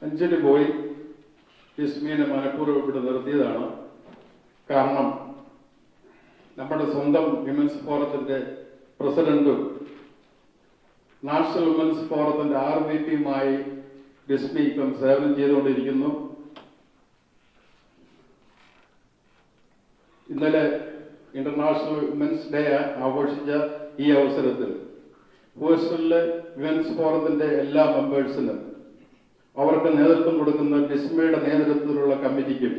അഞ്ചിന് പോയി ജിസ്മീനെ മനഃപൂർവ്വം ഇവിടെ നിർത്തിയതാണ്. കാരണം നമ്മുടെ സ്വന്തം വിമൻസ് ഫോറത്തിന്റെ പ്രസിഡന്റും നാഷണൽ വിമൻസ് ഫോറത്തിന്റെ RVPയുമായി ജിസ്മി ഇപ്പം സേവനം ചെയ്തുകൊണ്ടിരിക്കുന്നു. ഇന്നലെ ഇന്റർനാഷണൽ വിമൻസ് ഡേ ആഘോഷിച്ച ഈ അവസരത്തിൽ ഹൂസ്റ്റണിലെ വിമൻസ് ഫോറത്തിന്റെ എല്ലാ മെമ്പേഴ്സിനും അവർക്ക് നേതൃത്വം കൊടുക്കുന്ന ജിസ്മയുടെ നേതൃത്വത്തിലുള്ള കമ്മിറ്റിക്കും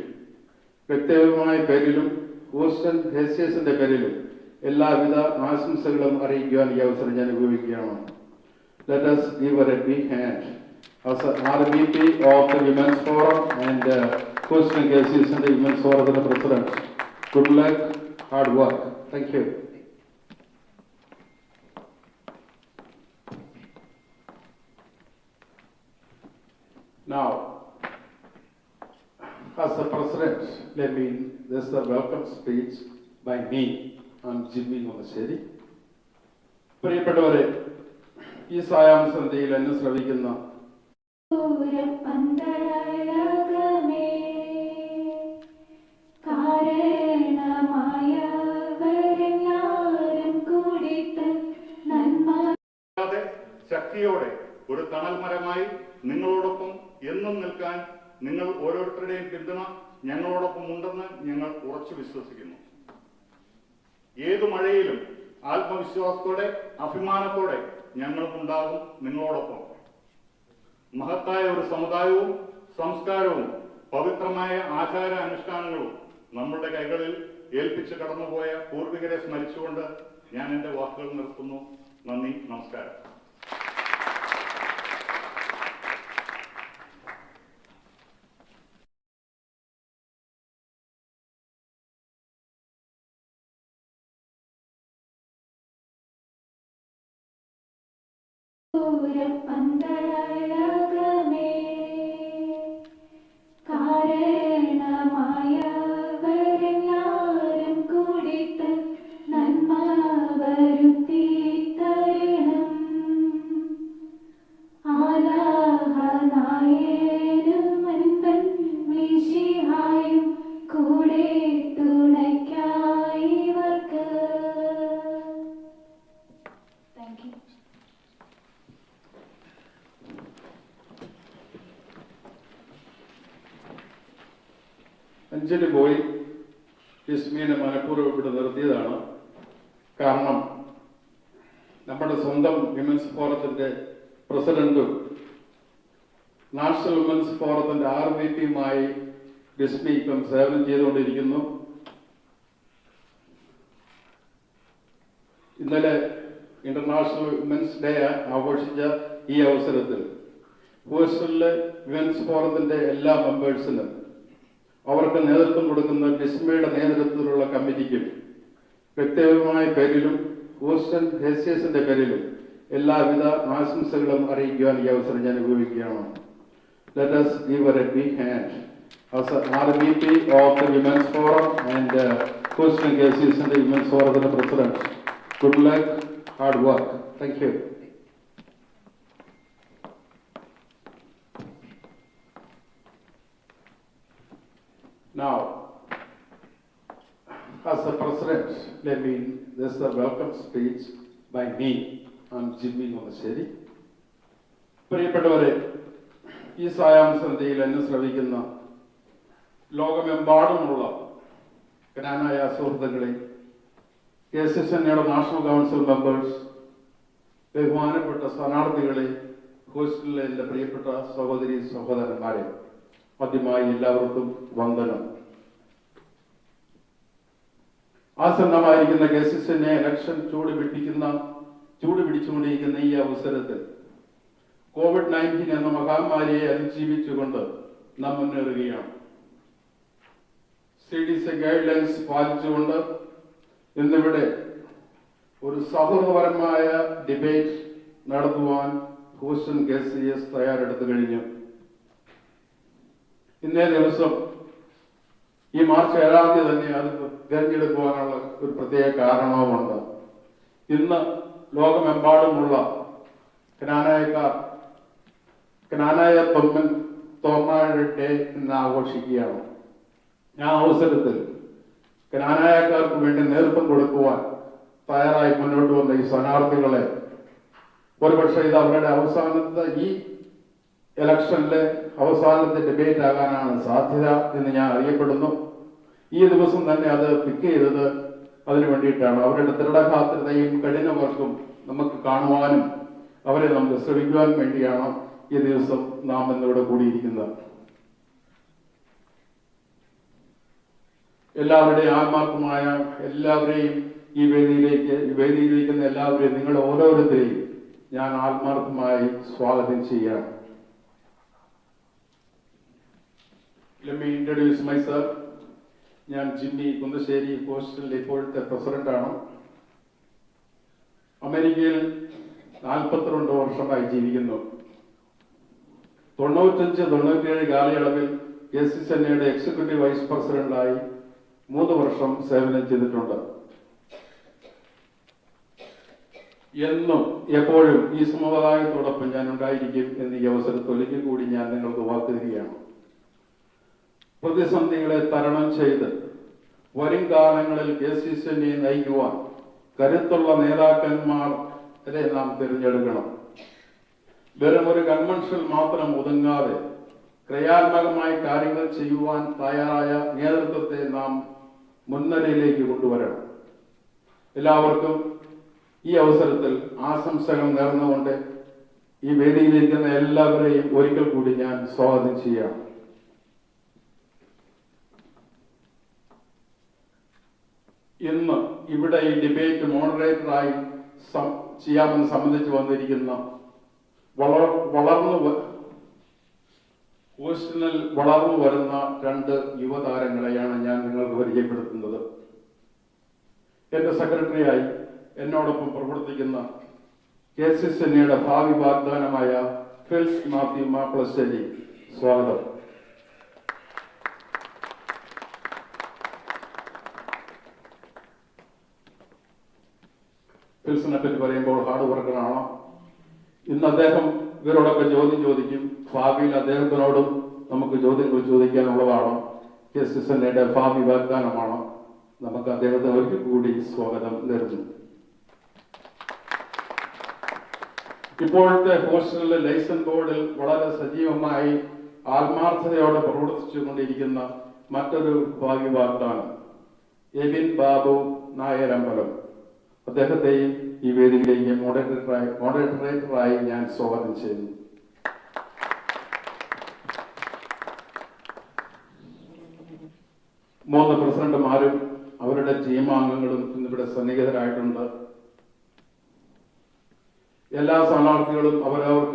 വ്യക്തിപരമായ പേരിലും ഹൂസ്റ്റൺ ഹേസിയസിന്റെ പേരിലും എല്ലാവിധ ആശംസകളും അറിയിക്കുവാൻ ഈ അവസരം ഞാൻ ഉപയോഗിക്കുകയാണ്. Let us give her a big hand as a RVP of the Women's Forum and Houston Cases and the Women's Forum the President. Good luck, hard work. Thank you. Now, as the President, let me, this is the welcome speech by me. I'm Jimmy Monasheri. പ്രിയപ്പെട്ടവരെ, ഈ സായാഹ്ന സന്ധ്യയിൽ എന്നെ ശ്രവിക്കുന്ന ശക്തിയോടെ ഒരു തണൽ മരമായി നിങ്ങളോടൊപ്പം എന്നും നിൽക്കാൻ നിങ്ങൾ ഓരോരുത്തരുടെയും പിന്തുണ ഞങ്ങളോടൊപ്പം ഉണ്ടെന്ന് ഞങ്ങൾ ഉറച്ചു വിശ്വസിക്കുന്നു. ഏതു മഴയിലും ആത്മവിശ്വാസത്തോടെ അഭിമാനത്തോടെ ഞങ്ങളും ഉണ്ടാകും നിങ്ങളോടൊപ്പം. മഹത്തായ ഒരു സമുദായവും സംസ്കാരവും പവിത്രമായ ആചാര അനുഷ്ഠാനങ്ങളും നമ്മളുടെ കൈകളിൽ ഏൽപ്പിച്ച് കടന്നുപോയ പൂർവികരെ സ്മരിച്ചുകൊണ്ട് ഞാൻ എന്റെ വാക്കുകൾ നിർത്തുന്നു. നന്ദി, നമസ്കാരം. അഞ്ചിന് പോയി ജിസ്മീനെ മനഃപൂർവ്വം ഇവിടെ നിർത്തിയതാണ്. കാരണം നമ്മുടെ സ്വന്തം വിമൻസ് ഫോറത്തിന്റെ പ്രസിഡന്റും നാഷണൽ വിമൻസ് ഫോറത്തിന്റെ RVPയുമായി ജിസ്മി ഇപ്പം സേവനം ചെയ്തുകൊണ്ടിരിക്കുന്നു. ഇന്നലെ ഇന്റർനാഷണൽ വിമൻസ് ഡേ ആഘോഷിച്ച ഈ അവസരത്തിൽ ഹൂസ്റ്റണിലെ വിമൻസ് ഫോറത്തിന്റെ എല്ലാ മെമ്പേഴ്സിനും അവർക്ക് നേതൃത്വം കൊടുക്കുന്ന ജിസ്മയുടെ നേതൃത്വത്തിലുള്ള കമ്മിറ്റിക്കും വ്യക്തിപരമായ പേരിലും ഹൂസ്റ്റൺ ഹേസിയസിന്റെ പേരിലും എല്ലാവിധ ആശംസകളും അറിയിക്കുവാൻ ഈ അവസരം ഞാൻ ഉപയോഗിക്കുകയാണ്. Let us give her a big hand as a RVP of the Women's Forum and Houston Cases and the Women's Forum the President. Good luck, hard work. Thank you. Now, as the President, let me, this is the welcome speech by me. I'm Jimmy Monasheri. പ്രിയപ്പെട്ടവരെ, ഈ സായാഹ്ന സന്ധ്യയിൽ എന്നെ ശ്രവിക്കുന്ന ലോകമെമ്പാടുമുള്ള ജ്ഞാനായ സുഹൃത്തുക്കളെ, KCSNയുടെ national council members, ബഹുമാനപ്പെട്ട സ്ഥാനാർത്ഥികളെ, ഹോസ്റ്റലിലെ എൻ്റെ പ്രിയപ്പെട്ട സഹോദരി സഹോദരന്മാരെ, ആദ്യമായി എല്ലാവർക്കും വന്ദനം. ആസന്നമായിരിക്കുന്ന KCSN ഇലക്ഷൻ ചൂട് പിടിച്ചുകൊണ്ടിരിക്കുന്ന ഈ അവസരത്തിൽ COVID-19 എന്ന മഹാമാരിയെ അതിജീവിച്ചുകൊണ്ട് നാം മുന്നേറുകയാണ്. CDC ഗൈഡ്ലൈൻസ് പാലിച്ചുകൊണ്ട് ഇന്നിവിടെ ഒരു സൗഹൃദപരമായ ഡിബേറ്റ് നടത്തുവാൻ ഹൂസ്റ്റൺ KCS തയ്യാറെടുത്തു കഴിഞ്ഞു. ഇന്നേ ദിവസം ഈ മാർച്ച് 7-ാം തീയതി തന്നെ അത് തിരഞ്ഞെടുക്കുവാനുള്ള ഒരു പ്രത്യേക കാരണവുമുണ്ട്. ഇന്ന് ലോകമെമ്പാടുമുള്ള ജ്ഞാനായത്വം തോമായുടെ ഡേ ഇന്ന് ആഘോഷിക്കുകയാണ്. ആ അവസരത്തിൽ ജ്ഞാനായക്കാർക്ക് വേണ്ടി നേതൃത്വം കൊടുക്കുവാൻ തയ്യാറായി മുന്നോട്ട് വന്ന ഈ സ്ഥാനാർത്ഥികളെ ഒരുപക്ഷെ ഇത് അവരുടെ അവസാനത്തെ ഈ ഇലക്ഷനിലെ അവസാനത്തെ ഡിബേറ്റ് ആകാനാണ് സാധ്യത എന്ന് ഞാൻ അറിയപ്പെടുന്നു. ഈ ദിവസം തന്നെ അത് പിക്ക് ചെയ്തത് അതിനു വേണ്ടിയിട്ടാണ്. അവരുടെ ദൃഢഗാത്രതയും കഠിനവർക്കും നമുക്ക് കാണുവാനും അവരെ നമുക്ക് ശ്രമിക്കുവാൻ വേണ്ടിയാണ് ഈ ദിവസം നാം ഇന്നിവിടെ കൂടിയിരിക്കുന്നത്. എല്ലാവരുടെയും ആത്മാർത്ഥമായ എല്ലാവരെയും ഈ വേദിയിലിരിക്കുന്ന എല്ലാവരെയും നിങ്ങൾ ഓരോരുത്തരെയും ഞാൻ ആത്മാർത്ഥമായി സ്വാഗതം ചെയ്യാം. Let me introduce myself. ഞാൻ ജിമ്മി കുന്നശ്ശേരി ഹോസ്റ്റലിലെ ഇപ്പോഴത്തെ പ്രസിഡന്റാണ്. അമേരിക്കയിൽ 42 വർഷമായി ജീവിക്കുന്നു. 95-97 കാലയളവിൽ KCCNയുടെ എക്സിക്യൂട്ടീവ് വൈസ് പ്രസിഡന്റായി 3 വർഷം സേവനം ചെയ്തിട്ടുണ്ട്. എന്നും എപ്പോഴും ഈ സമുദായത്തോടൊപ്പം ഞാൻ ഉണ്ടായിരിക്കും എന്ന് ഈ അവസരത്തിൽ ഒരിക്കൽ കൂടി ഞാൻ നിങ്ങൾക്ക് വാക്ക് തരികയാണ്. പ്രതിസന്ധികളെ തരണം ചെയ്ത് വരും കാലങ്ങളിൽ KCCനെ നയിക്കുവാൻ കരുത്തുള്ള നേതാക്കന്മാരെ നാം തിരഞ്ഞെടുക്കണം. വെറും ഒരു കൺവെൻഷനിൽ മാത്രം ഒതുങ്ങാതെ ക്രിയാത്മകമായി കാര്യങ്ങൾ ചെയ്യുവാൻ തയ്യാറായ നേതൃത്വത്തെ നാം മുൻനിരയിലേക്ക് കൊണ്ടുവരണം. എല്ലാവർക്കും ഈ അവസരത്തിൽ ആശംസകൾ നേർന്നുകൊണ്ട് ഈ വേദിയിലിരിക്കുന്ന എല്ലാവരെയും ഒരിക്കൽ കൂടി ഞാൻ സ്വാഗതം ചെയ്യാം. ഇന്ന് ഇവിടെ ഈ ഡിബേറ്റ് മോഡറേറ്ററായി ചെയ്യാമെന്ന് സംബന്ധിച്ച് വന്നിരിക്കുന്ന ഹോസ്റ്റലിൽ വളർന്നു വരുന്ന 2 യുവതാരങ്ങളെയാണ് ഞാൻ നിങ്ങൾക്ക് പരിചയപ്പെടുത്തുന്നത്. എന്റെ സെക്രട്ടറിയായി എന്നോടൊപ്പം പ്രവർത്തിക്കുന്ന KCCNയുടെ ഭാവി വാഗ്ദാനമായ ഫിൽസ് മാത്യു മാപ്പിളശ്ശേരി, സ്വാഗതം. ഫിൽസിനെ പറ്റി പറയുമ്പോൾ ഹാർഡ് വർക്കറാണ്. ഇന്ന് അദ്ദേഹം ഇവരോടൊക്കെ ചോദ്യം ചോദിക്കും. ഭാവിയിൽ അദ്ദേഹത്തിനോടും നമുക്ക് ചോദ്യങ്ങൾ ചോദിക്കാനുള്ളതാണ്. KCCNയുടെ ഭാവി വാഗ്ദാനമാണ്. നമുക്ക് അദ്ദേഹത്തെ ഒരിക്കൽ കൂടി സ്വാഗതം നേരുന്നു. ഇപ്പോഴത്തെ ഹോസ്റ്റലിലെ ലൈസൺ ബോർഡിൽ വളരെ സജീവമായി ആത്മാർത്ഥതയോടെ പ്രവർത്തിച്ചുകൊണ്ടിരിക്കുന്ന മറ്റൊരു ഭാവി വാഗ്ദാനം എബിൻ ബാബു നായരമ്പലം. അദ്ദേഹത്തെയും ഈ വേദിയിലേക്ക് മോഡറേറ്ററായി ഞാൻ സ്വാഗതം ചെയ്യുന്നു. മൂന്ന് പ്രസിഡന്റുമാരും അവരുടെ ടീമാംഗങ്ങളും ഇന്നിവിടെ സന്നിഹിതരായിട്ടുണ്ട്. എല്ലാ സ്ഥാനാർത്ഥികളും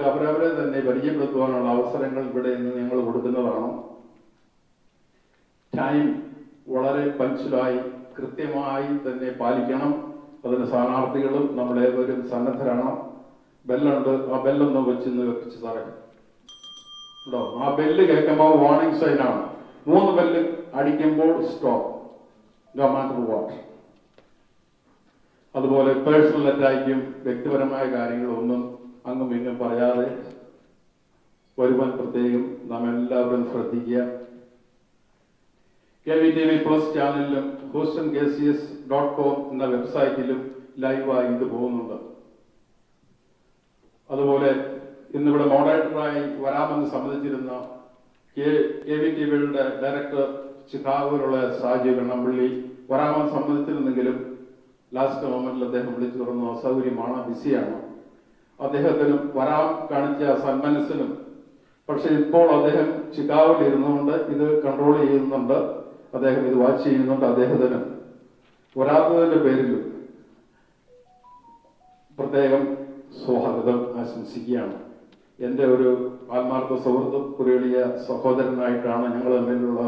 അവരവരെ തന്നെ പരിചയപ്പെടുത്തുവാനുള്ള അവസരങ്ങൾ ഇവിടെ ഇന്ന് ഞങ്ങൾ കൊടുക്കുന്നതാണ്. ടൈം വളരെ പഞ്ച്വലായി കൃത്യമായി തന്നെ പാലിക്കണം. അതിന് സ്ഥാനാർത്ഥികളും നമ്മളേവരും സന്നദ്ധരാണ്. ബെല്ലുണ്ട്, ആ ബെല്ലൊന്ന് വെച്ച് സാറേ ഉണ്ടോ? ആ ബെല്ല് കേൾക്കുമ്പോൾ വാർണിംഗ് സൈനാണ്. 3 ബെല്ല് അടിക്കുമ്പോൾ സ്റ്റോപ്പ്, നോ മാറ്റർ വാട്ട്. അതുപോലെ പേഴ്സണൽ അറ്റാക്കും വ്യക്തിപരമായ കാര്യങ്ങളൊന്നും അങ്ങും ഇങ്ങും പറയാതെ വരുവാൻ പ്രത്യേകം നാം എല്ലാവരും ശ്രദ്ധിക്കുക. KVTV പ്ലസ് ചാനലിലും HoustonKCS.com എന്ന വെബ്സൈറ്റിലും ലൈവായി ഇത് പോകുന്നുണ്ട്. അതുപോലെ ഇന്നിവിടെ മോഡറേറ്ററായി വരാമെന്ന് സംബന്ധിച്ചിരുന്ന KVTVയുടെ ഡയറക്ടർ ചിക്കാഗോയിലുള്ള സാജു കണ്ണമ്പള്ളി വരാമെന്ന് സംബന്ധിച്ചിരുന്നെങ്കിലും ലാസ്റ്റ് മൊമെന്റിൽ അദ്ദേഹം വിളിച്ചു തുറന്നു അസൗകര്യമാണ്, ബിസിയാണ്. അദ്ദേഹത്തിനും വരാൻ കാണിച്ച സന്മനസ്സിനും പക്ഷെ ഇപ്പോൾ അദ്ദേഹം ചിക്കാഗോയിൽ ഇരുന്നുകൊണ്ട് ഇത് കൺട്രോൾ ചെയ്യുന്നുണ്ട്, അദ്ദേഹം ഇത് വാച്ച് ചെയ്യുന്നുണ്ട്. അദ്ദേഹത്തിന് വരാത്തതിന്റെ പേരിൽ പ്രത്യേകം സ്വാഗതം ആശംസിക്കുകയാണ്. എൻ്റെ ഒരു ആത്മാർത്ഥ സുഹൃത്തും കുറിയളിയ സഹോദരനായിട്ടാണ് ഞങ്ങൾ തമ്മിലുള്ള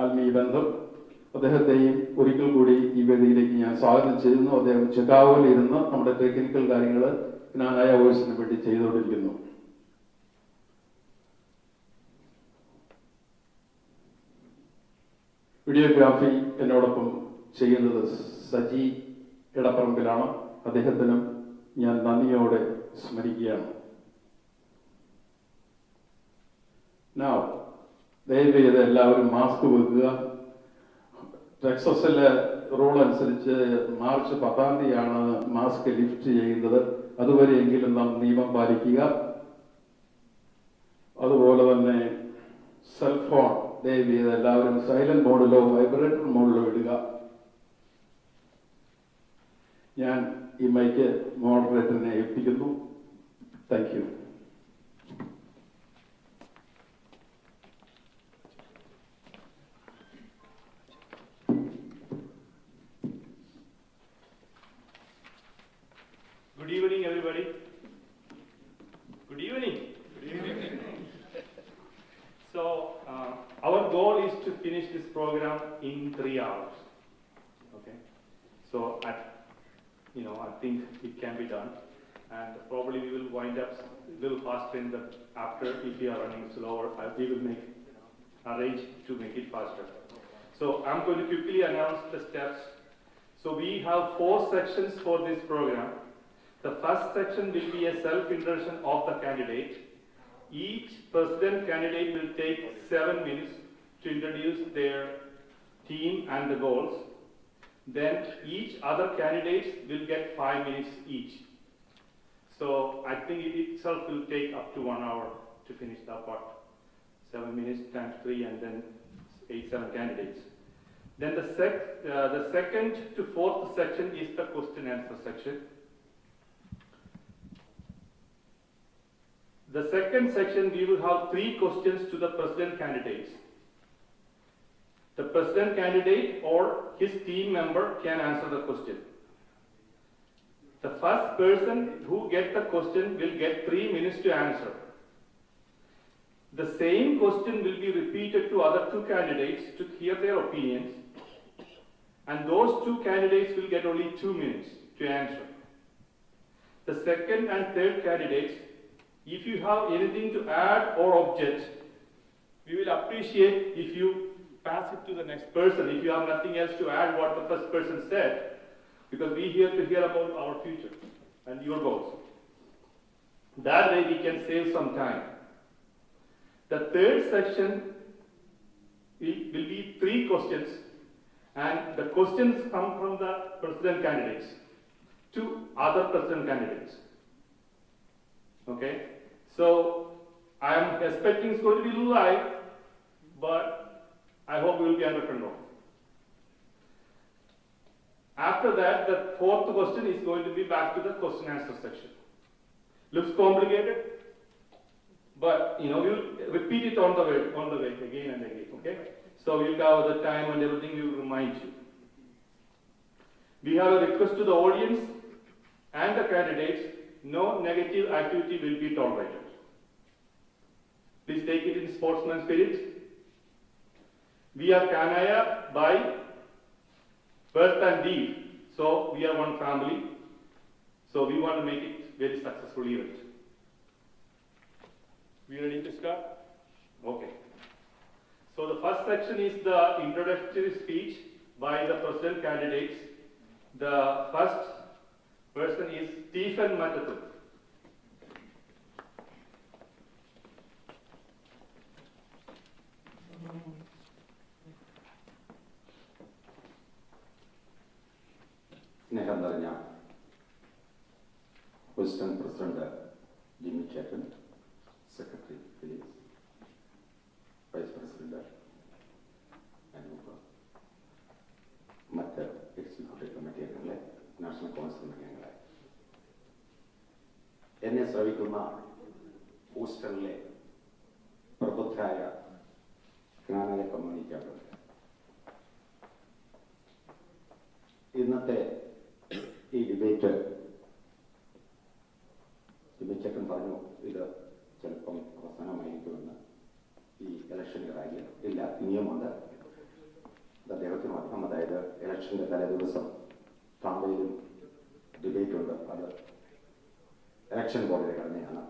ആത്മീയ ബന്ധം. അദ്ദേഹത്തെയും ഒരിക്കൽ കൂടി ഈ വേദിയിലേക്ക് ഞാൻ സ്വാഗതം ചെയ്യുന്നു. അദ്ദേഹം ചിക്കാഗോയിൽ ഇരുന്ന് നമ്മുടെ ടെക്നിക്കൽ കാര്യങ്ങൾ ജ്ഞാനായ വോയിസിന് വേണ്ടി ചെയ്തുകൊണ്ടിരിക്കുന്നു. വീഡിയോഗ്രാഫി എന്നോടൊപ്പം ചെയ്യുന്നത് സജി ഇടപ്പറമ്പിലാണ്. അദ്ദേഹത്തിനും ഞാൻ നന്ദിയോടെ സ്മരിക്കുകയാണ്. Now ദയവ് ചെയ്ത് എല്ലാവരും മാസ്ക് വെക്കുക. ടെക്സസിലെ റൂൾ അനുസരിച്ച് മാർച്ച് 10-ാം തീയതിയാണ് മാസ്ക് ലിഫ്റ്റ് ചെയ്യുന്നത്. അതുവരെയെങ്കിലും നാം നിയമം പാലിക്കുക. അതുപോലെ തന്നെ സെൽഫോൺ ദയവ് ചെയ്ത് എല്ലാവരും സൈലന്റ് മോഡിലോ വൈബ്രേറ്റർ മോഡിലോ ഇടുക. ഞാൻ ഈ മൈക്ക് മോഡറേറ്ററിനെ ഏൽപ്പിക്കുന്നു. Thank you. Good evening, everybody. Good evening. Good evening. So, our goal is to finish this program in 3 hours. Okay. So, I think it can be done, and probably we will wind up a little faster in the after. If we are running slower, we will arrange to make it faster. So, I'm going to quickly announce the steps. So, we have 4 sections for this program. The first section will be a self-introduction of the candidate. Each president candidate will take 7 minutes to introduce their team and the goals. Then each other candidates will get 5 minutes each. So I think it itself will take up to 1 hour to finish that part. 7 minutes times 3 and then 7 candidates. Then the second to 4th section is the question answer section. The second section, we will have 3 questions to the president candidates. The president candidate or his team member can answer the question. The first person who gets the question will get 3 minutes to answer. The same question will be repeated to other 2 candidates to hear their opinions, and those 2 candidates will get only 2 minutes to answer. The second and third candidates, if you have anything to add or object, we will appreciate if you pass it to the next person. If you have nothing else to add what the first person said, because we here to hear about our future and your goals. That way we can save some time. The third section will be 3 questions, and the questions come from the president candidates to other president candidates. Okay, so I am expecting it's going to be live, but I hope we will be under control. After that, the 4th question is going to be back to the question answer section. Looks complicated, but we will repeat it on the way again and again. Okay, so we'll have the time and everything. We will remind you. We have a request to the audience and the candidates. No negative activity will be tolerated. Please take it in sportsman spirit. We are Kanaya by birth and deed. So we are one family. So we want to make it very successful event. We ready to start? Okay. So the first section is the introductory speech by the president candidates. The first person is Stephen Matatu. സ്നേഹം നിറഞ്ഞ western president Jimmy ചേട്ടൻ, secretary Philips, vice president Anoop, മറ്റ് executive committee അംഗങ്ങളെ, national congress committee അംഗങ്ങളെ, എന്നെ ശ്രവിക്കുന്ന ഹൂസ്റ്റണിലെ പ്രബുദ്ധരായ ജ്ഞാനായ കമ്മ്യൂണിറ്റിക്കാർ, ഇന്നത്തെ ഈ ഡിബേറ്റ് ഡിബേറ്റേക്കൻ പറഞ്ഞു ഇത് ചിലപ്പം അവസാനമായിരിക്കുമെന്ന്. ഈ ഇലക്ഷൻ ഇറായി ഇല്ല, ഇനിയുമുണ്ട്. അദ്ദേഹത്തിന് അർത്ഥം, അതായത് ഇലക്ഷൻ്റെ തലേ ദിവസം താമ്പയിലും ഡിബേറ്റ് ഉണ്ട്. അത് ഇലക്ഷൻ ബോർഡിലെ ഘടനയാണ്.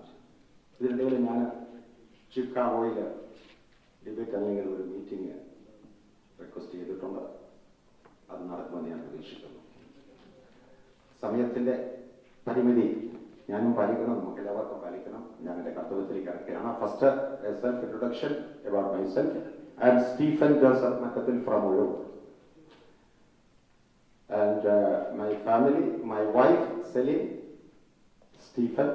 ഇതിനിടയിൽ ഞാൻ ചിക്കാഗോയിൽ ഡിബേറ്റ് അല്ലെങ്കിൽ ഒരു മീറ്റിംഗ് റിക്വസ്റ്റ് ചെയ്തിട്ടുണ്ട്. അത് നടക്കുമെന്ന് ഞാൻ പ്രതീക്ഷിക്കുന്നു. സമയത്തിൻ്റെ പരിമിതി ഞാനും പാലിക്കണം, നമുക്ക് എല്ലാവർക്കും പാലിക്കണം. ഞാൻ എൻ്റെ കർത്തവ്യത്തിലേക്ക് ഇറക്കുകയാണ്. First self introduction about myself. I am Stephen Joseph Matathil from Ulloor. And my family, my wife Celine, Stephen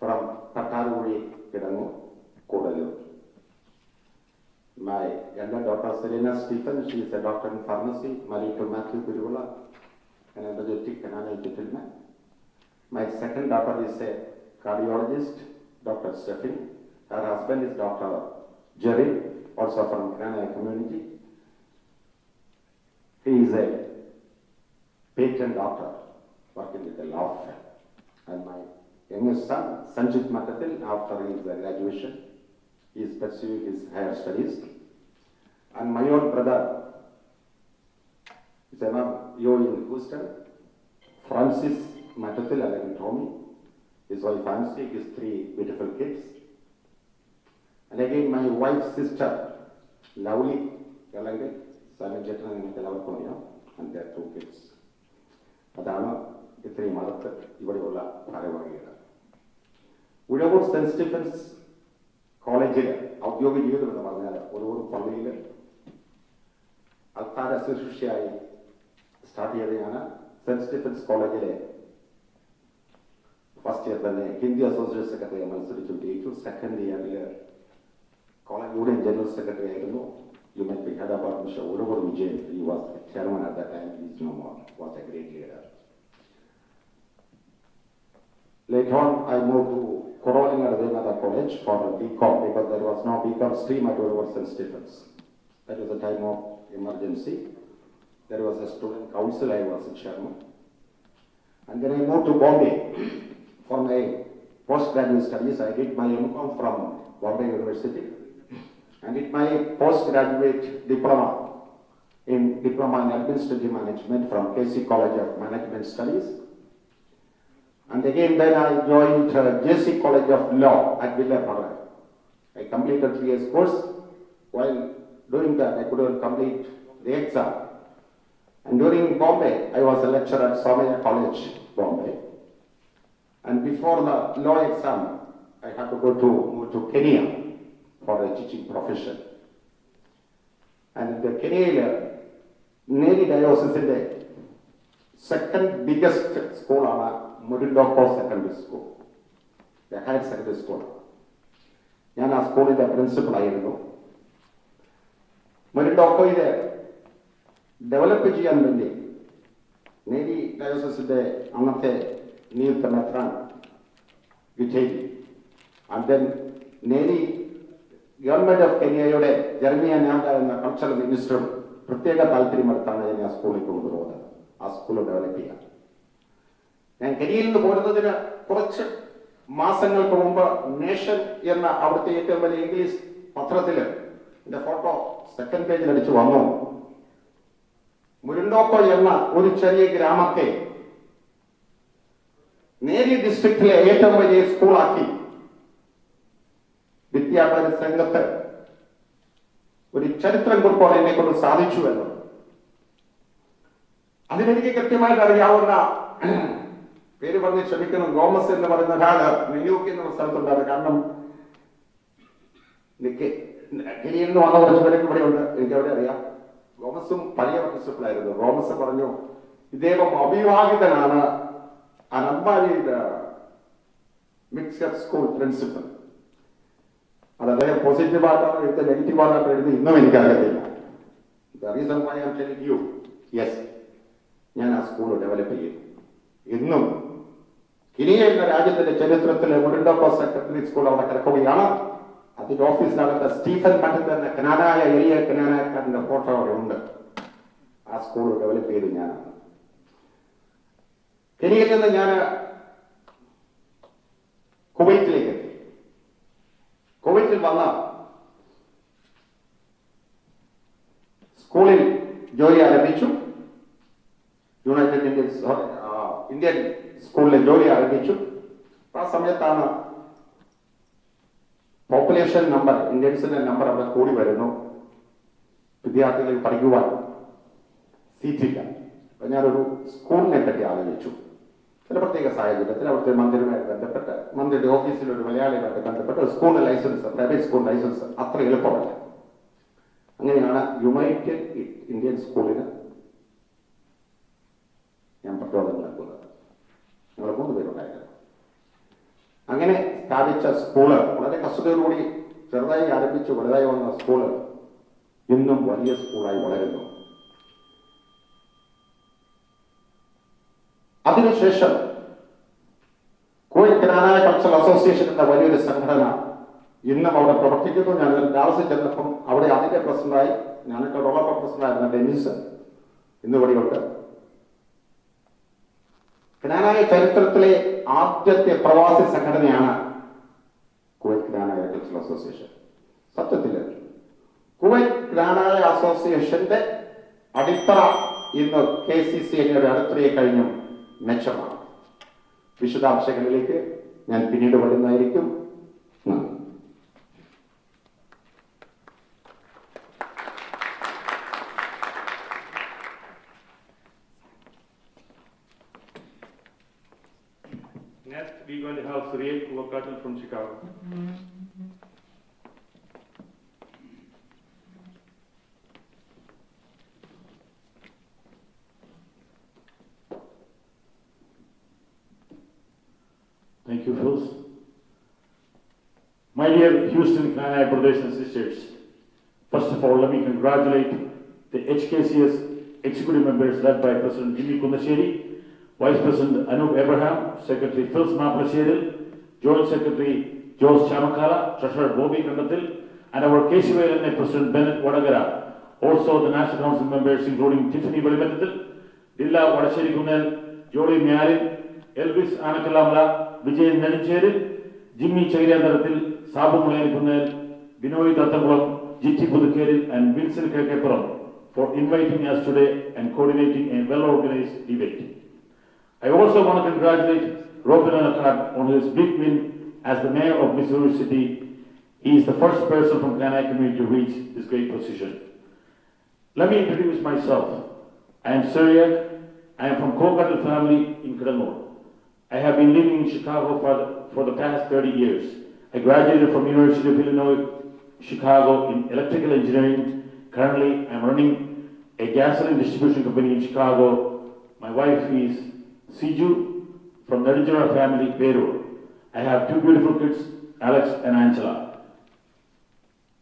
from Kataruri, Kirangu, Kodalur. My younger daughter Selena Stephen, she is a doctor in pharmacy, married to Matthew Pirula, an energetic Canadian gentleman. My second daughter is a cardiologist, Dr. Stephanie. Her husband is Dr. Jerry, also from Canadian community. He is a patent doctor working with the law firm. And my youngest son, Sanjit Matatil, after his graduation, he is pursuing his higher studies. And my own brother is in Houston, Francis Matatil, and Tommy. His wife Nancy, his 3 beautiful kids. And again, my wife's sister, Lovely Kalangal, Simon Jetran and Kalavakonia, and their 2 kids. അതാണ് ഇത്രയും അടുത്ത് ഇവിടെയുള്ള ഭാരവാഹികൾ. Uzhavoor saint Stephen's കോളേജിൽ ഔദ്യോഗിക ജീവിതം എന്ന് പറഞ്ഞാൽ ഉഴവൂർ പള്ളിയിൽ അൽത്താര ശുശ്രൂഷയായി സ്റ്റാർട്ട് ചെയ്തതാണ്. സെന്റ് സ്റ്റീഫൻസ് കോളേജിലെ ഫസ്റ്റ് ഇയർ തന്നെ ഹിന്ദി അസോസിയേറ്റ് സെക്രട്ടറി മത്സരിച്ചു ജയിച്ചു. സെക്കൻഡ് ഇയറിൽ കോളേജ് യൂണിയൻ ജനറൽ സെക്രട്ടറി ആയിരുന്നു. You might be heard about Mr. Urugur Vijay. He was the chairman at that time. He is no more. Was a great leader. Later on, I moved to Corollin at another college for a BCom because there was no BCom stream at Urugur St. Stephens. That was a time of emergency. There was a student council. I was a chairman. And then I moved to Bombay for my postgraduate studies. I did my MCom from Bombay University. And did my postgraduate diploma in Administrative Management from KC College of Management Studies. And again then I joined JC College of Law at Villaparra. I completed 3 years course. While doing that, I couldn't complete the exam. And during Bombay, I was a lecturer at Somaya College, Bombay. And before the law exam, I had to move to Kenya for a teaching profession. And the Kenya Neri Diocese is the second biggest school on Murindoko Secondary School, the higher secondary school. ഞാൻ ആ സ്കൂളിന്റെ principal ആയിരുന്നു. മുരിണ്ടോക്കോയിലെ develop ചെയ്യാൻ വേണ്ടി നേരി ഡയോസസിന്റെ അന്നത്തെ നിയുക്ത മെത്രാൻ വിജയ് ആൻഡ് ദെൻ നേരി ഗവൺമെന്റ് ഓഫ് കെനിയയുടെ ജെർമിയ നാഗ എന്ന കൾച്ചറൽ മിനിസ്റ്ററും പ്രത്യേക താല്പര്യമെടുത്താണ് ഞാൻ ആ സ്കൂളിൽ കൊണ്ടുപോകുന്നത്. ആ സ്കൂൾ ഡെവലപ്പ് ചെയ്യാൻ ഞാൻ കെനിയയിൽ നിന്ന് പോരുന്നതിന് കുറച്ച് മാസങ്ങൾക്ക് മുമ്പ് നേഷൻ എന്ന അവിടുത്തെ ഏറ്റവും വലിയ ഇംഗ്ലീഷ് പത്രത്തിൽ എന്റെ ഫോട്ടോ സെക്കൻഡ് പേജിൽ അടിച്ചു വന്നു. മുരുണ്ടോക്കോ എന്ന ഒരു ചെറിയ ഗ്രാമത്തെ നേരി ഡിസ്ട്രിക്റ്റിലെ ഏറ്റവും വലിയ സ്കൂളാക്കി വിദ്യാഭ്യാസ രംഗത്ത് ഒരു ചരിത്രം കുറിപ്പോൾ എന്നെ കൊണ്ട് സാധിച്ചു എന്ന് അതിനെനിക്ക് കൃത്യമായിട്ട് അറിയാവുന്ന പേര് പറഞ്ഞ് ക്ഷമിക്കണം, ഗോമസ് എന്ന് പറയുന്ന ഒരാള് മെനൂക്ക് എന്ന സ്ഥലത്തുണ്ടായിരുന്നു. കാരണം കെനിയിൽ നിന്ന് വന്ന കുറച്ച് പേരൊക്കെ ഇവിടെ ഉണ്ട്, എനിക്ക് അവിടെ അറിയാം. ഗോമസും പഴയ പ്രിൻസിപ്പളായിരുന്നു. ഗോമസ് പറഞ്ഞു ഇദ്ദേഹം അവിവാഹിതനാണ്, അനമ്പാലിയുടെ മിക്സഡ് സ്കൂൾ പ്രിൻസിപ്പൽ. അത് അദ്ദേഹം പോസിറ്റീവായിട്ടാണ് എഴുതി നെഗറ്റീവായിട്ടാണ് എഴുതി ഇന്നും എനിക്കറിയത്തില്ല. Reason why I am telling you, yes, ഞാൻ ആ സ്കൂൾ ഡെവലപ്പ് ചെയ്തു. ഇന്നും കെനിയ എന്ന രാജ്യത്തിന്റെ ചരിത്രത്തിലെ മുരിണ്ടോക്കോ സെക്കൻഡറി സ്കൂൾ അവിടെ കിടക്കുകയാണ്. അതിന്റെ ഓഫീസിനകത്ത് സ്റ്റീഫൻ മറ്റത്തിൽ എന്ന കനാനായ എളിയ കനാനാക്കാരന്റെ ഫോട്ടോ അവിടെ ഉണ്ട്. ആ സ്കൂൾ ഡെവലപ്പ് ചെയ്ത് ഞാനാണ്. കെനിയയിൽ നിന്ന് ഞാൻ കുവൈറ്റിലേക്ക് എത്തി. കുവൈറ്റിൽ വന്ന സ്കൂളിൽ ജോലി ആരംഭിച്ചു. യുണൈറ്റഡ് ഇന്ത്യൻ സ്കൂളിൽ ജോലി ആരംഭിച്ചു. ആ സമയത്താണ് പോപ്പുലേഷൻ നമ്പർ, ഇന്ത്യൻസിന്റെ നമ്പർ അവിടെ കൂടി വരുന്നു. വിദ്യാർത്ഥികൾ പഠിക്കുവാൻ സീറ്റില്ല. അപ്പൊ ഞാനൊരു സ്കൂളിനെ പറ്റി ആലോചിച്ചു. ചില പ്രത്യേക സാഹചര്യത്തിൽ അവിടുത്തെ മന്ത്രിയുമായിട്ട് ബന്ധപ്പെട്ട് മന്ത്രിയുടെ ഓഫീസിൽ ഒരു മലയാളിയുമായിട്ട് ബന്ധപ്പെട്ട് school license, private school license അത്ര എളുപ്പമല്ല. അങ്ങനെയാണ് യുണൈറ്റഡ് ഇന്ത്യൻ സ്കൂളിന് ഞാൻ പ്രചോദനം നൽകുന്നത്. ഞങ്ങൾ 3 പേരുണ്ടായിരുന്നു. അങ്ങനെ സ്ഥാപിച്ച സ്കൂള് വളരെ കഷ്ടതയോടുകൂടി ചെറുതായി ആരംഭിച്ചു വലുതായി വന്ന സ്കൂള് ഇന്നും വലിയ സ്കൂളായി വളരുന്നു. അതിനുശേഷം കുവൈറ്റ് ഗ്രാനായ കൾച്ചറൽ അസോസിയേഷൻ എന്ന വലിയൊരു സംഘടന ഇന്നും അവിടെ പ്രവർത്തിക്കുന്നു. ഞാൻ ഡാളസിൽ ചെന്നപ്പം അവിടെ അതിന്റെ പ്രസിഡന്റായി, ഞാനിട്ട് ഡോളർ പ്രസിഡന്റായിരുന്ന ഡെന്നിസ് ഇന്നിവിടെയുണ്ട്. ഗ്രാനായ ചരിത്രത്തിലെ ആദ്യത്തെ പ്രവാസി സംഘടനയാണ് കുവൈറ്റ് ഗ്രാനായ കൾച്ചറൽ അസോസിയേഷൻ. സത്യത്തിൽ കുവൈറ്റ് ഗ്രാനായ അസോസിയേഷന്റെ അടിത്തറ ഇന്ന് KCCNയുടെ അടിത്തറയെ കഴിഞ്ഞും മെച്ചമാണ്. വിശദാംശങ്ങളിലേക്ക് ഞാൻ പിന്നീട് വരുന്നതായിരിക്കും. നന്ദി. Next, we're going to have Cyril Kuwakatil from Chicago. Thank you, Phil. My dear Houston Kanai brothers and sisters, first of all, let me congratulate the HKCS executive members led by President Jimmy Kundasheri, Vice President Anup Abraham, Secretary Phil Maplasheri, Joint Secretary Jose Chamakala, Treasurer Bobby Kandatil, and our KCVLNA President Bennett Wadagara. Also the National Council members including Tiffany Valimetal, Dilla Wadasheri Gunel, Jody Miarin, Elvis Anakalamla, Vijay Nanicheril, Jimmy Chairandaratil, Sabu Mulayani Gunel, Binoy Tatangulam, Jitti Pudukeril, and Vincent Kakapuram for inviting us today and coordinating a well-organized debate. I also want to congratulate Robin Anakad on his big win as the mayor of Missouri City. He is the first person from Kanai community to reach this great position. Let me introduce myself. I am Syriac. I am from Kokatal family in Kadamur. I have been living in Chicago for the past 30 years. I graduated from University of Illinois, Chicago in electrical engineering. Currently, I am running a gasoline distribution company in Chicago. My wife is Siju from Narinjara family, Peru. I have 2 beautiful kids, Alex and Angela.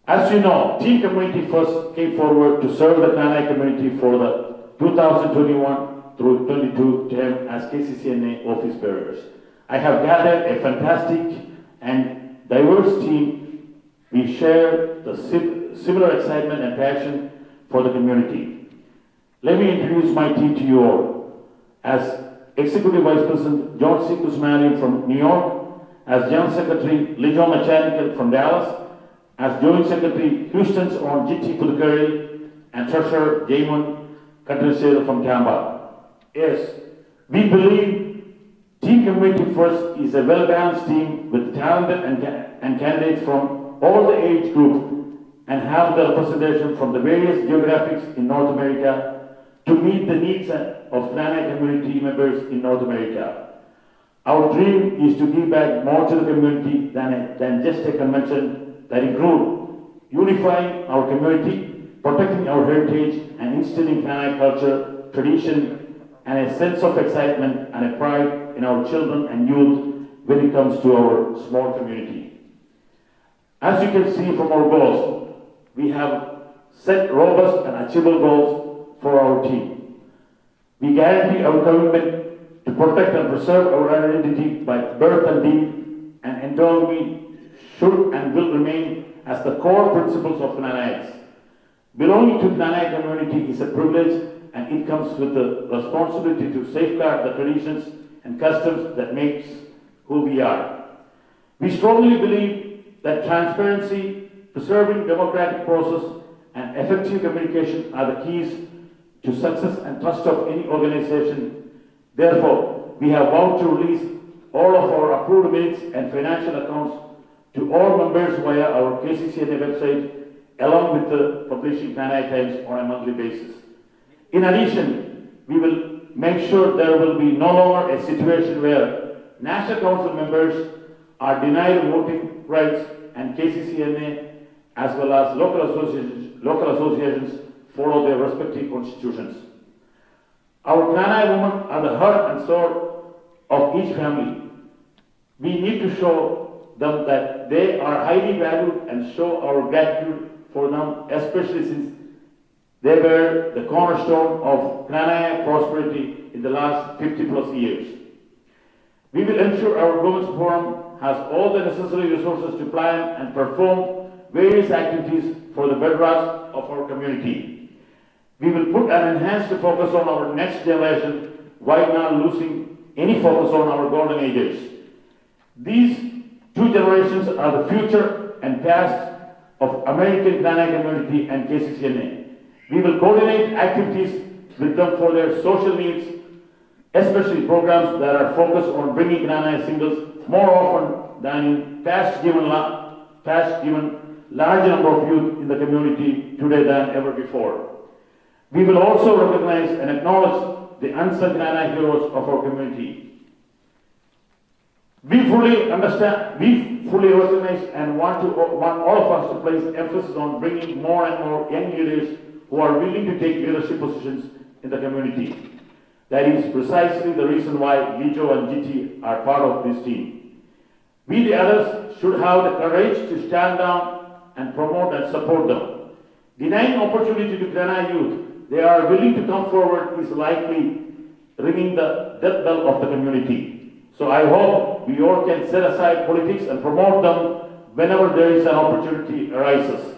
As you know, Team Community First came forward to serve the Kanai community for the 2021 through 22 term as KCCNA office bearers. I have gathered a fantastic and diverse team. We share the similar excitement and passion for the community. Let me introduce my team to you all. As Executive Vice President John C. Guzmanian from New York, as General Secretary Lijon Mechanical from Dallas, as Joint Secretary Houston's on Jitti Pudukeril, and Treasurer Jamon Katrasel from Tampa. Yes, we believe Team Community First is a well-balanced team with talented and candidates from all the age groups and have the representation from the various geographics in North America to meet the needs of Kanai community members in North America. Our dream is to give back more to the community than just a convention that includes unifying our community, protecting our heritage, and instilling Kanai culture, tradition, and a sense of excitement and a pride in our children and youth when it comes to our small community. As you can see from our goals, we have set robust and achievable goals for our team. We guarantee our commitment to protect and preserve our identity by birth and deed, and endowment should and will remain as the core principles of Kanaites. Belonging to the Kanai community is a privilege, and it comes with the responsibility to safeguard the traditions and customs that makes who we are. We strongly believe that transparency, preserving democratic process, and effective communication are the keys to success and trust of any organization. Therefore, we have vowed to release all of our approved minutes and financial accounts to all members via our KCCNA website, along with the publishing Kanai Times on a monthly basis. In addition, we will make sure there will be no longer a situation where National Council members are denied voting rights and KCCNA as well as local associations follow their respective constitutions. Our Knanaya women are the heart and soul of each family. We need to show them that they are highly valued and show our gratitude for them, especially since they were the cornerstone of Knanaya prosperity in the last 50 plus years. We will ensure our Women's Forum has all the necessary resources to plan and perform various activities for the bedrocks of our community. We will put an enhanced focus on our next generation while not losing any focus on our golden ages. These two generations are the future and past of American Knanaya community and KCCNA. We will coordinate activities with them for their social needs, especially programs that are focused on bringing Knanaya singles more often than in past given large number of youth in the community today than ever before. We will also recognize and acknowledge the unsung Knanaya heroes of our community. We fully recognize and want all of us to place emphasis on bringing more and more young leaders who are willing to take leadership positions in the community. That is precisely the reason why Lijo and GT are part of this team. We the others should have the courage to stand down and promote and support them. Denying opportunity to Knanaya youth, they are willing to come forward is likely ringing the death bell of the community. So I hope we all can set aside politics and promote them whenever there is an opportunity arises.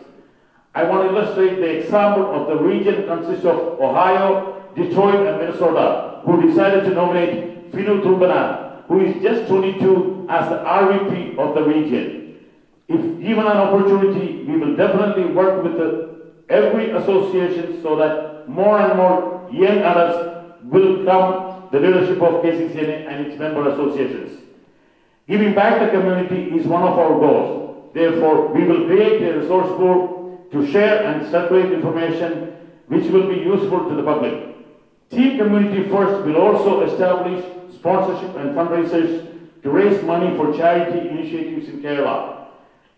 I want to illustrate the example of the region consists of Ohio, Detroit, and Minnesota, who decided to nominate Finu Tumbana, who is just 22, as the RVP of the region. If given an opportunity, we will definitely work with every association so that more and more young adults will come the leadership of KCCNA and its member associations. Giving back the community is one of our goals. Therefore, we will create a resource board to share and circulate information which will be useful to the public. Team Community First will also establish sponsorship and fundraisers to raise money for charity initiatives in Kerala.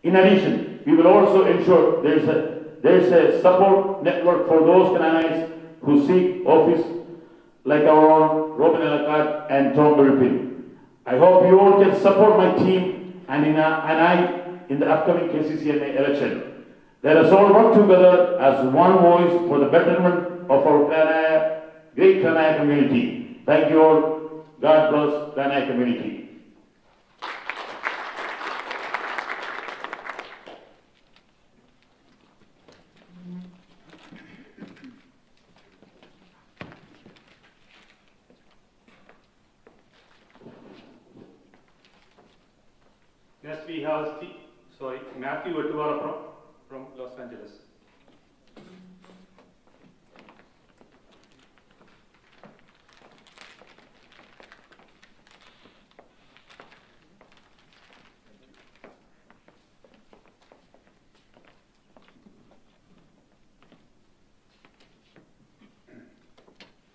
In addition, we will also ensure there is a support network for those Knanayas who seek office like our own Robin Elakat and Tom Birpin. I hope you all can support my team and I in the upcoming KCCNA election. Let us all work together as one voice for the betterment of our great Knanaya community. Thank you all. God bless Knanaya community. Next we have Matthew Vettuvara from Los Angeles.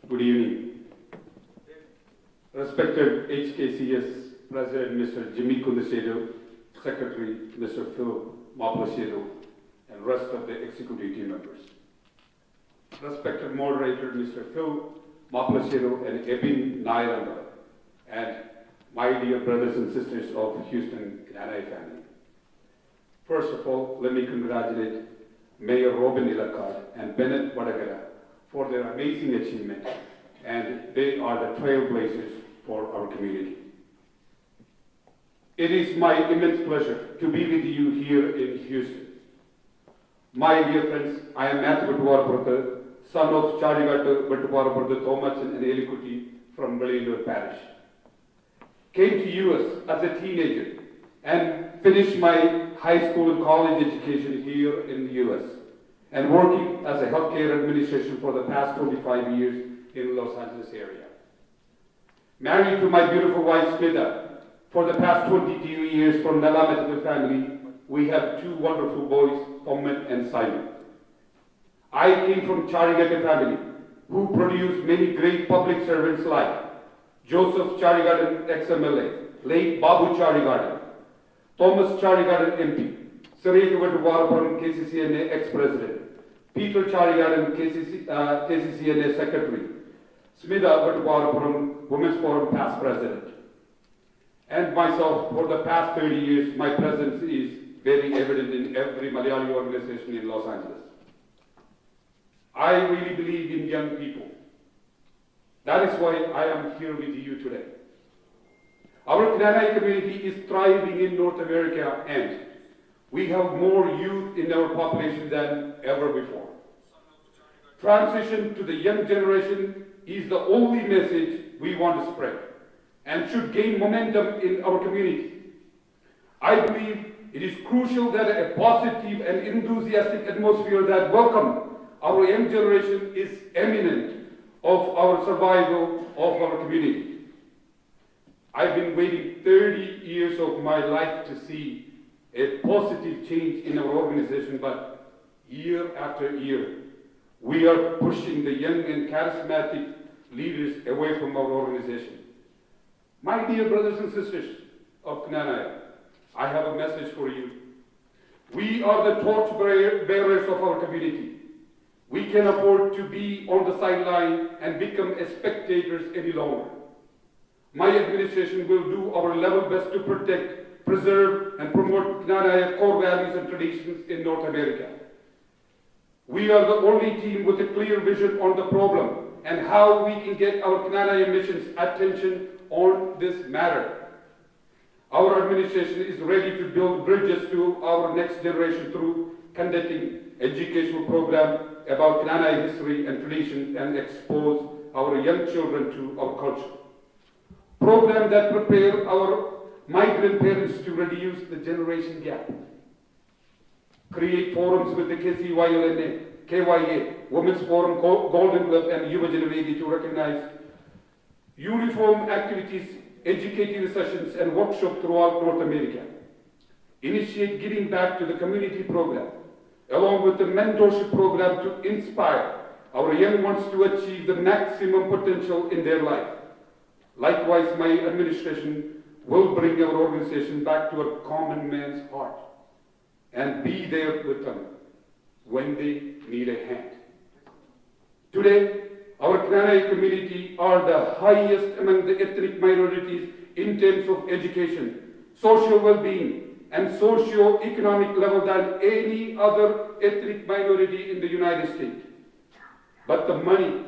Good evening. Respected HKCS President Mr. Jimmy Kundashedu, Secretary Mr. Phil Maplashedu, and rest of the executive team members. Respected Moderator Mr. Phil Maplashedu and Ebin Nairanga, and my dear brothers and sisters of Houston Knanaya family. First of all, let me congratulate Mayor Robin Elakat and Bennett Vadagara for their amazing achievement, and they are the trailblazers for our community. It is my immense pleasure to be with you here in Houston. My dear friends, I am Matthew Vettuvara, son of Charigatu Vettuvara, Thomachan and Elikuti from Velilur Parish. Came to US as a teenager and finished my high school and college education here in the US and working as a healthcare administration for the past 25 years in Los Angeles area. Married to my beautiful wife Smita for the past 22 years from Nala medical family, we have two wonderful boys, Pommet and Simon. I came from Charigatu family who produced many great public servants like Joseph Charigadan, ex-MLA, late Babu Charigadan, Thomas Charigadan MP, Sarek Varapuram, KCCNA ex-president, Peter Charigadan, KCCNA secretary, Smita Varapuram, Women's Forum past president. And myself, for the past 30 years, my presence is very evident in every Malayali organization in Los Angeles. I really believe in young people. That is why I am here with you today. Our Knanai community is thriving in North America, and we have more youth in our population than ever before. Transition to the young generation is the only message we want to spread and should gain momentum in our community. I believe it is crucial that a positive and enthusiastic atmosphere that welcomes our young generation is eminent of our survival of our community. I've been waiting 30 years of my life to see a positive change in our organization, but year after year, we are pushing the young and charismatic leaders away from our organization. My dear brothers and sisters of Knanaya, I have a message for you. We are the torch bearers of our community. We can afford to be on the sideline and become spectators any longer. My administration will do our level best to protect, preserve, and promote Knanaya core values and traditions in North America. We are the only team with a clear vision on the problem and how we can get our Knanaya mission's attention on this matter. Our administration is ready to build bridges to our next generation through conducting educational program about Knanaya history and tradition and expose our young children to our culture. Program that prepare our migrant parents to reduce the generation gap. Create forums with the KCYLNA, KYA, Women's Forum, Golden Club, and Yuva Janavedi to recognize uniform activities, educative sessions, and workshops throughout North America. Initiate Giving Back to the Community program, along with the mentorship program to inspire our young ones to achieve the maximum potential in their life. Likewise, my administration will bring our organization back to a common man's heart and be there with them when they need a hand. Today, our Knanaya community are the highest among the ethnic minorities in terms of education, social well-being, and socio-economic level than any other ethnic minority in the United States. But the money,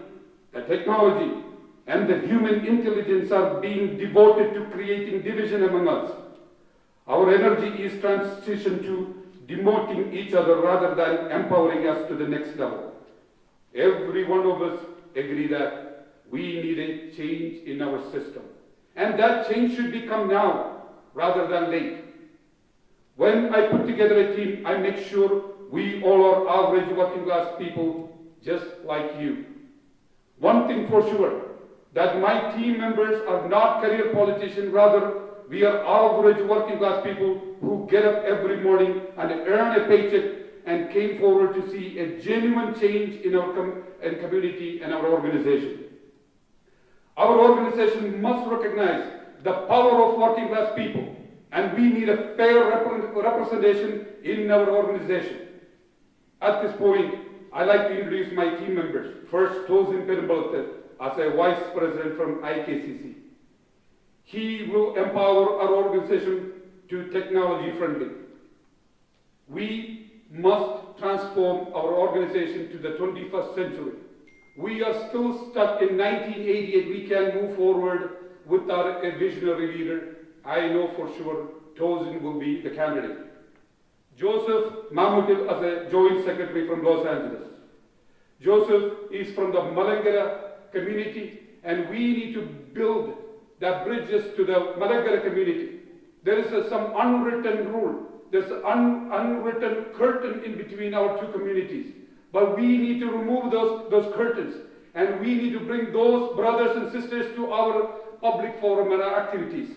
the technology, and the human intelligence are being devoted to creating division among us. Our energy is transitioned to demoting each other rather than empowering us to the next level. Every one of us agree that we need a change in our system. And that change should become now rather than late. When I put together a team, I make sure we all are average working class people just like you. One thing for sure, that my team members are not career politicians, rather we are average working class people who get up every morning and earn a paycheck and came forward to see a genuine change in our community and our organization. Our organization must recognize the power of working class people, and we need a fair representation in our organization. At this point, I'd like to introduce my team members. First, Tosin Perumbalathar as a Vice President from IKCC. He will empower our organization to technology friendly. We must transform our organization to the 21st century. We are still stuck in 1988. We can move forward without a visionary leader. I know for sure Tosin will be the candidate. Joseph Mamudil as a Joint Secretary from Los Angeles. Joseph is from the Malangara community, and we need to build the bridges to the Malangara community. There is some unwritten rule. There's an unwritten curtain in between our two communities. But we need to remove those curtains, and we need to bring those brothers and sisters to our public forum and our activities.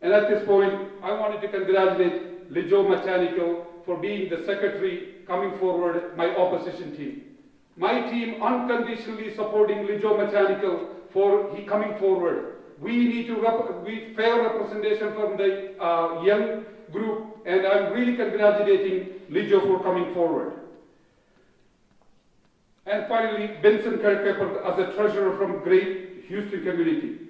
And at this point, I wanted to congratulate Lijo Machanico for being the secretary coming forward, my opposition team. my team unconditionally supporting Lijo Mechanical for he coming forward. We need to fair representation from the young group, and I'm really congratulating Lijo for coming forward. And finally, Benson Kirkpaper as a treasurer from Great Houston community.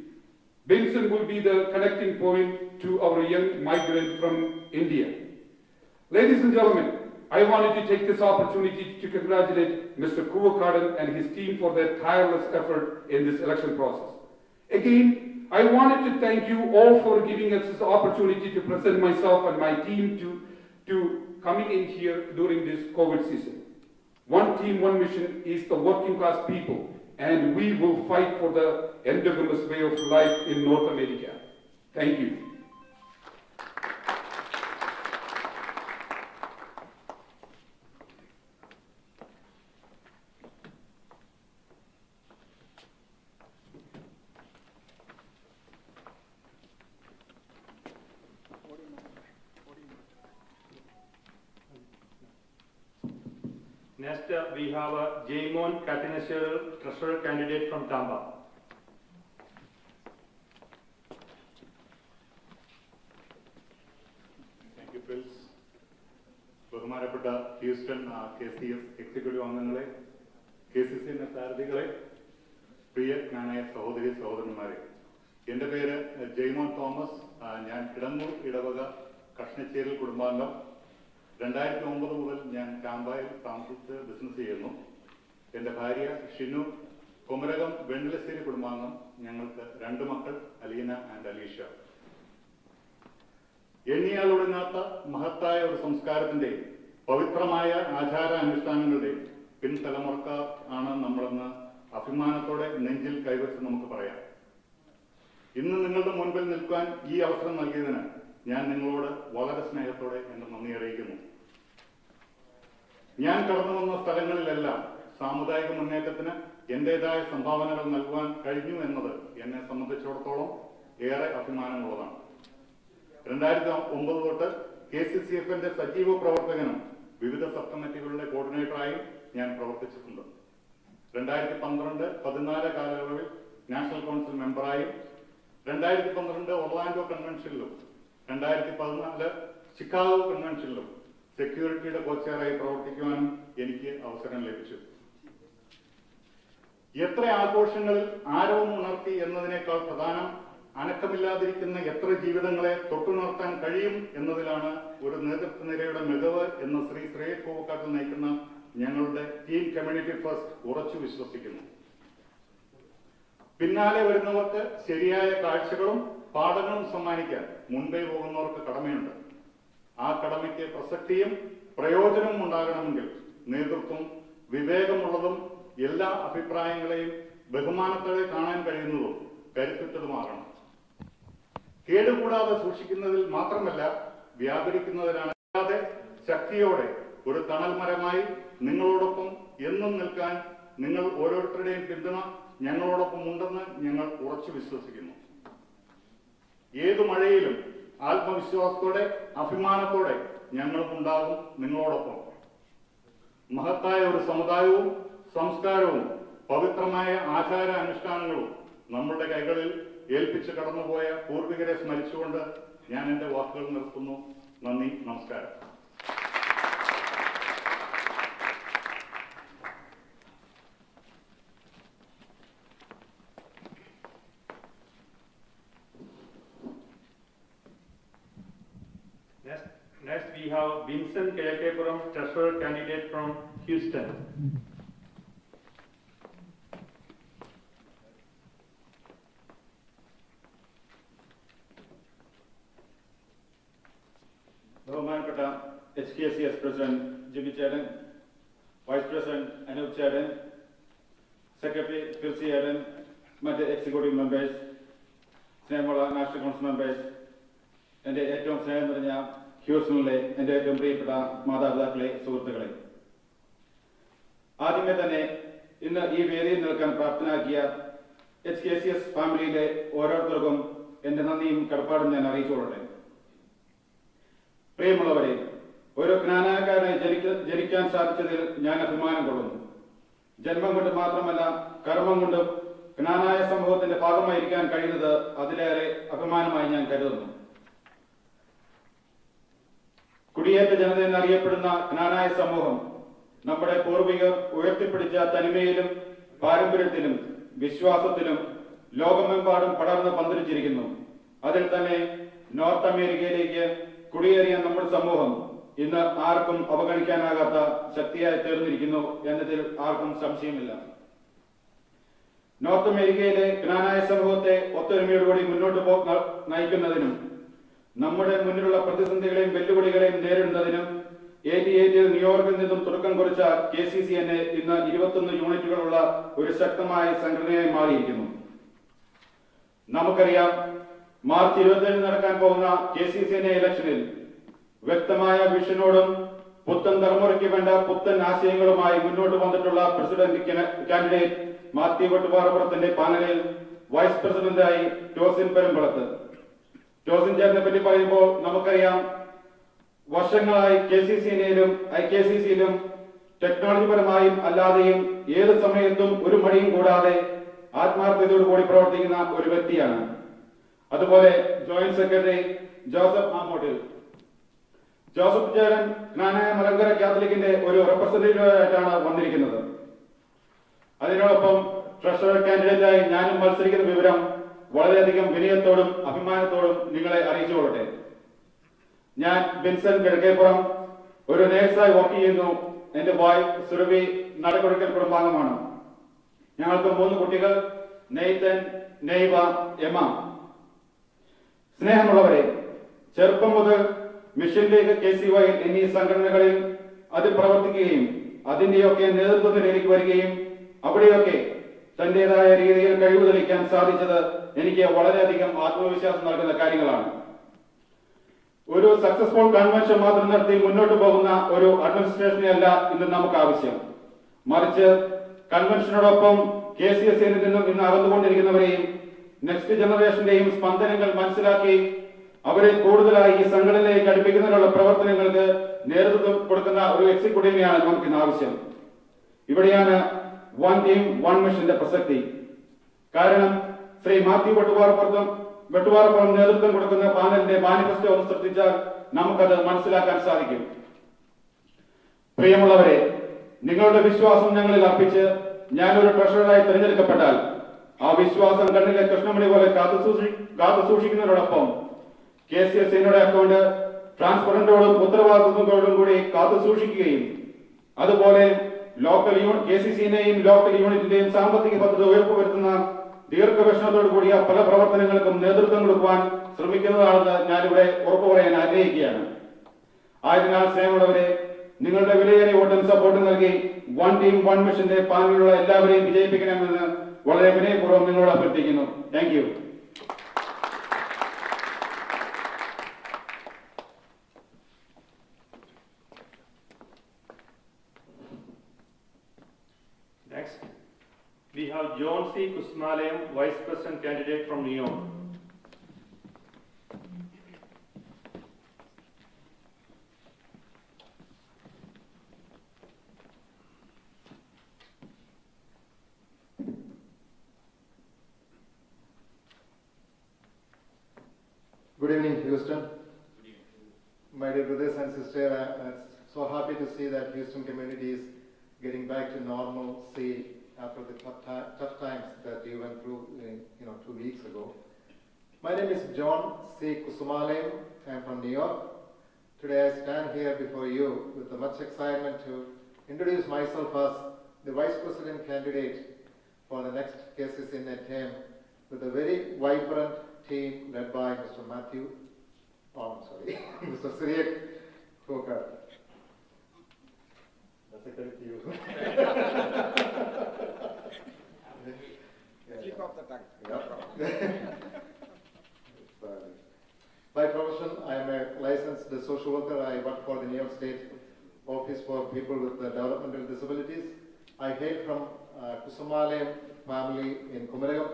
Benson will be the connecting point to our young migrant from India. Ladies and gentlemen, I wanted to take this opportunity to congratulate Mr. Kuvakadan and his team for their tireless effort in this election process. Again, I wanted to thank you all for giving us this opportunity to present myself and my team to coming in here during this COVID season. One team, one mission is the working class people, and we will fight for the endogamous way of life in North America. Thank you. Next, we have Jaymon Katineshwar, treasurer candidate from Tampa. Thank you, Pils. ബഹുമാനപ്പെട്ട Houston KCS executive അംഗങ്ങളെ, KCC സാരഥികളെ, പ്രിയജ്ഞാനായ സഹോദരി സഹോദരന്മാരെ, എൻ്റെ പേര് Jaimon Thomas. ഞാൻ കിടങ്ങൂർ ഇടവക കഷ്ണച്ചേരിൽ കുടുംബാംഗം. 2009 മുതൽ ഞാൻ കാമ്പായിൽ താമസിച്ച് ബിസിനസ് ചെയ്യുന്നു. എൻ്റെ ഭാര്യ ഷിനു, കുമരകം വെണ്ണിലശ്ശേരി കുടുംബാംഗം. ഞങ്ങൾക്ക് 2 മക്കൾ, അലീന ആൻഡ് അലീഷ. എണ്ണിയാലൊടുങ്ങാത്ത മഹത്തായ ഒരു സംസ്കാരത്തിന്റെ പവിത്രമായ ആചാരാനുഷ്ഠാനങ്ങളുടെ പിൻതലമുറക്കാർ ആണ് നമ്മളെന്ന് അഭിമാനത്തോടെ നെഞ്ചിൽ കൈവച്ച് നമുക്ക് പറയാം. ഇന്ന് നിങ്ങളുടെ മുൻപിൽ നിൽക്കാൻ ഈ അവസരം നൽകിയതിന് ഞാൻ നിങ്ങളോട് വളരെ സ്നേഹത്തോടെ എന്റെ നന്ദി അറിയിക്കുന്നു. ഞാൻ കടന്നു വന്ന സ്ഥലങ്ങളിലെല്ലാം സാമുദായിക മുന്നേറ്റത്തിന് എന്റേതായ സംഭാവനകൾ നൽകുവാൻ കഴിഞ്ഞു എന്നത് എന്നെ സംബന്ധിച്ചിടത്തോളം ഏറെ അഭിമാനമുള്ളതാണ്. 2009 തൊട്ട് KCCFന്റെ സജീവ പ്രവർത്തകനും വിവിധ സബ് കമ്മിറ്റികളുടെ കോർഡിനേറ്ററായും ഞാൻ പ്രവർത്തിച്ചിട്ടുണ്ട്. 2012-14 കാലയളവിൽ നാഷണൽ കൗൺസിൽ മെമ്പറായും 2012 ഒർലാൻഡോ കൺവെൻഷനിലും 2014 ചിക്കാഗോ കൺവെൻഷനിലും സെക്യൂരിറ്റിയുടെ കോച്ചറായി പ്രവർത്തിക്കുവാനും എനിക്ക് അവസരം ലഭിച്ചു. എത്ര ആഘോഷങ്ങളിൽ ആരവം ഉണർത്തി എന്നതിനേക്കാൾ പ്രധാനം അനക്കമില്ലാതിരിക്കുന്ന എത്ര ജീവിതങ്ങളെ തൊട്ടുണർത്താൻ കഴിയും എന്നതിലാണ് ഒരു നേതൃത്വ നിരയുടെ മികവ് എന്ന് ശ്രീ ശ്രേയസ് പൂവക്കാട്ടിൽ നയിക്കുന്ന ഞങ്ങളുടെ ടീം കമ്മ്യൂണിറ്റി ഫസ്റ്റ് ഉറച്ചു വിശ്വസിക്കുന്നു. പിന്നാലെ വരുന്നവർക്ക് ശരിയായ കാഴ്ചകളും പാഠങ്ങളും സമ്മാനിക്കാൻ മുൻപേ പോകുന്നവർക്ക് കടമയുണ്ട്. ആ കടമയ്ക്ക് പ്രസക്തിയും പ്രയോജനവും ഉണ്ടാകണമെങ്കിൽ നേതൃത്വം വിവേകമുള്ളതും എല്ലാ അഭിപ്രായങ്ങളെയും ബഹുമാനത്തോടെ കാണാൻ കഴിയുന്നതും കരുത്തുറ്റതുമാകണം. കേടുകൂടാതെ സൂക്ഷിക്കുന്നതിൽ മാത്രമല്ല വ്യാപരിക്കുന്നതിനാണ്. അല്ലാതെ ശക്തിയോടെ ഒരു തണൽമരമായി നിങ്ങളോടൊപ്പം എന്നും നിൽക്കാൻ നിങ്ങൾ ഓരോരുത്തരുടെയും പിന്തുണ ഞങ്ങളോടൊപ്പം ഉണ്ടെന്ന് ഞങ്ങൾ ഉറച്ചു വിശ്വസിക്കുന്നു. ഏതു മഴയിലും ആത്മവിശ്വാസത്തോടെ അഭിമാനത്തോടെ ഞങ്ങളും ഉണ്ടാകും നിങ്ങളോടൊപ്പം. മഹത്തായ ഒരു സമുദായവും സംസ്കാരവും പവിത്രമായ ആചാര അനുഷ്ഠാനങ്ങളും നമ്മുടെ കൈകളിൽ ഏൽപ്പിച്ച് കടന്നുപോയ പൂർവികരെ സ്മരിച്ചുകൊണ്ട് ഞാൻ എന്റെ വാക്കുകൾ നിർത്തുന്നു. നന്ദി, നമസ്കാരം. Next we have Vincent Kayakapuram, treasurer candidate from Houston. ബഹുമാനപ്പെട്ട HKCS പ്രസിഡന്റ് ജിബി ചേടൻ, വൈസ് പ്രസിഡന്റ് അനൂപ് ചേടൻ, സെക്രട്ടറി ഫിൽസി ചേടൻ, മറ്റ് എക്സിക്യൂട്ടീവ് മെമ്പേഴ്സ്, സ്നേഹമുള്ള നാഷണൽ കൗൺസിൽ മെമ്പേഴ്സ്, എൻ്റെ ഏറ്റവും സ്നേഹം നിറഞ്ഞ ഹ്യൂസ്റ്റണിലെ എൻ്റെ ഏറ്റവും പ്രിയപ്പെട്ട മാതാപിതാക്കളെ, സുഹൃത്തുക്കളെ, ആദ്യമേ തന്നെ ഇന്ന് ഈ വേദിയിൽ നിൽക്കാൻ പ്രാപ്തനാക്കിയ HKCS ഫാമിലിയിലെ ഓരോരുത്തർക്കും എൻ്റെ നന്ദിയും കടപ്പാടും ഞാൻ അറിയിച്ചുകൊള്ളട്ടെ. പ്രിയമുള്ളവരെ, ഒരു ജ്ഞാനാകാരനായി ജനിക്കാൻ സാധിച്ചതിൽ ഞാൻ അഭിമാനം കൊള്ളുന്നു. ജന്മം കൊണ്ട് മാത്രമല്ല കർമ്മം കൊണ്ടും ജ്ഞാനായ സമൂഹത്തിന്റെ ഭാഗമായിരിക്കാൻ കഴിയുന്നത് അതിലേറെ അഭിമാനമായി ഞാൻ കരുതുന്നു. കുടിയേറ്റ ജനത എന്നറിയപ്പെടുന്ന ജ്ഞാനായ സമൂഹം നമ്മുടെ പൂർവികർ ഉയർത്തിപ്പിടിച്ച തനിമയിലും പാരമ്പര്യത്തിലും വിശ്വാസത്തിലും ലോകമെമ്പാടും പടർന്ന് പന്തലിച്ചിരിക്കുന്നു. അതിൽ തന്നെ നോർത്ത് അമേരിക്കയിലേക്ക് കുടിയേറിയ നമ്മുടെ സമൂഹം ഇന്ന് ആർക്കും അവഗണിക്കാനാകാത്ത ശക്തിയായി തീർന്നിരിക്കുന്നു എന്നതിൽ ആർക്കും സംശയമില്ല. നോർത്ത് അമേരിക്കയിലെ ജ്ഞാനായ സമൂഹത്തെ ഒത്തൊരുമയോടുകൂടി മുന്നോട്ട് നയിക്കുന്നതിനും നമ്മുടെ മുന്നിലുള്ള പ്രതിസന്ധികളെയും വെല്ലുവിളികളെയും നേരിടുന്നതിനും 88 ന്യൂയോർക്കിൽ നിന്നും തുടക്കം കുറിച്ച KCCN ഇന്ന് 21 യൂണിറ്റുകളുള്ള ഒരു ശക്തമായ സംഘടനയായി മാറിയിരിക്കുന്നു. നമുക്കറിയാം, മാർച്ച് 27 നടക്കാൻ പോകുന്ന KCCN ഇലക്ഷനിൽ വ്യക്തമായ വിഷനോടും പുത്തൻ തലമുറയ്ക്ക് വേണ്ട പുത്തൻ ആശയങ്ങളുമായി മുന്നോട്ട് വന്നിട്ടുള്ള പ്രസിഡന്റ് കാൻഡിഡേറ്റ് മാത്യു വെട്ടുപാറപ്പുറത്തിന്റെ പാനലിൽ വൈസ് പ്രസിഡന്റായി ടോസിൻ പെരുമ്പളത്ത്. ടോസിൻ ചേട്ടനെ പറ്റി പറയുമ്പോൾ നമുക്കറിയാം, വർഷങ്ങളായി KCCNയിലും IKCCയിലും ടെക്നോളജിപരമായും അല്ലാതെയും ഏത് സമയത്തും ഒരു മടിയും കൂടാതെ ആത്മാർത്ഥതയോടുകൂടി പ്രവർത്തിക്കുന്ന ഒരു വ്യക്തിയാണ്. അതുപോലെ ജോയിന്റ് സെക്രട്ടറി ജോസഫ് ആമോട്ടിൽ. ജോസഫ് ചേരൻ ജ്ഞാനായ മലങ്കര കാത്തലിക്കിന്റെ ഒരു റെപ്രസെന്റേറ്റീവായിട്ടാണ് വന്നിരിക്കുന്നത്. അതിനോടൊപ്പം ട്രഷറർ കാൻഡിഡേറ്റായി ഞാനും മത്സരിക്കുന്ന വിവരം വളരെയധികം വിനയത്തോടും അഭിമാനത്തോടും നിങ്ങളെ അറിയിച്ചുകൊള്ളട്ടെ. ഞാൻ ബിൻസൺ കിഴക്കേപ്പുറം, ഒരു നേഴ്സായി വർക്ക് ചെയ്യുന്നു. എന്റെ വൈഫ് സുരഭി നടക്കൊടുക്കൽ കുടുംബാംഗമാണ്. ഞങ്ങൾക്ക് 3 കുട്ടികൾ, നെയ്തൻ, നെയ്വ, എമ. സ്നേഹമുള്ളവരെ, ചെറുപ്പം മുതൽ മിഷൻ ലീഗ്, KCY എന്നീ സംഘടനകളിൽ അതിൽ പ്രവർത്തിക്കുകയും അതിന്റെയൊക്കെ നേതൃത്വ നിലയിലേക്ക് വരികയും അവിടെയൊക്കെ തന്റേതായ രീതിയിൽ കഴിവ് തെളിയിക്കാൻ സാധിച്ചത് എനിക്ക് വളരെയധികം ആത്മവിശ്വാസം നൽകുന്ന കാര്യങ്ങളാണ്. ഒരു സക്സസ്ഫുൾ കൺവെൻഷൻ മാത്രം നടത്തി മുന്നോട്ട് പോകുന്ന ഒരു അഡ്മിനിസ്ട്രേഷനെ അല്ല ഇന്ന് നമുക്ക് ആവശ്യം. മറിച്ച് കൺവെൻഷനോടൊപ്പം KCSയിൽ നിന്നും ഇന്ന് അകന്നുകൊണ്ടിരിക്കുന്നവരെയും നെക്സ്റ്റ് ജനറേഷന്റെയും സ്പന്ദനങ്ങൾ മനസ്സിലാക്കി അവരെ കൂടുതലായി ഈ സംഘടനയിലേക്ക് അടുപ്പിക്കുന്നതിനുള്ള പ്രവർത്തനങ്ങൾക്ക് നേതൃത്വം കൊടുക്കുന്ന ഒരു എക്സിക്യൂട്ടീവിനെയാണ് നമുക്ക് ഇന്ന് ആവശ്യം. ഇവിടെയാണ് വൺ ടീം വൺ മിഷന്റെ പ്രസക്തി. കാരണം ശ്രീ മാത്യു വെട്ടുപാറപ്പുറം നേതൃത്വം കൊടുക്കുന്ന പാനലിന്റെ മാനിഫെസ്റ്റോ ഒന്ന് ശ്രദ്ധിച്ചാൽ നമുക്കത് മനസ്സിലാക്കാൻ സാധിക്കും. പ്രിയമുള്ളവരെ, നിങ്ങളുടെ വിശ്വാസം ഞങ്ങളിൽ അർപ്പിച്ച് ഞാനൊരു ട്രഷററായി തിരഞ്ഞെടുക്കപ്പെട്ടാൽ ആ വിശ്വാസം കണ്ണിലെ കൃഷ്ണമണി പോലെ കാത്തു സൂക്ഷിക്കുന്നതിനോടൊപ്പം KCSയുടെ അക്കൗണ്ട് ട്രാൻസ്പെറന്റോടും ഉത്തരവാദിത്വത്തോടും കൂടി കാത്തു സൂക്ഷിക്കുകയും അതുപോലെ KCCനെയും ലോക്കൽ യൂണിറ്റിന്റെയും സാമ്പത്തിക ഭദ്രത ഉയർപ്പുവരുത്തുന്ന ദീർഘവീക്ഷണത്തോടു കൂടിയ പല പ്രവർത്തനങ്ങൾക്കും നേതൃത്വം കൊടുക്കുവാൻ ശ്രമിക്കുന്നതാണെന്ന് ഞാനിവിടെ ഉറപ്പു പറയാൻ ആഗ്രഹിക്കുകയാണ്. ആയതിനാൽ സ്നേഹമുള്ളവരെ, നിങ്ങളുടെ വിലയേറിയ വോട്ടും സപ്പോർട്ടും നൽകി വൺ ടീം വൺ മിഷന്റെ പാനലിലുള്ള എല്ലാവരെയും വിജയിപ്പിക്കണമെന്ന് വളരെ വിനയപൂർവ്വം നിങ്ങളോട് അഭ്യർത്ഥിക്കുന്നു. Thank you. Next, we have John C. Kusmalayam, Vice President candidate from New York. Good evening, Houston. My dear brothers and sisters, I'm so happy to see that Houston community is getting back to normalcy after the tough times that you went through, 2 weeks ago. My name is John C. Kusumalayam. I'm from New York. Today I stand here before you with much excitement to introduce myself as the Vice President candidate for the next KCCN term with a very vibrant team led by Mr. Mr. Siriak Kokar. That's a credit to you. Slip of the tongue. By profession, I am a licensed social worker. I work for the New York State Office for People with Developmental Disabilities. I hail from Kusumalayam family in Kumaragam.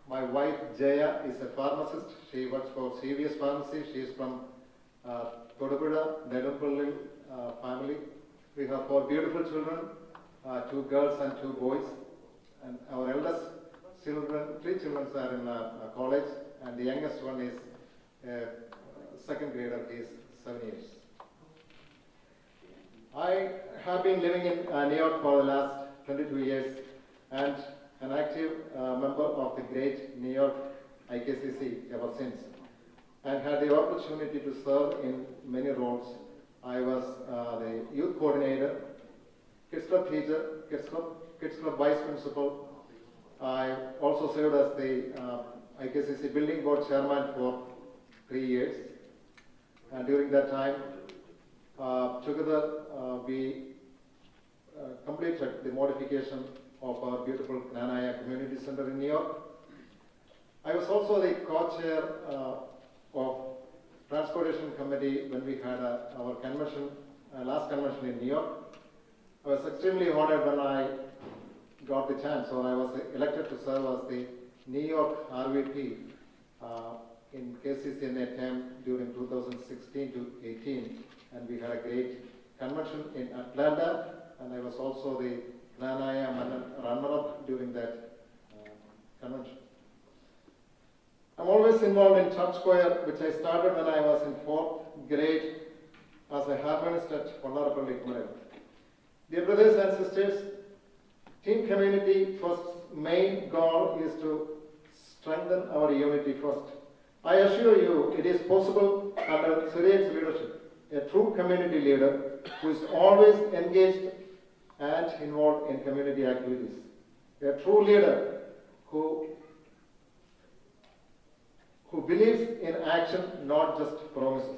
My wife Jaya is a pharmacist. She works for CVS Pharmacy. She is from Kodapura, Nedumpalli family. We have 4 beautiful children. 2 girls and 2 boys. And our eldest children, 3 children are in college, and the youngest one is second grader. He is 7 years. I have been living in New York for the last 22 years and an active member of the great New York IKCC ever since, and had the opportunity to serve in many roles. I was the youth coordinator, kids club teacher, kids club vice principal. I also served as the IKCC building board chairman for 3 years, and during that time, together we completed the modification of our beautiful Knanaya Community Center in New York. I was also the co-chair of Transportation Committee when we had our convention, last convention in New York. I was extremely honored when I got the chance, or I was elected to serve as the New York RVP in KCCNA term during 2016 to 18, and we had a great convention in Atlanta, and I was also the Knanaya runner-up during that convention. I'm always involved in church choir, which I started when I was in 4th grade as a harmonist at Ponnarapalli Kumaran. Dear brothers and sisters, Team Community First's main goal is to strengthen our unity first. I assure you, it is possible under Surek's leadership. A true community leader who is always engaged and involved in community activities. A true leader who believes in action, not just promises.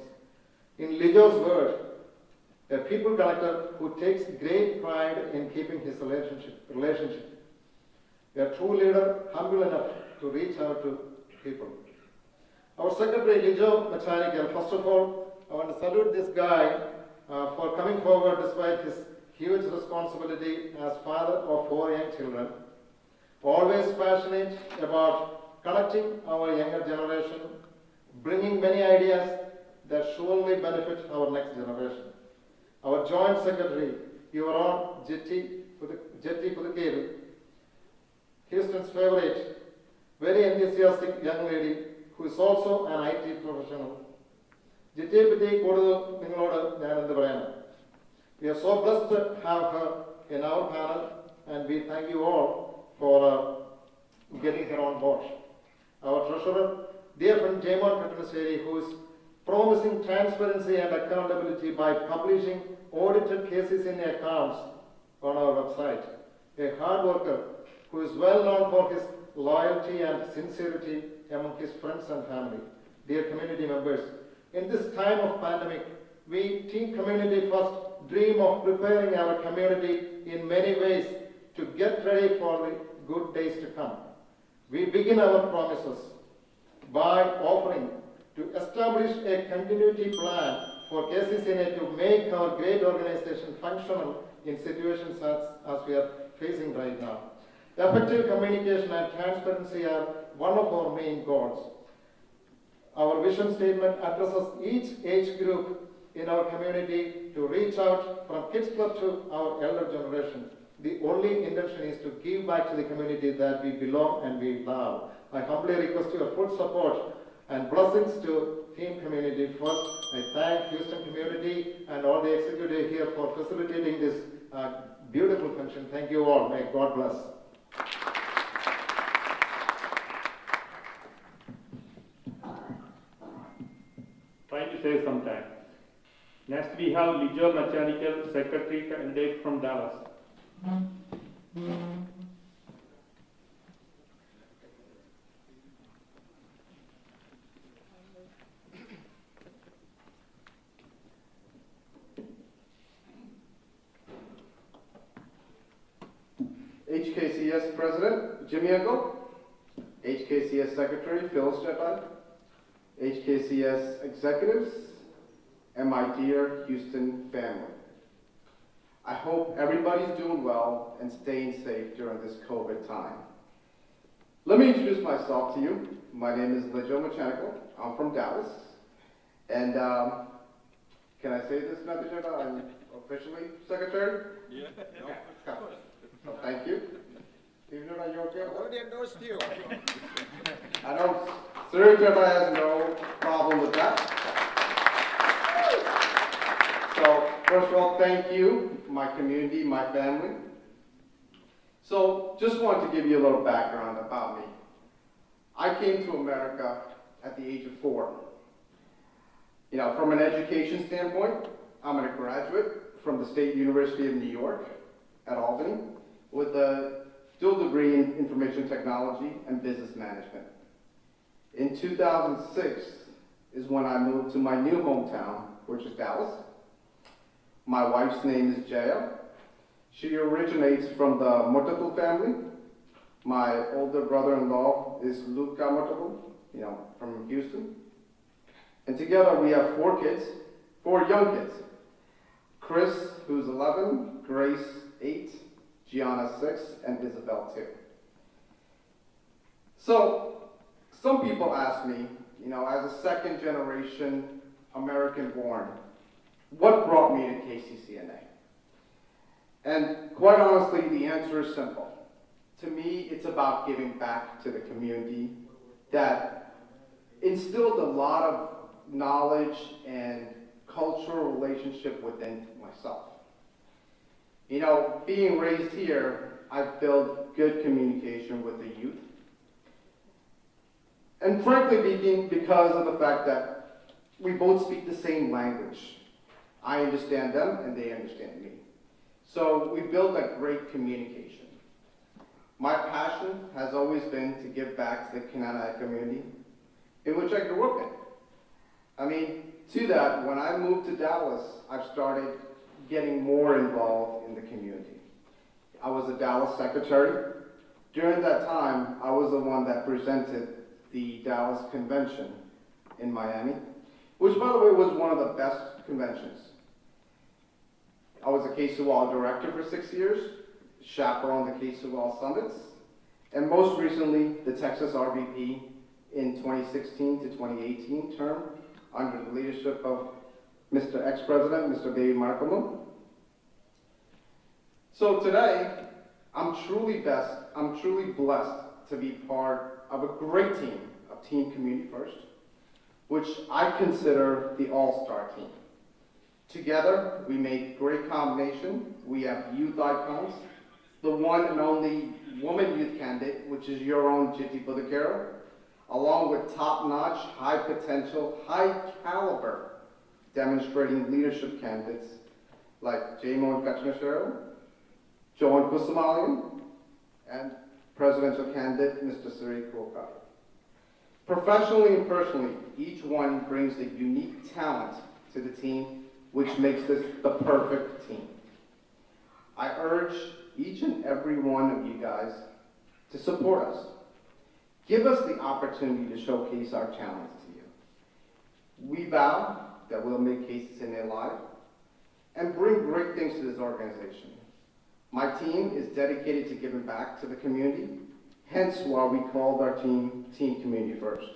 In Lijo's word, a people collector who takes great pride in keeping his relationship. A true leader, humble enough to reach out to people. Our secretary, Lijo Mechanical, first of all, I want to salute this guy for coming forward despite his huge responsibility as father of 4 young children. Always passionate about connecting our younger generation, bringing many ideas that surely benefit our next generation. Our joint secretary, your own Jetty Pudukelu, Houston's favorite, very enthusiastic young lady who is also an IT professional. Jetty we are so blessed to have her in our panel, and we thank you all for getting her on board. Our treasurer, dear friend Jaymon Kattanaseri, who is promising transparency and accountability by publishing audited cases in accounts on our website. A hard worker who is well known for his loyalty and sincerity among his friends and family. Dear community members, in this time of pandemic, we, Team Community First, dream of preparing our community in many ways to get ready for the good days to come. We begin our promises by offering to establish a continuity plan for KCCNA to make our great organization functional in situations as we are facing right now. Effective communication and transparency are one of our main goals. Our vision statement addresses each age group in our community to reach out from kids club to our elder generation. The only intention is to give back to the community that we belong and we love. I humbly request your full support and blessings to Team Community First. I thank Houston community and all the executive here for facilitating this beautiful function. Thank you all. May God bless. Trying to save some time. Next we have Lijo Mechanical Secretary candidate from Dallas. HKCS President Jimmy Engel, HKCS Secretary Phil Stepan, HKCS Executives, and my dear Houston family. I hope everybody's doing well and staying safe during this COVID time. Let me introduce myself to you. My name is Lijo Mechanical. I'm from Dallas. And can I say this, Mr. officially secretary? Yeah. No? So thank you. Steven, are you okay? Already endorsed you. I know Sir Jebba has no problem with that. So, first of all, thank you, my community, my family. So, just wanted to give you a little background about me. I came to America at the age of 4. You know, from an education standpoint, I'm a graduate from the State University of New York at Albany with a dual degree in information technology and business management. In 2006 is when I moved to my new hometown, which is Dallas. My wife's name is Jaya. She originates from the Murtatul family. My older brother-in-law is Luca Murtatul, you know, from Houston. And together we have 4 kids, 4 young kids. Chris, who's 11, Grace, 8, Gianna, 6, and Isabel, 2. So, some people ask me, you know, as a second-generation American-born, what brought me to KCCNA? And quite honestly, the answer is simple. To me, it's about giving back to the community that instilled a lot of knowledge and cultural relationship within myself. You know, being raised here, I've built good communication with the youth. And frankly speaking, because of the fact that we both speak the same language. I understand them and they understand me. So we built a great communication. My passion has always been to give back to the Kananai community in which I grew up in. I mean, to that, when I moved to Dallas, I've started getting more involved in the community. I was a Dallas secretary. During that time, I was the one that presented the Dallas convention in Miami, which by the way was one of the best conventions. I was a KSUL director for 6 years, chaperoned the KSUL summits, and most recently the Texas RVP in 2016 to 2018 term under the leadership of Mr. Ex-President, Mr. David Markamo. So today, I'm truly blessed to be part of a great team of Team Community First, which I consider the all-star team. Together, we make great combination. We have youth icons, the one and only woman youth candidate, which is your own Jiti Budakera, along with top-notch, high-potential, high-caliber demonstrating leadership candidates like Jaymon Kachanashero, Joan Kusumalian, and presidential candidate Mr. Siri Kulkar. Professionally and personally, each one brings a unique talent to the team, which makes this the perfect team. I urge each and every one of you guys to support us. Give us the opportunity to showcase our talents to you. We vow that we'll make KCCNA live and bring great things to this organization. My team is dedicated to giving back to the community, hence why we called our team Team Community First.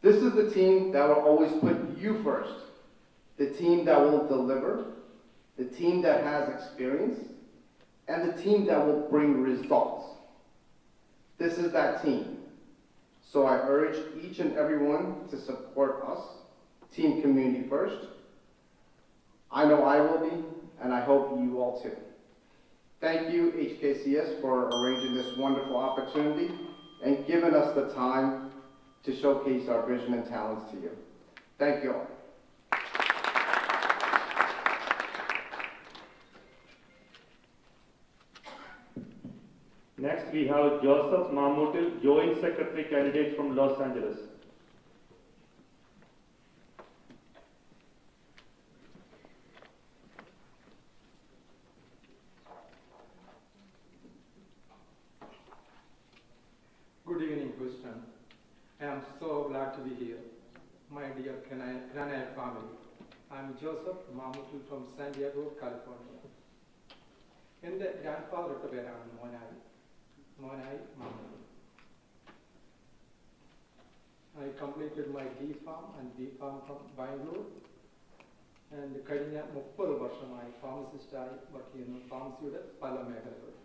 This is the team that will always put you first, the team that will deliver, the team that has experience, and the team that will bring results. This is that team. So I urge each and every one to support us, Team Community First. I know I will be, and I hope you all too. Thank you, HKCS, for arranging this wonderful opportunity and giving us the time to showcase our vision and talents to you. Thank you all. Next, we have Joseph Mamutil, Joint Secretary candidate from Los Angeles. Good evening, Houston. I am so glad to be here. My dear Kananai family, I am Joseph Mamutil from San Diego, California. എൻ്റെ grandfather പേരാണ് മോനായി മാമുത്തിൽ. I completed my D Farm and B Farm from Bangalore. and കഴിഞ്ഞ 30 വർഷമായി ഫാർമസിസ്റ്റായി work ചെയ്യുന്നു ഫാർമസിയുടെ പല മേഖലകളിൽ.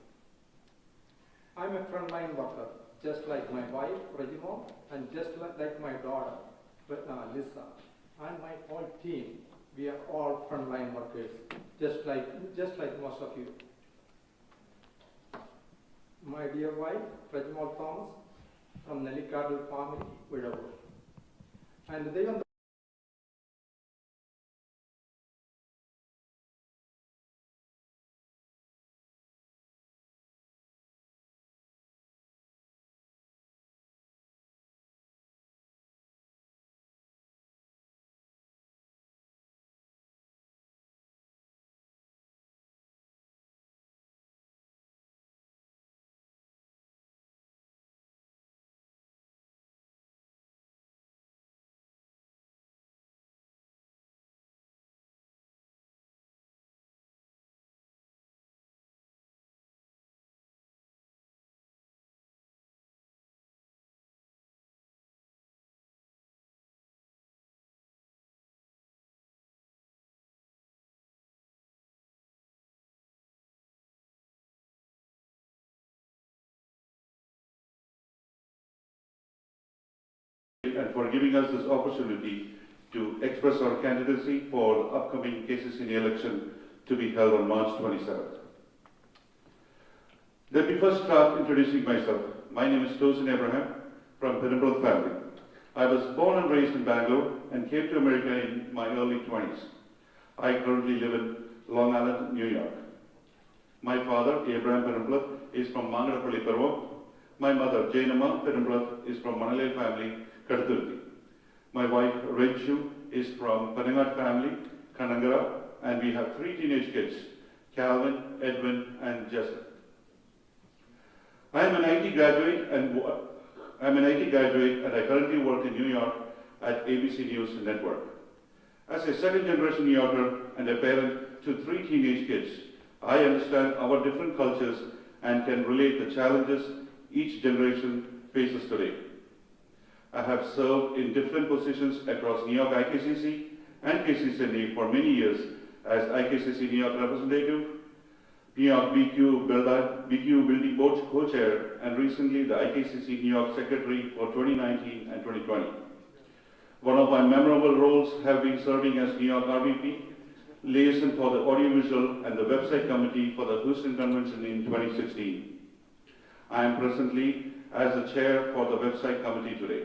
I'm a frontline worker, just like my wife, Regimo, and just like my daughter, Lisa, and my whole team. We are all frontline workers, just like most of you. My dear wife, Regimo Thomas, from Nellikadal family, widow. And they are and for giving us this opportunity to express our candidacy for the upcoming KCCA election to be held on March 27th. Let me first start introducing myself. My name is Tosin Abraham from Perumbal family. I was born and raised in Bangalore and came to America in my early 20s. I currently live in Long Island, New York. My father, Abraham Perumbal, is from Mangadapalli, Pervo. My mother, Jainamma Perumbal, is from Manalai family, Kaduthuruthi. My wife, Renchu, is from Panangat family, Kanangara, and we have 3 teenage kids, Calvin, Edwin, and Jesse. I am an IT graduate and I currently work in New York at ABC News Network. As a second-generation New Yorker and a parent to 3 teenage kids, I understand our different cultures and can relate the challenges each generation faces today. I have served in different positions across New York IKCC and KCCA for many years as IKCC New York representative, New York BQ Building Board co-chair, and recently the IKCC New York secretary for 2019 and 2020. One of my memorable roles have been serving as New York RVP, liaison for the audiovisual and the website committee for the Houston Convention in 2016. I am presently as the chair for the website committee today.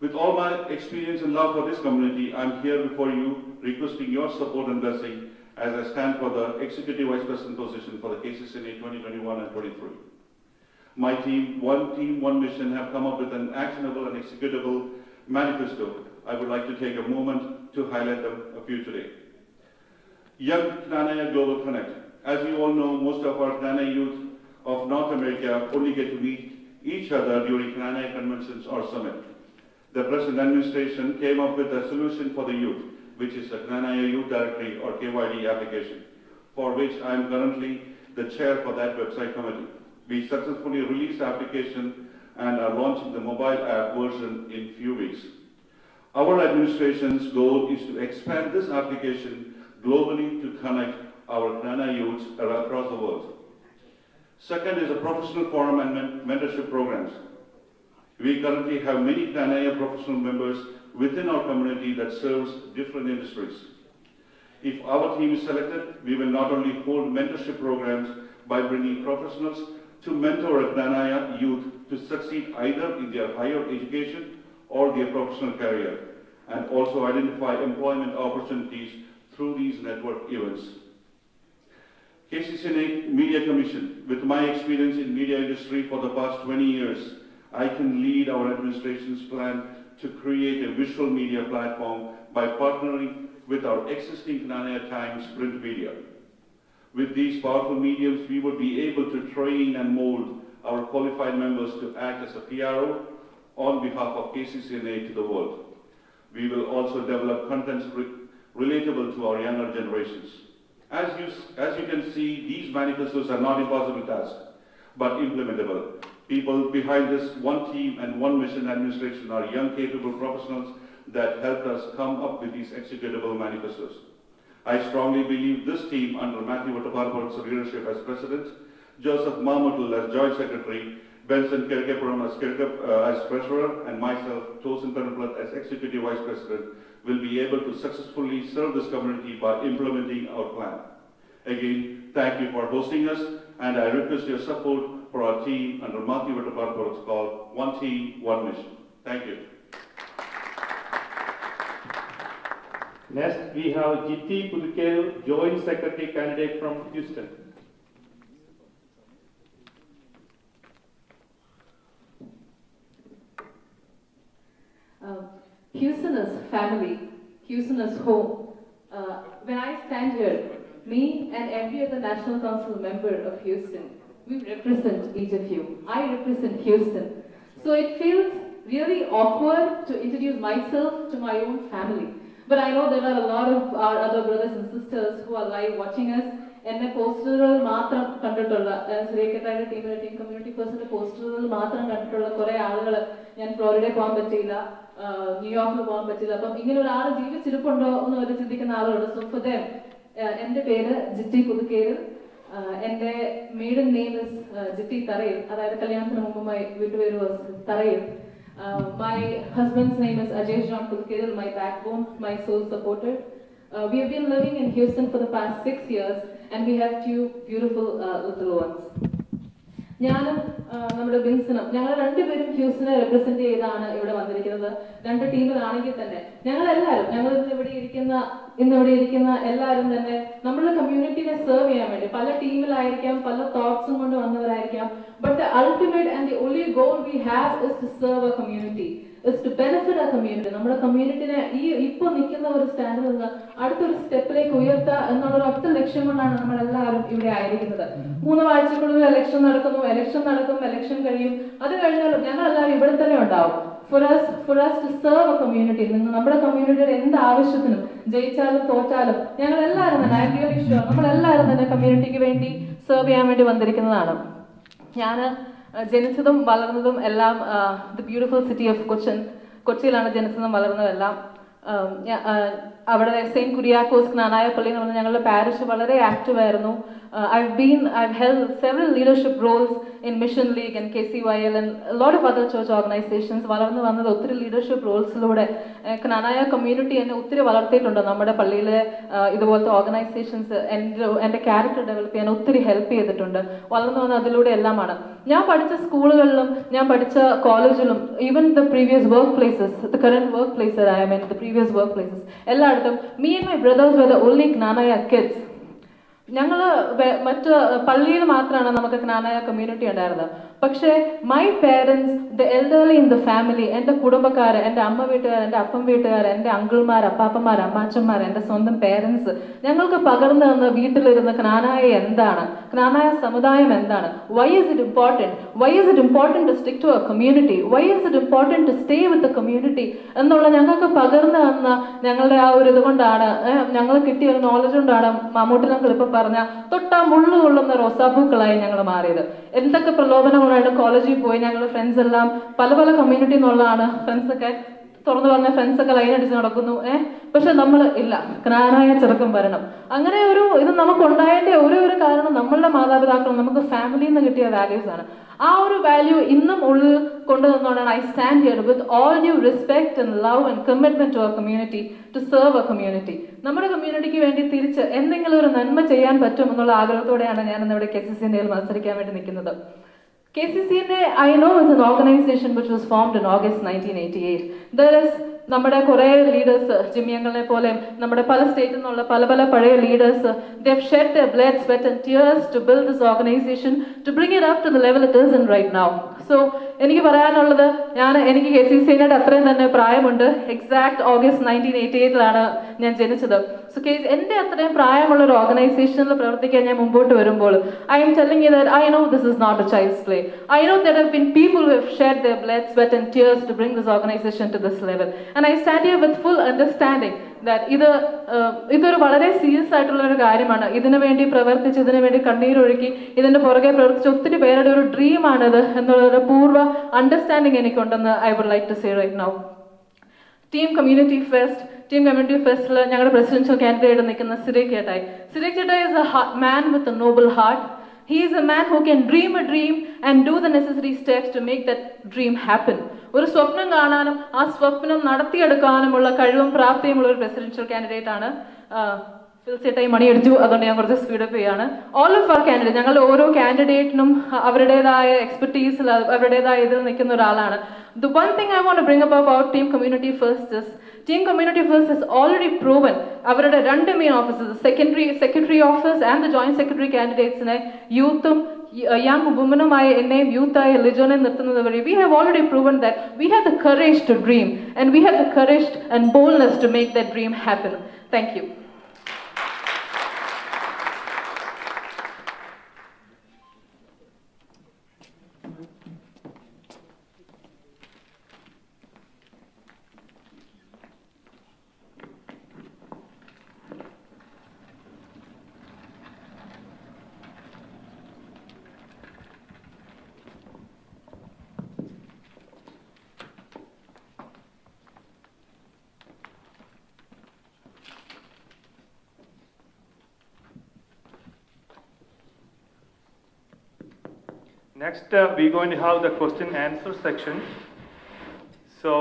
With all my experience and love for this community, I am here before you requesting your support and blessing as I stand for the Executive Vice President position for the KCCA 2021 and 23. My team, one mission, have come up with an actionable and executable manifesto. I would like to take a moment to highlight them a few today. Young Knanaya Global Connect. As you all know, most of our Knanaya youth of North America only get to meet each other during Knanaya conventions or summit. The present administration came up with a solution for the youth, which is the Knanaya Youth Directory or KYD application, for which I am currently the chair for that website committee. We successfully released the application and are launching the mobile app version in few weeks. Our administration's goal is to expand this application globally to connect our Knanaya youths across the world. Second is the professional forum and mentorship programs. We currently have many Knanaya professional members within our community that serves different industries. If our team is selected, we will not only hold mentorship programs by bringing professionals to mentor Knanaya youth to succeed either in their higher education or their professional career, and also identify employment opportunities through these network events. KCCA Media Commission. With my experience in media industry for the past 20 years, I can lead our administration's plan to create a visual media platform by partnering with our existing Knanaya Times print media. With these powerful mediums, we will be able to train and mold our qualified members to act as a PRO on behalf of KCCA to the world. We will also develop contents relatable to our younger generations. As you can see, these manifestos are not impossible tasks, but implementable. People behind this one team and one mission administration are young, capable professionals, that helped us come up with these executable manifestos. I strongly believe this team under Matthew Vattaparapur's leadership as President, Joseph Mamutul as Joint Secretary, Benson Kirkepuram as Treasurer, and myself, Tosin Penamplat, as Executive Vice President, will be able to successfully serve this community by implementing our plan. Again, thank you for hosting us, and I request your support for our team under Matthew Vattaparapur's call, One Team, One Mission. Thank you. Next, we have Jitti Pudukelu, Joint Secretary candidate from Houston. Houston is family. Houston is home. When I stand here, me and every other National Council member of Houston, we represent each of you. I represent Houston. So it feels really awkward to introduce myself to my own family. But I know there are a lot of our other brothers and sisters who are live watching us. എന്നെ പോസ്റ്ററുകൾ മാത്രം കണ്ടിട്ടുള്ള ശ്രീകെട്ടായുടെ team community പേഴ്സന്റെ പോസ്റ്ററുകൾ മാത്രം കണ്ടിട്ടുള്ള കുറെ ആളുകൾ ഞാൻ ഫ്ലോറിഡയിൽ പോകാൻ പറ്റിയില്ല, ന്യൂയോർക്കിൽ പോകാൻ പറ്റില്ല. അപ്പം ഇങ്ങനെ ഒരാൾ ജീവിച്ചിരിപ്പുണ്ടോ എന്ന് വരെ ചിന്തിക്കുന്ന ആളുകളുണ്ട്. സോ ഫോർ ദം, എന്റെ പേര് ജിറ്റി പുതുക്കേൽ. എന്റെ മെയ്ഡൻ നെയിം ഇസ് ജിറ്റി തറയിൽ, അതായത് കല്യാണത്തിന് മുമ്പുമായി വീട്ടുപേര് തറയിൽ. My husband's name is Ajay John Pudukkedil, my backbone, my sole supporter. We have been living in Houston for the past 6 years and we have 2 beautiful little ones. ഞാനും നമ്മുടെ ബിൻസിനും ഞങ്ങൾ രണ്ടുപേരും ഹ്യൂസ്റ്റനെ represent ചെയ്താണ് ഇവിടെ വന്നിരിക്കുന്നത്. 2 ടീമിലാണെങ്കിൽ തന്നെ ഞങ്ങൾ ഇന്നിവിടെ ഇരിക്കുന്ന എല്ലാവരും തന്നെ നമ്മുടെ കമ്മ്യൂണിറ്റിനെ സെർവ് ചെയ്യാൻ വേണ്ടി പല ടീമിലായിരിക്കാം, പല തോട്ട്സും കൊണ്ട് വന്നവരായിരിക്കാം. But the ultimate and the only goal we have is to serve a community, is to benefit a community. നമ്മുടെ കമ്മ്യൂണിറ്റിനെ ഇപ്പൊ നിൽക്കുന്ന ഒരു സ്റ്റാൻഡിൽ നിന്ന് അടുത്തൊരു സ്റ്റെപ്പിലേക്ക് ഉയർത്തുക എന്നുള്ള ഒറ്റ ലക്ഷ്യം കൊണ്ടാണ് നമ്മളെല്ലാവരും ഇവിടെ ആയിരിക്കുന്നത്. 3 ആഴ്ചക്കുള്ളിൽ ഇലക്ഷൻ നടക്കുന്നു, ഇലക്ഷൻ കഴിയും. അത് കഴിഞ്ഞാലും ഞങ്ങളെല്ലാവരും ഇവിടെ തന്നെ ഉണ്ടാവും. For us to serve a community, നമ്മുടെ കമ്മ്യൂണിറ്റിയുടെ എന്ത് ആവശ്യത്തിനും ജയിച്ചാലും തോറ്റാലും ഞങ്ങൾ എല്ലാവരും തന്നെ, ഐ ആം റിയലി ഷുവർ, നമ്മളെല്ലാവരും തന്നെ കമ്മ്യൂണിറ്റിക്ക് വേണ്ടി സെർവ് ചെയ്യാൻ വേണ്ടി വന്നിരിക്കുന്നതാണ്. ഞാൻ ജനിച്ചതും വളർന്നതും എല്ലാം ദി ബ്യൂട്ടിഫുൾ സിറ്റി ഓഫ് കൊച്ചിയിലാണ് ജനിച്ചതും വളർന്നതും എല്ലാം. അവിടെ സെയിന്റ് കുര്യാക്കോസ് ജ്ഞാനായ പള്ളി എന്ന് പറഞ്ഞാൽ ഞങ്ങളുടെ പാരിഷ് വളരെ ആക്റ്റീവ് ആയിരുന്നു. I've held several leadership roles in Mission League and KCYL and a lot of other church organizations. വളർന്നു വന്നത് ഒത്തിരി ലീഡർഷിപ്പ് റോൾസിലൂടെ ജ്ഞാനായ കമ്മ്യൂണിറ്റി എന്നെ ഒത്തിരി വളർത്തിയിട്ടുണ്ട്. നമ്മുടെ പള്ളിയിലെ ഇതുപോലത്തെ ഓർഗനൈസേഷൻസ് എൻ്റെ ക്യാരക്ടർ ഡെവലപ്പ് ചെയ്യാൻ ഒത്തിരി ഹെൽപ്പ് ചെയ്തിട്ടുണ്ട്. വളർന്നു വന്നത് അതിലൂടെ എല്ലാമാണ്. ഞാൻ പഠിച്ച സ്കൂളുകളിലും ഞാൻ പഠിച്ച കോളേജിലും even the previous work places, the current work place I am in, the previous work places എല്ലായിടത്തും me and my brothers were the only Knanaya kids. ഞങ്ങൾ മറ്റ് പള്ളിയിൽ മാത്രമാണ് നമുക്ക് ജ്ഞാനായ കമ്മ്യൂണിറ്റി ഉണ്ടായിരുന്നത്. പക്ഷേ my parents, the elderly in the family, എൻ്റെ കുടുംബക്കാർ, എൻ്റെ അമ്മ വീട്ടുകാർ, എൻ്റെ അപ്പം വീട്ടുകാർ, എൻ്റെ അങ്കിൾമാർ, അപ്പാപ്പന്മാർ, അമ്മാച്ചന്മാർ, എൻ്റെ സ്വന്തം പേരൻസ് ഞങ്ങൾക്ക് പകർന്നു തന്ന വീട്ടിലിരുന്ന് ജ്ഞാനായ എന്താണ്, ജ്ഞാനായ സമുദായം എന്താണ്, why is it important to stick to a community, why is it important to stay with the community എന്നുള്ള ഞങ്ങൾക്ക് പകർന്നു തന്ന ഞങ്ങളുടെ ആ ഒരു ഇതുകൊണ്ടാണ്, ഞങ്ങൾ കിട്ടിയ ഒരു നോളജ് കൊണ്ടാണ് മമ്മൂട്ടിനങ്ങൾ ഇപ്പം പറഞ്ഞ തൊട്ടാ മുള്ളുകൊള്ളുന്ന റോസാപ്പൂക്കളായി ഞങ്ങൾ മാറിയത്. എന്തൊക്കെ പ്രലോഭനങ്ങളായിട്ട് കോളേജിൽ പോയി ഞങ്ങൾ ഫ്രണ്ട്സ് എല്ലാം പല പല കമ്മ്യൂണിറ്റി എന്നുള്ളതാണ്. ഫ്രണ്ട്സൊക്കെ തുറന്നു പറഞ്ഞ ഫ്രണ്ട്സൊക്കെ ലൈനടിച്ച് നടക്കുന്നു. പക്ഷെ നമ്മൾ ഇല്ല, ജ്ഞാനായ ചെറുക്കം വരണം. അങ്ങനെ ഒരു ഇത് നമുക്ക് ഉണ്ടായതിന്റെ ഒരു കാരണം നമ്മളുടെ മാതാപിതാക്കൾ നമുക്ക് ഫാമിലിയിൽ നിന്ന് കിട്ടിയ വാല്യൂസ് ആണ്. ആ ഒരു വാല്യൂ ഇന്നും ഉള്ളിൽ കൊണ്ടുവന്നുകൊണ്ടാണ് I stand here with all due respect and love and commitment to our community, to serve a community. നമ്മുടെ കമ്മ്യൂണിറ്റിക്ക് വേണ്ടി തിരിച്ച് എന്തെങ്കിലും ഒരു നന്മ ചെയ്യാൻ പറ്റും എന്നുള്ള ആഗ്രഹത്തോടെയാണ് ഞാൻ ഇന്നിവിടെ KCCന്റെ മത്സരിക്കാൻ വേണ്ടി നിൽക്കുന്നത്. KCCന്റെ I know is an organization which was formed in August 1988. There is നമ്മുടെ കുറെ ലീഡേഴ്സ്, ജിമ്മിയങ്ങളെ പോലെ നമ്മുടെ പല സ്റ്റേറ്റിൽ നിന്നുള്ള പല പല പഴയ leaders, they have shed their blood, sweat and tears to build this organization, to bring it up to the level it is in right now. So എനിക്ക് പറയാനുള്ളത്, എനിക്ക് KCCയുടെ അത്രയും തന്നെ പ്രായമുണ്ട്. എക്സാക്ട് ഓഗസ്റ്റ് 1988 ഞാൻ ജനിച്ചത്. സോ എൻ്റെ അത്രയും പ്രായമുള്ള ഒരു ഓർഗനൈസേഷനിൽ പ്രവർത്തിക്കാൻ ഞാൻ മുമ്പോട്ട് വരുമ്പോൾ I am telling you that I know this is not a child's play. I know there have been people who have shed their blood, sweat and tears to bring this organization to this level. And I stand here with full understanding that ഇതൊരു വളരെ serious ആയിട്ടുള്ള ഒരു കാര്യമാണ്. ഇതിനു വേണ്ടി പ്രവർത്തിച്ച്, ഇതിനു വേണ്ടി കണ്ണീരൊഴുക്കി, ഇതിന്റെ പുറകെ പ്രവർത്തിച്ച് ഒത്തിരി പേരുടെ ഒരു ഡ്രീമാണിത് എന്നുള്ളൊരു പൂർവ്വ അണ്ടർസ്റ്റാൻഡിങ് എനിക്കുണ്ടെന്ന് I would like to say right now. Team community ഫെസ്റ്റിൽ ഞങ്ങളുടെ പ്രസിഡൻഷ്യൽ കാൻഡിഡേറ്റ് നിൽക്കുന്ന സിരേഖ് ചേട്ടായി. സിരേഖ് ചേട്ടായി is a man with a noble heart. He is a man who can dream a dream and do the necessary steps to make that dream happen. ഒരു സ്വപ്നം കാണാനും ആ സ്വപ്നം നടത്തിയെടുക്കാനുമുള്ള കഴിവും പ്രാപ്തിയുമുള്ള ഒരു പ്രസിഡൻഷ്യൽ കാൻഡിഡേറ്റ് ആണ്. ഫിൽസേട്ടായി മണി അടിച്ചു, അതുകൊണ്ട് ഞാൻ കുറച്ച് സ്പീഡപ്പ് ചെയ്യാണ്. ഓൾ ഓഫ് അവർ കാൻഡിഡേറ്റ്, ഞങ്ങളുടെ ഓരോ കാൻഡിഡേറ്റിനും അവരുടേതായ എക്സ്പെർട്ടീസിൽ അവരുടേതായ ഇതിൽ നിൽക്കുന്ന ഒരാളാണ്. The one thing I want to bring up about Team Community First is Team Community First has already proven അവരുടെ രണ്ട് main offices, secretary office and the joint secretary കാൻഡിഡേറ്റ്സിനെ യൂത്തും യങ് വുമനുമായി എന്നെയും യൂത്തായ ലിജോനെ നിർത്തുന്നത് വഴി we have already proven that we have the courage to dream and we have the courage and boldness to make that dream happen. Thank you. Next, we're going to have the question answer section. So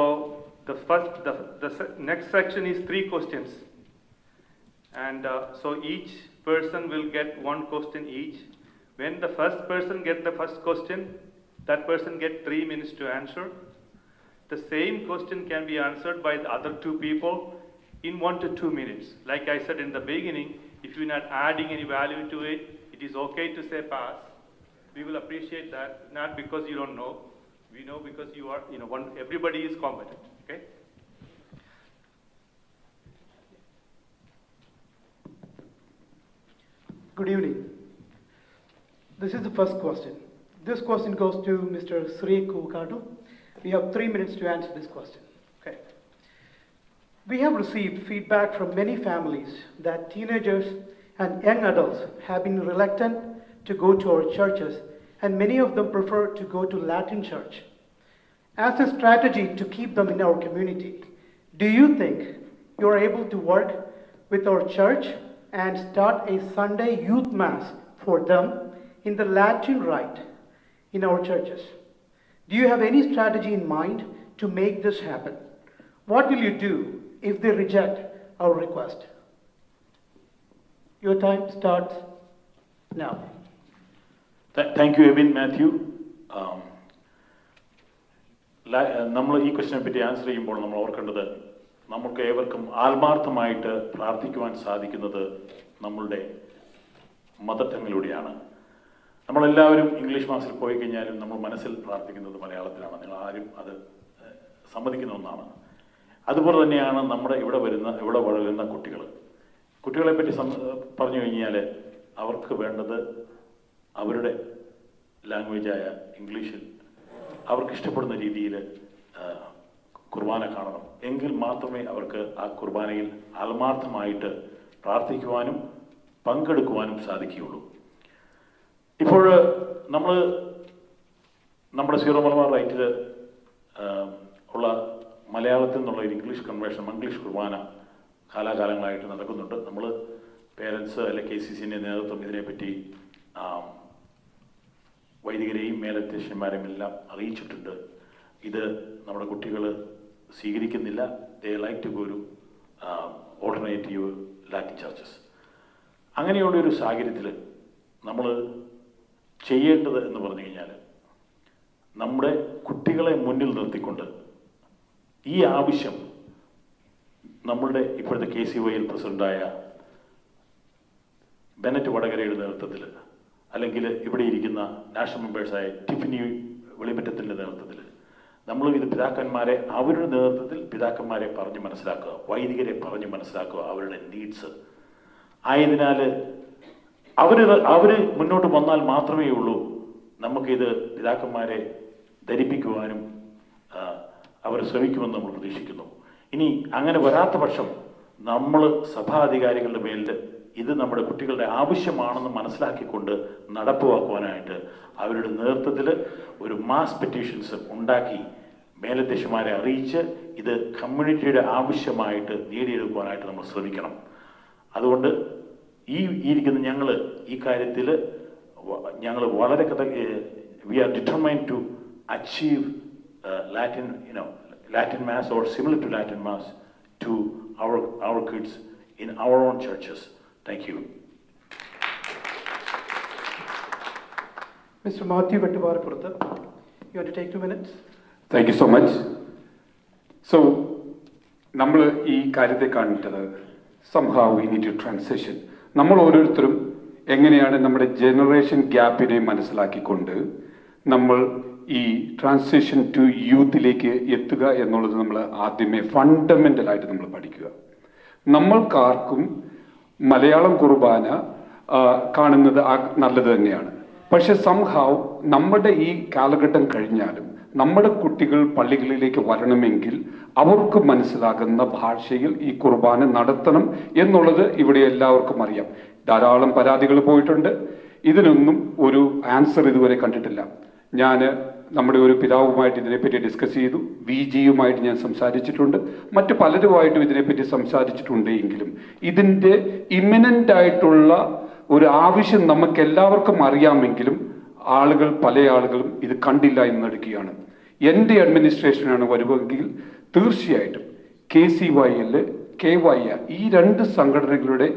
the next section is 3 questions, and so each person will get 1 question each. When the first person gets the first question, that person gets 3 minutes to answer. The same question can be answered by the other 2 people in 1 to 2 minutes. Like I said in the beginning, if you're not adding any value to it, it is okay to say pass. We will appreciate that, not because you don't know. We know because you are, everybody is competent, okay? Good evening. This is the first question. This question goes to Mr. Sri Kuvakadu. We have 3 minutes to answer this question, okay? We have received feedback from many families that teenagers and young adults have been reluctant to go to our churches, and many of them prefer to go to Latin church. As a strategy to keep them in our community, do you think you are able to work with our church and start a Sunday youth mass for them in the Latin rite in our churches? Do you have any strategy in mind to make this happen? What will you do if they reject our request? Your time starts now. Thank you, Evan Matthew. നമ്മൾ ഈ ക്വസ്റ്റിനെ പറ്റി answer ചെയ്യുമ്പോൾ നമ്മൾ ഓർക്കേണ്ടത്, നമുക്ക് ഏവർക്കും ആത്മാർത്ഥമായിട്ട് പ്രാർത്ഥിക്കുവാൻ സാധിക്കുന്നത് നമ്മളുടെ മദർ ടങ്ങിലൂടെയാണ്. നമ്മളെല്ലാവരും ഇംഗ്ലീഷ് മാസിൽ പോയി കഴിഞ്ഞാലും നമ്മൾ മനസ്സിൽ പ്രാർത്ഥിക്കുന്നത് മലയാളത്തിലാണ്. നിങ്ങൾ ആരും അത് സമ്മതിക്കുന്ന ഒന്നാണ്. അതുപോലെ തന്നെയാണ് ഇവിടെ വളരുന്ന കുട്ടികളെ പറ്റി പറഞ്ഞു കഴിഞ്ഞാൽ അവർക്ക് വേണ്ടത് അവരുടെ ലാംഗ്വേജായ ഇംഗ്ലീഷിൽ അവർക്ക് ഇഷ്ടപ്പെടുന്ന രീതിയിൽ കുർബാന കാണണം. എങ്കിൽ മാത്രമേ അവർക്ക് ആ കുർബാനയിൽ ആത്മാർത്ഥമായിട്ട് പ്രാർത്ഥിക്കുവാനും പങ്കെടുക്കുവാനും സാധിക്കുകയുള്ളൂ. ഇപ്പോൾ നമ്മുടെ സീറോ മലബാർ റൈറ്റിൽ ഉള്ള മലയാളത്തിൽ നിന്നുള്ള ഒരു ഇംഗ്ലീഷ് കൺവേർഷൻ, മംഗ്ലീഷ് കുർബാന കാലാകാലങ്ങളായിട്ട് നടക്കുന്നുണ്ട്. നമ്മൾ പേരൻസ് അല്ലെ KCCൻ്റെ നേതൃത്വം ഇതിനെപ്പറ്റി വൈദികരെയും മേലധ്യക്ഷന്മാരെയും എല്ലാം അറിയിച്ചിട്ടുണ്ട്. ഇത് നമ്മുടെ കുട്ടികൾ സ്വീകരിക്കുന്നില്ല. They like to go to alternative Latin churches. അങ്ങനെയുള്ളൊരു സാഹചര്യത്തിൽ നമ്മൾ ചെയ്യേണ്ടത് എന്ന് പറഞ്ഞു കഴിഞ്ഞാൽ, നമ്മുടെ കുട്ടികളെ മുന്നിൽ നിർത്തിക്കൊണ്ട് ഈ ആവശ്യം നമ്മളുടെ ഇപ്പോഴത്തെ KCYL പ്രസിഡന്റായ ബെനറ്റ് വടകരയുടെ നേതൃത്വത്തിൽ, അല്ലെങ്കിൽ ഇവിടെ ഇരിക്കുന്ന നാഷണൽ മെമ്പേഴ്സായ ടിഫിനി വെളിമറ്റത്തിൻ്റെ നേതൃത്വത്തിൽ നമ്മൾ ഇത് അവരുടെ നേതൃത്വത്തിൽ പിതാക്കന്മാരെ പറഞ്ഞ് മനസ്സിലാക്കുക, വൈദികരെ പറഞ്ഞ് മനസ്സിലാക്കുക അവരുടെ നീഡ്സ്. ആയതിനാൽ അവർ മുന്നോട്ട് വന്നാൽ മാത്രമേ ഉള്ളൂ നമുക്കിത് പിതാക്കന്മാരെ ധരിപ്പിക്കുവാനും അവർ ശ്രമിക്കുമെന്ന് നമ്മൾ പ്രതീക്ഷിക്കുന്നു. ഇനി അങ്ങനെ വരാത്ത പക്ഷം നമ്മൾ സഭാധികാരികളുടെ മേലിൽ ഇത് നമ്മുടെ കുട്ടികളുടെ ആവശ്യമാണെന്ന് മനസ്സിലാക്കിക്കൊണ്ട് നടപ്പുവാക്കുവാനായിട്ട് അവരുടെ നേതൃത്വത്തിൽ ഒരു മാസ് പെറ്റീഷൻസ് ഉണ്ടാക്കി മേലധ്യക്ഷന്മാരെ അറിയിച്ച് ഇത് കമ്മ്യൂണിറ്റിയുടെ ആവശ്യമായിട്ട് നേടിയെടുക്കുവാനായിട്ട് നമ്മൾ ശ്രമിക്കണം. അതുകൊണ്ട് ഈ ഇരിക്കുന്ന ഞങ്ങൾ ഈ കാര്യത്തിൽ ഞങ്ങൾ വളരെ we are determined to achieve Latin Mass or similar to Latin Mass to our kids in our own churches. Thank you. Mr. Matthew Vettuvarapurathu, you want to take 2 minutes? Thank you so much. So, നമ്മൾ ഈ കാര്യത്തെ കണ്ടത് somehow we need to transition. നമ്മൾ ഓരോരുത്തരും എങ്ങനെയാണ് നമ്മുടെ generation ഗ്യാപ്പിനെ മനസ്സിലാക്കിക്കൊണ്ട് നമ്മൾ ഈ ട്രാൻസിഷൻ ടു യൂത്തിലേക്ക് എത്തുക എന്നുള്ളത് നമ്മൾ ആദ്യമേ ഫണ്ടമെൻ്റലായിട്ട് നമ്മൾ പഠിക്കുക. നമ്മൾക്കാർക്കും മലയാളം കുർബാന കാണുന്നത് നല്ലത് തന്നെയാണ്. പക്ഷെ സംഹാവ് നമ്മുടെ ഈ കാലഘട്ടം കഴിഞ്ഞാലും നമ്മുടെ കുട്ടികൾ പള്ളികളിലേക്ക് വരണമെങ്കിൽ അവർക്ക് മനസ്സിലാകുന്ന ഭാഷയിൽ ഈ കുർബാന നടത്തണം എന്നുള്ളത് ഇവിടെ എല്ലാവർക്കും അറിയാം. ധാരാളം പരാതികൾ പോയിട്ടുണ്ട്. ഇതിനൊന്നും ഒരു ആൻസർ ഇതുവരെ കണ്ടിട്ടില്ല. ഞാൻ നമ്മുടെ ഒരു പിതാവുമായിട്ട് ഇതിനെപ്പറ്റി ഡിസ്കസ് ചെയ്തു, VGയുമായിട്ട് ഞാൻ സംസാരിച്ചിട്ടുണ്ട്, മറ്റു പലരുമായിട്ടും ഇതിനെപ്പറ്റി സംസാരിച്ചിട്ടുണ്ട്. എങ്കിലും ഇതിൻ്റെ ഇമിനൻ്റ് ആയിട്ടുള്ള ഒരു ആവശ്യം നമുക്ക് എല്ലാവർക്കും അറിയാമെങ്കിലും പല ആളുകളും ഇത് കണ്ടില്ല എന്നെടുക്കുകയാണ്. എൻ്റെ അഡ്മിനിസ്ട്രേഷനാണ് വരുമെങ്കിൽ തീർച്ചയായിട്ടും KCYL, KYA ഈ 2 സംഘടനകളുടെ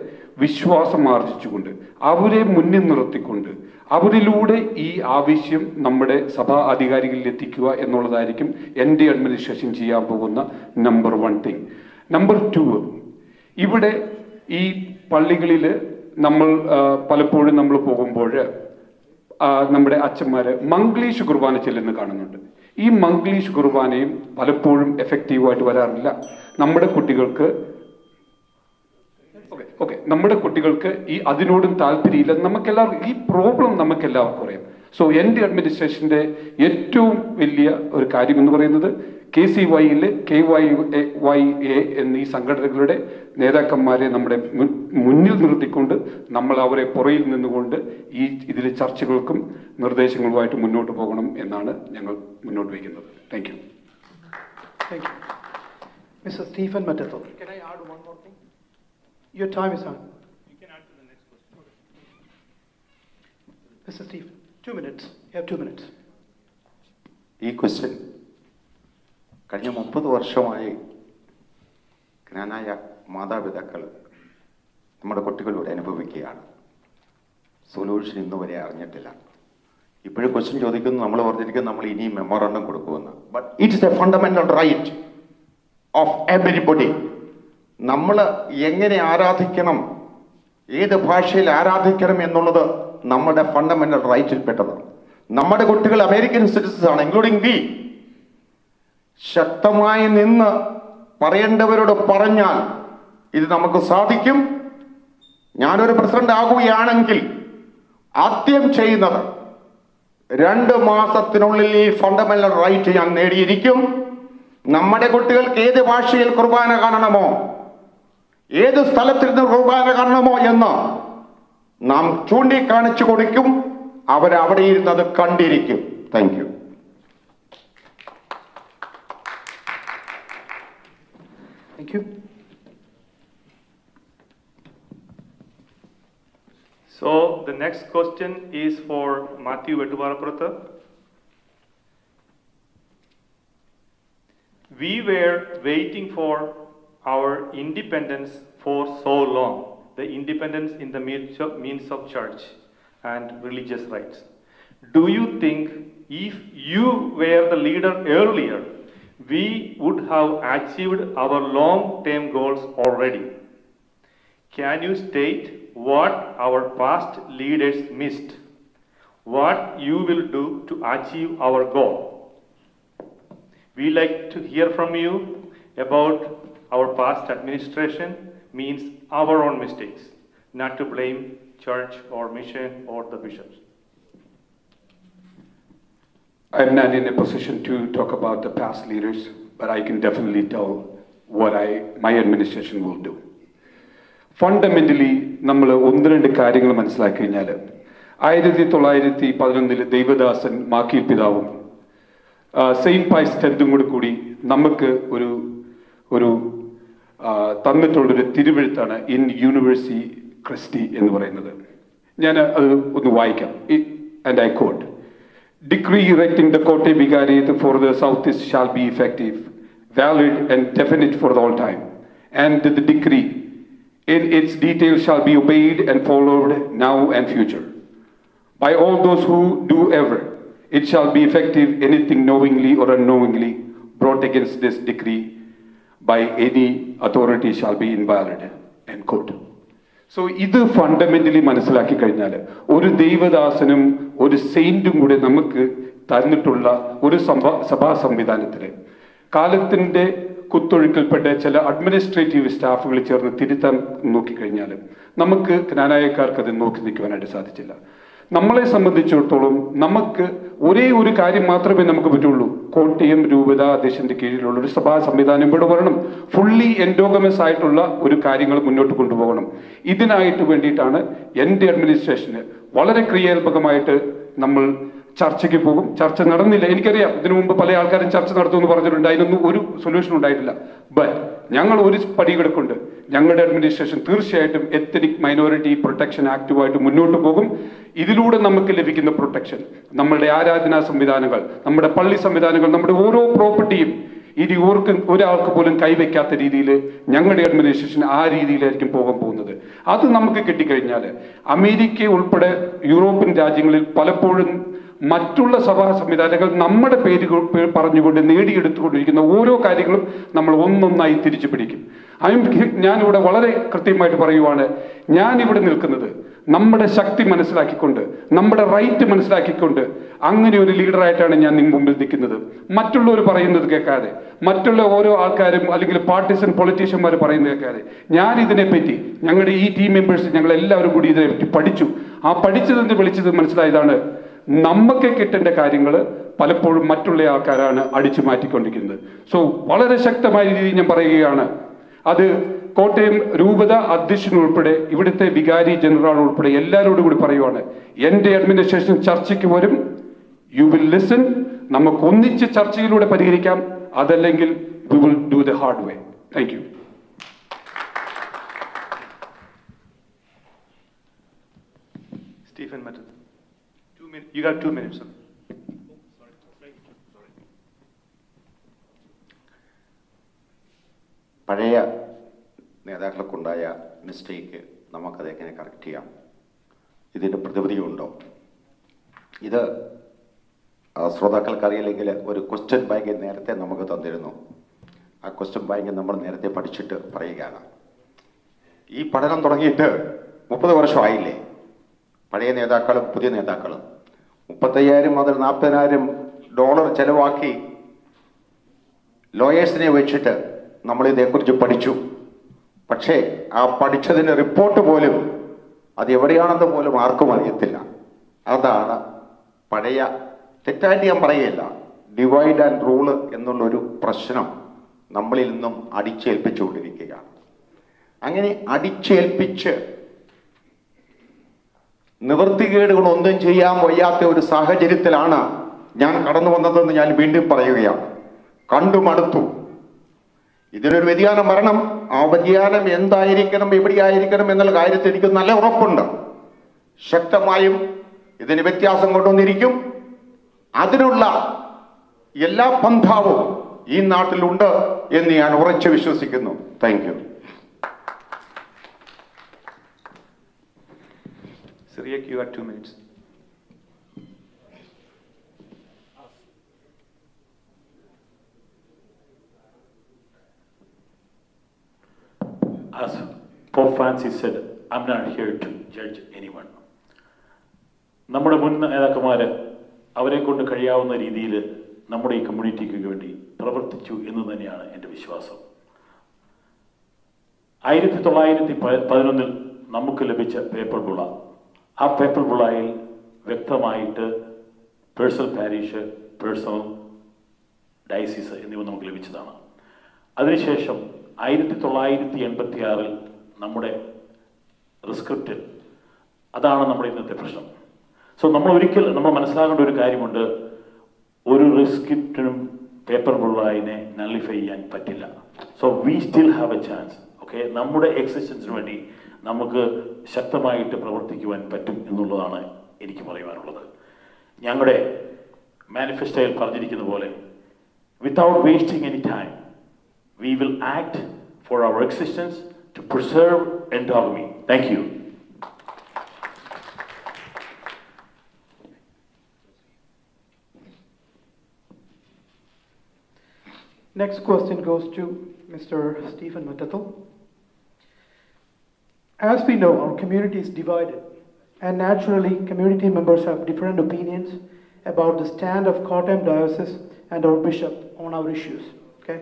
വിശ്വാസം ആർജിച്ചുകൊണ്ട് അവരെ മുന്നിൽ നിർത്തിക്കൊണ്ട് അവരിലൂടെ ഈ ആവശ്യം നമ്മുടെ സഭാ അധികാരികളിൽ എത്തിക്കുക എന്നുള്ളതായിരിക്കും എൻ്റെ അഡ്മിനിസ്ട്രേഷൻ ചെയ്യാൻ പോകുന്ന നമ്പർ 1 തിങ്. നമ്പർ 2, ഇവിടെ ഈ പള്ളികളിൽ നമ്മൾ പലപ്പോഴും നമ്മൾ പോകുമ്പോൾ നമ്മുടെ അച്ഛന്മാര് മംഗ്ലീഷ് കുർബാന ചെല്ലുന്ന കാണുന്നുണ്ട്. ഈ മംഗ്ലീഷ് കുർബാനയും പലപ്പോഴും എഫക്റ്റീവായിട്ട് വരാറില്ല. നമ്മുടെ കുട്ടികൾക്ക് ഈ അതിനോടും താല്പര്യമില്ല. നമുക്കെല്ലാവർക്കും ഈ പ്രോബ്ലം നമുക്കെല്ലാവർക്കും അറിയാം. സോ എൻ്റെ അഡ്മിനിസ്ട്രേഷൻ്റെ ഏറ്റവും വലിയ ഒരു കാര്യം എന്ന് പറയുന്നത് KCYL, KYA എന്നീ സംഘടനകളുടെ നേതാക്കന്മാരെ നമ്മുടെ മുന്നിൽ നിർത്തിക്കൊണ്ട് നമ്മൾ അവരെ പുറയിൽ നിന്നുകൊണ്ട് ഇതിലെ ചർച്ചകൾക്കും നിർദ്ദേശങ്ങളുമായിട്ട് മുന്നോട്ട് പോകണം എന്നാണ് ഞങ്ങൾ മുന്നോട്ട് വയ്ക്കുന്നത്. Thank you. Thank you. Mr. Stephen Mattatho. Can I add one more thing? Your time is on. You can add to the next question. Mr. Stephen, 2 minutes. You have 2 minutes. ഈ ക്വസ്റ്റ്യൻ കഴിഞ്ഞ 30 വർഷമായി ജ്ഞാനായ മാതാപിതാക്കൾ നമ്മുടെ കുട്ടികളോട് അനുഭവിക്കുകയാണ്. Solution ഇന്നുവരെ അറിഞ്ഞിട്ടില്ല. ഇപ്പോഴും ക്വസ്റ്റ്യൻ ചോദിക്കുന്നു, നമ്മൾ പറഞ്ഞിരിക്കുന്നു നമ്മൾ ഇനിയും മെമ്മോറാണ്ടം കൊടുക്കുമെന്ന്. But it's a fundamental right of everybody. നമ്മൾ എങ്ങനെ ആരാധിക്കണം, ഏത് ഭാഷയിൽ ആരാധിക്കണം എന്നുള്ളത് നമ്മുടെ ഫണ്ടമെന്റൽ റൈറ്റിൽപ്പെട്ടതാണ്. നമ്മുടെ കുട്ടികൾ അമേരിക്കൻ സിറ്റിസൻസ് ആണ്, ഇൻക്ലൂഡിംഗ് വി. ശക്തമായി നിന്ന് പറയേണ്ടവരോട് പറഞ്ഞാൽ ഇത് നമുക്ക് സാധിക്കും. ഞാനൊരു പ്രസിഡന്റ് ആകുകയാണെങ്കിൽ ആദ്യം ചെയ്യുന്നത് 2 മാസത്തിനുള്ളിൽ ഈ ഫണ്ടമെന്റൽ റൈറ്റ് ഞാൻ നേടിയിരിക്കും. നമ്മുടെ കുട്ടികൾക്ക് ഏത് ഭാഷയിൽ കുർബാന കാണണമോ, ഏത് സ്ഥലത്തിരുന്ന് കുർബാന കാണണമോ എന്ന് നാം ചൂണ്ടിക്കാണിച്ചു കൊടുക്കും. അവരവിടെ ഇരുന്നത് കണ്ടിരിക്കും. Thank you. Thank you. So the next question is for Matthew Vettuvarapurathu. We were waiting for our independence for so long, the independence in the means of church and religious rights. Do you think if you were the leader earlier, we would have achieved our long-term goals already? Can you state what our past leaders missed? What you will do to achieve our goal? We like to hear from you about our past administration, means our own mistakes, not to blame church or mission or the bishops. I'm not in a position to talk about the past leaders, but I can definitely tell what my administration will do. Fundamentally, നമ്മൾ 1-2 കാര്യങ്ങൾ മനസ്സിലാക്കി കഴിഞ്ഞാൽ 1911 ദേവദാസൻ മാക്കി പിതാവും saint പൈസ് ടെൻത്തും കൂടി നമുക്ക് ഒരു തന്നിട്ടുള്ളൊരു തിരുവെഴുത്താണ് ഇൻ യൂണിവേഴ്സിറ്റി ക്രിസ്റ്റി എന്ന് പറയുന്നത്. ഞാൻ അത് ഒന്ന് വായിക്കാം. And I quote: Decree erecting the Kotte Vicariate for the Southeast shall be effective, valid and definite for all time. And the decree in its details shall be obeyed and followed now and future. By all those who do ever, it shall be effective. Anything knowingly or unknowingly brought against this decree by any authority shall be invalid. End quote. So ഇത് fundamentally മനസ്സിലാക്കി കഴിഞ്ഞാൽ ഒരു ദൈവദാസനും ഒരു സെയിന്റും കൂടെ നമുക്ക് തന്നിട്ടുള്ള ഒരു സഭാ സംവിധാനത്തിൽ കാലത്തിൻ്റെ കുത്തൊഴുക്കിൽപ്പെട്ട ചില അഡ്മിനിസ്ട്രേറ്റീവ് സ്റ്റാഫുകൾ ചേർന്ന് തിരുത്താൻ നോക്കിക്കഴിഞ്ഞാൽ നമുക്ക് ജ്ഞാനായക്കാർക്ക് അത് നോക്കി നിൽക്കുവാനായിട്ട് സാധിച്ചില്ല. നമ്മളെ സംബന്ധിച്ചിടത്തോളം നമുക്ക് ഒരേ ഒരു കാര്യം മാത്രമേ നമുക്ക് പറ്റുള്ളൂ. കോട്ടയം രൂപത അധ്യക്ഷന്റെ കീഴിലുള്ള ഒരു സഭാ സംവിധാനം ഇവിടെ വരണം. ഫുള്ളി എൻഡോഗമസ് ആയിട്ടുള്ള ഒരു കാര്യങ്ങൾ മുന്നോട്ട് കൊണ്ടുപോകണം. ഇതിനായിട്ട് വേണ്ടിയിട്ടാണ് എൻ്റെ അഡ്മിനിസ്ട്രേഷന് വളരെ ക്രിയാത്മകമായിട്ട് നമ്മൾ ചർച്ചയ്ക്ക് പോകും. ചർച്ച നടന്നില്ല, എനിക്കറിയാം. ഇതിനു മുമ്പ് പല ആൾക്കാരും ചർച്ച നടത്തുമെന്ന് പറഞ്ഞിട്ടുണ്ട്. അതിനൊന്നും ഒരു സൊല്യൂഷൻ ഉണ്ടായിട്ടില്ല. ബട്ട് ഞങ്ങൾ ഒരു പടി കിടക്കുന്നുണ്ട്. ഞങ്ങളുടെ അഡ്മിനിസ്ട്രേഷൻ തീർച്ചയായിട്ടും എത്നിക് മൈനോറിറ്റി പ്രൊട്ടക്ഷൻ ആക്റ്റുമായിട്ട് മുന്നോട്ട് പോകും. ഇതിലൂടെ നമുക്ക് ലഭിക്കുന്ന പ്രൊട്ടക്ഷൻ, നമ്മളുടെ ആരാധനാ സംവിധാനങ്ങൾ, നമ്മുടെ പള്ളി സംവിധാനങ്ങൾ, നമ്മുടെ ഓരോ പ്രോപ്പർട്ടിയും ഇനി ഒരാൾക്ക് പോലും കൈവയ്ക്കാത്ത രീതിയിൽ ഞങ്ങളുടെ അഡ്മിനിസ്ട്രേഷൻ ആ രീതിയിലായിരിക്കും പോകാൻ പോകുന്നത്. അത് നമുക്ക് കിട്ടിക്കഴിഞ്ഞാൽ അമേരിക്ക ഉൾപ്പെടെ യൂറോപ്യൻ രാജ്യങ്ങളിൽ പലപ്പോഴും മറ്റുള്ള സഭാ സംവിധാനങ്ങൾ നമ്മുടെ പേര് പറഞ്ഞുകൊണ്ട് നേടിയെടുത്തുകൊണ്ടിരിക്കുന്ന ഓരോ കാര്യങ്ങളും നമ്മൾ ഒന്നൊന്നായി തിരിച്ചു പിടിക്കും. ഞാനിവിടെ വളരെ കൃത്യമായിട്ട് പറയുവാണ്, ഞാനിവിടെ നിൽക്കുന്നത് നമ്മുടെ ശക്തി മനസ്സിലാക്കിക്കൊണ്ട്, നമ്മുടെ റൈറ്റ് മനസ്സിലാക്കിക്കൊണ്ട്, അങ്ങനെ ഒരു ലീഡറായിട്ടാണ് ഞാൻ നിങ്ങൾക്ക് മുമ്പിൽ നിൽക്കുന്നത്. മറ്റുള്ളവർ പറയുന്നത് കേൾക്കാതെ, മറ്റുള്ള ഓരോ ആൾക്കാരും അല്ലെങ്കിൽ പാർട്ടിസൺ പൊളിറ്റീഷ്യന്മാർ പറയുന്നത് കേൾക്കാതെ, ഞാൻ ഇതിനെപ്പറ്റി ഞങ്ങളുടെ ഈ ടീം മെമ്പേഴ്സ് ഞങ്ങൾ എല്ലാവരും കൂടി ഇതിനെപ്പറ്റി പഠിച്ചു. ആ പഠിച്ചതെന്ന് വിളിച്ചത് മനസ്സിലായതാണ്, നമുക്ക് കിട്ടേണ്ട കാര്യങ്ങൾ പലപ്പോഴും മറ്റുള്ള ആൾക്കാരാണ് അടിച്ചു മാറ്റിക്കൊണ്ടിരിക്കുന്നത്. സോ വളരെ ശക്തമായ രീതിയിൽ ഞാൻ പറയുകയാണ്, അത് കോട്ടയം രൂപത അധ്യക്ഷൻ ഉൾപ്പെടെ ഇവിടുത്തെ വികാരി ജനറൽ ഉൾപ്പെടെ എല്ലാവരോടും കൂടി പറയുവാണ്, എൻ്റെ അഡ്മിനിസ്ട്രേഷൻ ചർച്ചയ്ക്ക് വരും. You will listen. നമുക്ക് ഒന്നിച്ച് ചർച്ചയിലൂടെ പരിഹരിക്കാം. അതല്ലെങ്കിൽ we will do the hard way. Thank you. Stephen Matthew. You got 2 minutes. പഴയ നേതാക്കൾക്കുണ്ടായ മിസ്റ്റേക്ക് നമുക്കതെങ്ങനെ കറക്റ്റ് ചെയ്യാം? ഇതിൻ്റെ പ്രതിവിധിയുണ്ടോ? ഇത് ശ്രോതാക്കൾക്കറിയില്ലെങ്കിൽ ഒരു ക്വസ്റ്റ്യൻ ബാങ്ക് നേരത്തെ നമുക്ക് തന്നിരുന്നു. ആ ക്വസ്റ്റ്യൻ ബാങ്ക് നമ്മൾ നേരത്തെ പഠിച്ചിട്ട് പറയുകയാണ്. ഈ പഠനം തുടങ്ങിയിട്ട് 30 വർഷമായില്ലേ? പഴയ നേതാക്കളും പുതിയ നേതാക്കളും 35,000 മുതൽ $40,000 ചെലവാക്കി ലോയേഴ്സിനെ വെച്ചിട്ട് നമ്മളിതേക്കുറിച്ച് പഠിച്ചു. പക്ഷേ ആ പഠിച്ചതിൻ്റെ റിപ്പോർട്ട് പോലും അത് എവിടെയാണെന്ന് പോലും ആർക്കും അറിയത്തില്ല. അതാണ് പഴയ, തെറ്റായിട്ട് ഞാൻ പറയുകയില്ല, ഡിവൈഡ് ആൻഡ് റൂള് എന്നുള്ളൊരു പ്രശ്നം നമ്മളിൽ നിന്നും അടിച്ചേൽപ്പിച്ചുകൊണ്ടിരിക്കുകയാണ്. അങ്ങനെ അടിച്ചേൽപ്പിച്ച് നിവൃത്തികേടുകളൊന്നും ചെയ്യാൻ വയ്യാത്ത ഒരു സാഹചര്യത്തിലാണ് ഞാൻ കടന്നു വന്നതെന്ന് ഞാൻ വീണ്ടും പറയുകയാണ്. കണ്ടുമടുത്തു. ഇതിനൊരു വ്യതിയാനം വരണം. ആ വ്യതിയാനം എന്തായിരിക്കണം, എവിടെയായിരിക്കണം എന്നുള്ള കാര്യത്തിൽ എനിക്ക് നല്ല ഉറപ്പുണ്ട്. ശക്തമായും ഇതിന് വ്യത്യാസം കൊണ്ടുവന്നിരിക്കും. അതിനുള്ള എല്ലാ പന്ഥാവും ഈ നാട്ടിലുണ്ട് എന്ന് ഞാൻ ഉറച്ചു വിശ്വസിക്കുന്നു. Thank you. Syriac, you got 2 minutes. As Pope Francis said, I'm not here to judge anyone. നമ്മുടെ മുൻ നേതാക്കന്മാർ അവരെ കൊണ്ട് കഴിയാവുന്ന രീതിയിൽ നമ്മുടെ ഈ കമ്മ്യൂണിറ്റിക്ക് വേണ്ടി പ്രവർത്തിച്ചു എന്ന് തന്നെയാണ് എൻ്റെ വിശ്വാസം. 1911 നമുക്ക് ലഭിച്ച പേപ്പർ ബുള, ആ പേപ്പർ ബുളയിൽ വ്യക്തമായിട്ട് പേഴ്സണൽ പാരിഷ്, പേഴ്സണൽ ഡയസിസ് എന്നിവ നമുക്ക് ലഭിച്ചതാണ്. അതിനുശേഷം 1986 നമ്മുടെ റിസ്ക്രിപ്റ്റ്, അതാണ് നമ്മുടെ ഇന്നത്തെ പ്രശ്നം. സോ നമ്മൾ മനസ്സിലാക്കേണ്ട ഒരു കാര്യമുണ്ട്, ഒരു റിസ്കിറ്റിനും പേപ്പർ ബുള്ളായിനെ നള്ളിഫൈ ചെയ്യാൻ പറ്റില്ല. So we still have A chance. Okay, നമ്മുടെ എക്സിസ്റ്റൻസിന് വേണ്ടി നമുക്ക് ശക്തമായിട്ട് പ്രവർത്തിക്കുവാൻ പറ്റും എന്നുള്ളതാണ് എനിക്ക് പറയുവാനുള്ളത്. ഞങ്ങളുടെ മാനിഫെസ്റ്റോയിൽ പറഞ്ഞിരിക്കുന്ന പോലെ without wasting any time, we will act for our existence to preserve endogamy. Thank you. Next question goes to Mr. Stephen Matathal. As we know, our community is divided, and naturally, community members have different opinions about the stand of Kottayam Diocese and our bishop on our issues. Okay?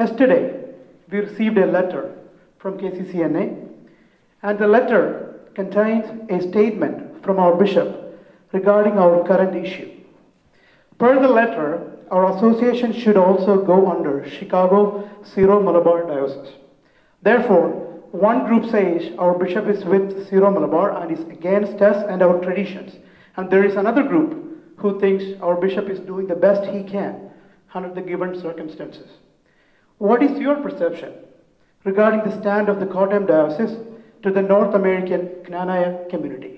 Yesterday, we received a letter from KCCNA, and the letter contains a statement from our bishop regarding our current issue. Per the letter, our association should also go under Chicago Syro-Malabar Diocese. Therefore, one group says our bishop is with Syro-Malabar and is against us and our traditions. And there is another group who thinks our bishop is doing the best he can under the given circumstances. What is your perception regarding the stand of the Kottayam Diocese to the North American Knanaya community?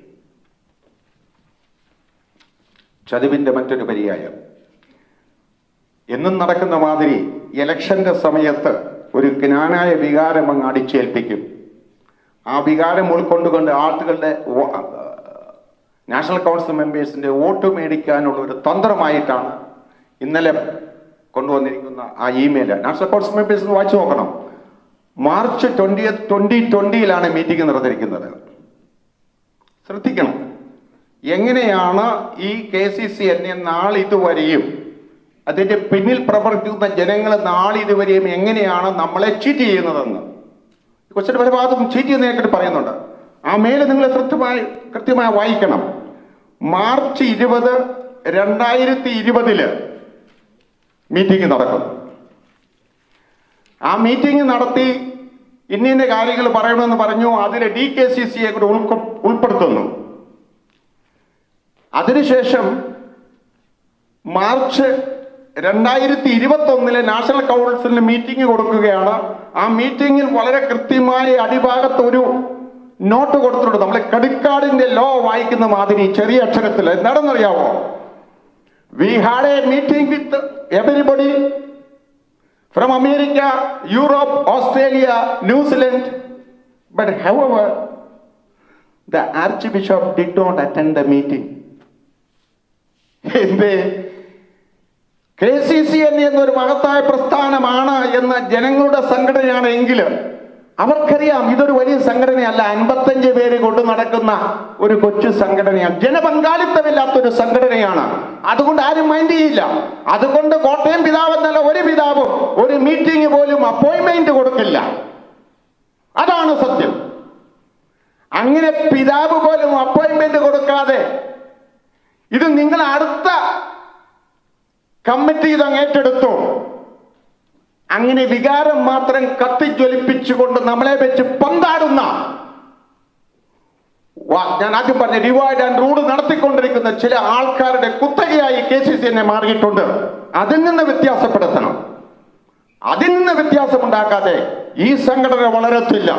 ചതിവിൻ്റെ മറ്റൊരു പര്യായം. എന്നും നടക്കുന്ന മാതിരി ഇലക്ഷന്റെ സമയത്ത് ഒരു ജ്ഞാനായ വികാരം അങ്ങ് അടിച്ചേൽപ്പിക്കും. ആ വികാരം ഉൾക്കൊണ്ടുകൊണ്ട് ആളുകളുടെ നാഷണൽ കൗൺസിൽ മെമ്പേഴ്സിന്റെ വോട്ട് മേടിക്കാനുള്ള ഒരു തന്ത്രമായിട്ടാണ് ഇന്നലെ കൊണ്ടുവന്നിരിക്കുന്ന ആ ഇമെയിൽ. നാഷണൽ കൗൺസിൽ മെമ്പേഴ്സ് വായിച്ചു നോക്കണം. മാർച്ച് 2020 മീറ്റിംഗ് നടന്നിരിക്കുന്നത്. ശ്രദ്ധിക്കണം, എങ്ങനെയാണ് ഈ KCCNA നാളിതുവരെയും അതിന്റെ പിന്നിൽ പ്രവർത്തിക്കുന്ന ജനങ്ങൾ നാളിതുവരെയും എങ്ങനെയാണ് നമ്മളെ ചീറ്റ് ചെയ്യുന്നതെന്ന് കൊച്ചിന്റെ പല ഭാഗത്തും ചീറ്റ് ചെയ്യുന്നതായിട്ട് പറയുന്നുണ്ട്. ആ മേലെ നിങ്ങൾ കൃത്യമായി വായിക്കണം. മാർച്ച് 20, 2020 മീറ്റിംഗ് നടക്കും. ആ മീറ്റിംഗ് നടത്തി ഇന്ന കാര്യങ്ങൾ പറയണമെന്ന് പറഞ്ഞു. അതിൽ DKCCയെ കൂടെ ഉൾപ്പെടുത്തുന്നു. അതിനുശേഷം മാർച്ച് 2021 നാഷണൽ കൗൺസിലിന് മീറ്റിംഗ് കൊടുക്കുകയാണ്. ആ മീറ്റിംഗിൽ വളരെ കൃത്യമായി അടിഭാഗത്ത് ഒരു നോട്ട് കൊടുത്തിട്ടുണ്ട്. നമ്മളെ ക്രെഡിറ്റ് കാർഡിന്റെ ലോ വായിക്കുന്ന മാതിരി ചെറിയ അക്ഷരത്തിൽ. എന്താണെന്നറിയാവോ? We had a meeting with everybody from America, Europe, Australia, New Zealand, but however the archbishop did not attend the meeting. എന്തേ? KCCNA എന്നൊരു മഹത്തായ പ്രസ്ഥാനമാണ് എന്ന ജനങ്ങളുടെ സംഘടനയാണ് എങ്കിൽ അവർക്കറിയാം ഇതൊരു വലിയ സംഘടനയല്ല. 55 പേര് കൊണ്ട് നടക്കുന്ന ഒരു കൊച്ചു സംഘടനയാണ്. ജനപങ്കാളിത്തമില്ലാത്തൊരു സംഘടനയാണ്. അതുകൊണ്ട് ആരും മൈൻഡ് ചെയ്യില്ല. അതുകൊണ്ട് കോട്ടയം പിതാവ് എന്നല്ല ഒരു പിതാവും ഒരു മീറ്റിംഗ് പോലും അപ്പോയിന്റ്മെന്റ് കൊടുക്കില്ല. അതാണ് സത്യം. അങ്ങനെ പിതാവ് പോലും അപ്പോയിന്റ്മെന്റ് കൊടുക്കാതെ ഇത് നിങ്ങൾ അടുത്ത കമ്മിറ്റി ഇതങ്ങ് ഏറ്റെടുത്തു. അങ്ങനെ വികാരം മാത്രം കത്തിജ്വലിപ്പിച്ചുകൊണ്ട് നമ്മളെ വെച്ച് പന്താടുന്ന, ഞാൻ ആദ്യം പറഞ്ഞ ഡിവൈഡ് ആൻഡ് റൂൾ നടത്തിക്കൊണ്ടിരിക്കുന്ന ചില ആൾക്കാരുടെ കുത്തകയായി KCCNA മാറിയിട്ടുണ്ട്. അതിൽ നിന്ന് വ്യത്യാസപ്പെടുത്തണം. അതിൽ നിന്ന് വ്യത്യാസമുണ്ടാക്കാതെ ഈ സംഘടന വളരത്തില്ല.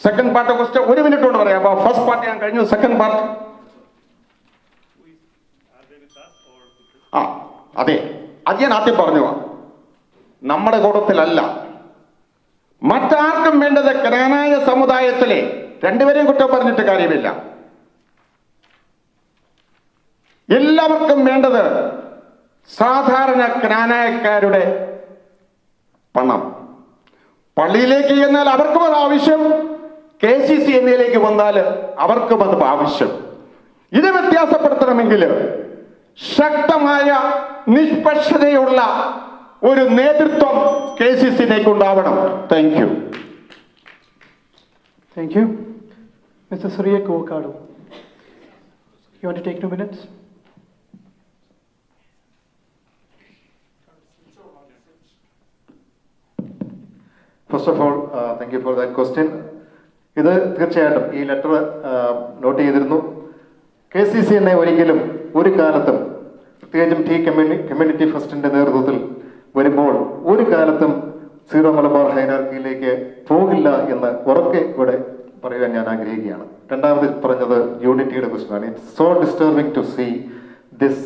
സെക്കൻഡ് പാർട്ട് ക്വസ്റ്റ്യൻ 1 മിനിറ്റ് കൊണ്ട് പറയാം. ഫസ്റ്റ് പാർട്ട് ഞാൻ കഴിഞ്ഞു. സെക്കൻഡ് പാർട്ട് അതെ, അത് ഞാൻ ആദ്യം പറഞ്ഞു. നമ്മുടെ കൂട്ടത്തിലല്ല, മറ്റാർക്കും വേണ്ടത് ക്നാനായ സമുദായത്തിലെ രണ്ടുപേരെയും കുറ്റം പറഞ്ഞിട്ട് കാര്യമില്ല. എല്ലാവർക്കും വേണ്ടത് സാധാരണ ക്നാനായക്കാരുടെ പണം. പള്ളിയിലേക്ക് ചെന്നാൽ അവർക്കും അത് ആവശ്യം, KCCNAയിലേക്ക് വന്നാൽ അവർക്കും അത് ആവശ്യം. ഇത് വ്യത്യാസപ്പെടുത്തണമെങ്കിൽ ശക്തമായ നിഷ്പക്ഷതയുള്ള ഒരു നേതൃത്വം KCCNAയ്ക്ക് ഉണ്ടാവണം. Thank you. Thank you. Mr. Surya Kovakadu, you want to take 2 minutes? First of all, thank you for that question. ഇത് തീർച്ചയായിട്ടും ഈ ലെറ്റർ നോട്ട് ചെയ്തിരുന്നു. KCCNA ഒരിക്കലും ഒരു കാലത്തും പ്രത്യേകിച്ചും ടി കമ്മ്യൂണിറ്റി ഫസ്റ്റിൻ്റെ നേതൃത്വത്തിൽ വരുമ്പോൾ ഒരു കാലത്തും സീറോ മലബാർ ഹൈറാർക്കിയിലേക്ക് പോകില്ല എന്ന് ഉറക്കെ ഇവിടെ പറയാൻ ഞാൻ ആഗ്രഹിക്കുകയാണ്. രണ്ടാമത് പറഞ്ഞത് യൂണിറ്റിയുടെ ക്വസ്റ്റ്യനാണ്. It's so disturbing to see this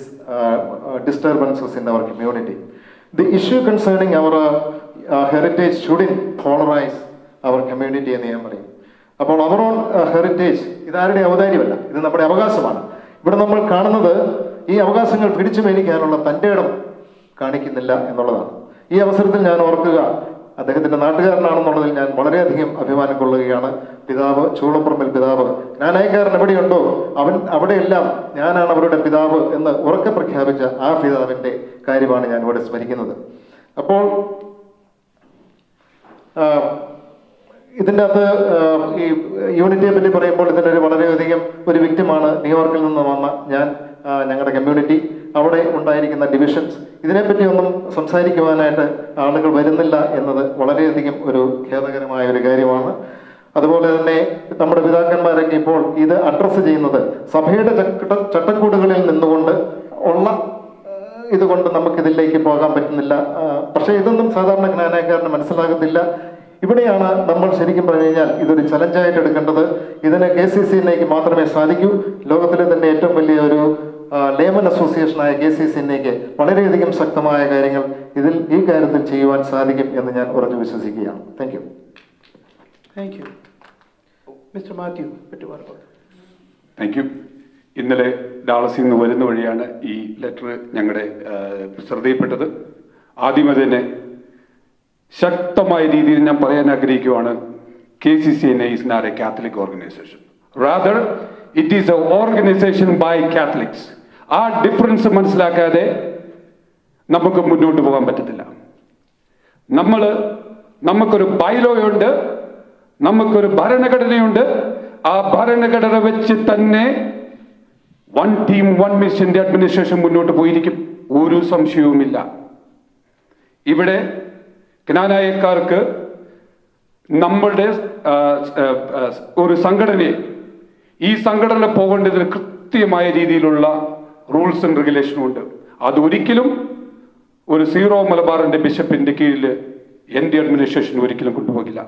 disturbances in our community. The issue concerning our heritage shouldn't polarize our community എന്ന് ഞാൻ പറയും. അപ്പോൾ അവർ ഓൺ ഹെറിറ്റേജ് ഇതാരുടെ ഔദാര്യമല്ല, ഇത് നമ്മുടെ അവകാശമാണ്. ഇവിടെ നമ്മൾ കാണുന്നത് ഈ അവകാശങ്ങൾ പിടിച്ചു മേടിക്കാനുള്ള തൻ്റെ ഇടം കാണിക്കുന്നില്ല എന്നുള്ളതാണ്. ഈ അവസരത്തിൽ ഞാൻ ഓർക്കുക, അദ്ദേഹത്തിൻ്റെ നാട്ടുകാരനാണെന്നുള്ളതിൽ ഞാൻ വളരെയധികം അഭിമാനം കൊള്ളുകയാണ്. പിതാവ് ചൂളപ്പുറമ്പിൽ പിതാവ് ജ്ഞാനായക്കാരൻ എവിടെയുണ്ടോ അവിടെയെല്ലാം ഞാനാണ് അവരുടെ പിതാവ് എന്ന് ഉറക്കെ പ്രഖ്യാപിച്ച ആ പിതാവിൻ്റെ കാര്യമാണ് ഞാൻ ഇവിടെ സ്മരിക്കുന്നത്. അപ്പോൾ ഇതിൻ്റെ അകത്ത് ഈ യൂണിറ്റിയെ പറ്റി പറയുമ്പോൾ ഇതിനൊരു വളരെയധികം ഒരു വിക്റ്റിമാണ് ന്യൂയോർക്കിൽ നിന്ന് വന്ന ഞങ്ങളുടെ കമ്മ്യൂണിറ്റി, അവിടെ ഉണ്ടായിരിക്കുന്ന ഡിവിഷൻസ്, ഇതിനെപ്പറ്റി ഒന്നും സംസാരിക്കുവാനായിട്ട് ആളുകൾ വരുന്നില്ല എന്നത് വളരെയധികം ഒരു ഖേദകരമായ ഒരു കാര്യമാണ്. അതുപോലെ തന്നെ നമ്മുടെ പിതാക്കന്മാരൊക്കെ ഇപ്പോൾ ഇത് അഡ്രസ്സ് ചെയ്യുന്നത് സഭയുടെ ചട്ടക്കൂടുകളിൽ നിന്നുകൊണ്ട് ഉള്ള ഇതുകൊണ്ട് നമുക്കിതിലേക്ക് പോകാൻ പറ്റുന്നില്ല. പക്ഷേ ഇതൊന്നും സാധാരണ ജ്ഞാനക്കാരന് മനസ്സിലാകത്തില്ല. ഇവിടെയാണ് നമ്മൾ ശരിക്കും പറഞ്ഞു കഴിഞ്ഞാൽ ഇതൊരു ചലഞ്ചായിട്ട് എടുക്കേണ്ടത്. ഇതിന് KCCNAക്ക് മാത്രമേ സാധിക്കൂ. ലോകത്തിലെ തന്നെ ഏറ്റവും വലിയ ഒരു ലേമൻ അസോസിയേഷനായ KCCNAക്ക് വളരെയധികം ശക്തമായ കാര്യങ്ങൾ ഈ കാര്യത്തിൽ ചെയ്യുവാൻ സാധിക്കും എന്ന് ഞാൻ ഉറച്ചു വിശ്വസിക്കുകയാണ്. Thank you. Thank you. Mister Mathew Pettupara. Thank you. ഇന്നലെ ഡാളസിൽ നിന്ന് വരുന്ന വഴിയാണ് ഈ ലെറ്റർ ഞങ്ങളുടെ ശ്രദ്ധയിൽപ്പെട്ടത്. ആദ്യമേ തന്നെ ശക്തമായ രീതിയിൽ ഞാൻ പറയാൻ ആഗ്രഹിക്കുകയാണ്, KCCNA is not a Catholic organization. Rather, it is an organization by Catholics. ആ ഡിഫറൻസ് മനസ്സിലാക്കാതെ നമുക്ക് മുന്നോട്ട് പോകാൻ പറ്റത്തില്ല. നമുക്കൊരു ബൈലോയുണ്ട്, നമുക്കൊരു ഭരണഘടനയുണ്ട്. ആ ഭരണഘടന വെച്ച് തന്നെ വൺ ടീം വൺ മിഷന്റെ അഡ്മിനിസ്ട്രേഷൻ മുന്നോട്ട് പോയിരിക്കും, ഒരു സംശയവുമില്ല. ഇവിടെ ജ്ഞാനായക്കാർക്ക് നമ്മളുടെ ഒരു സംഘടനയെ ഈ സംഘടന പോകേണ്ടതിന് കൃത്യമായ രീതിയിലുള്ള റൂൾസ് ആൻഡ് റെഗുലേഷനും ഉണ്ട്. അതൊരിക്കലും ഒരു സീറോ മലബാറിന്റെ ബിഷപ്പിന്റെ കീഴിൽ എൻ്റെ അഡ്മിനിസ്ട്രേഷൻ ഒരിക്കലും കൊണ്ടുപോകില്ല.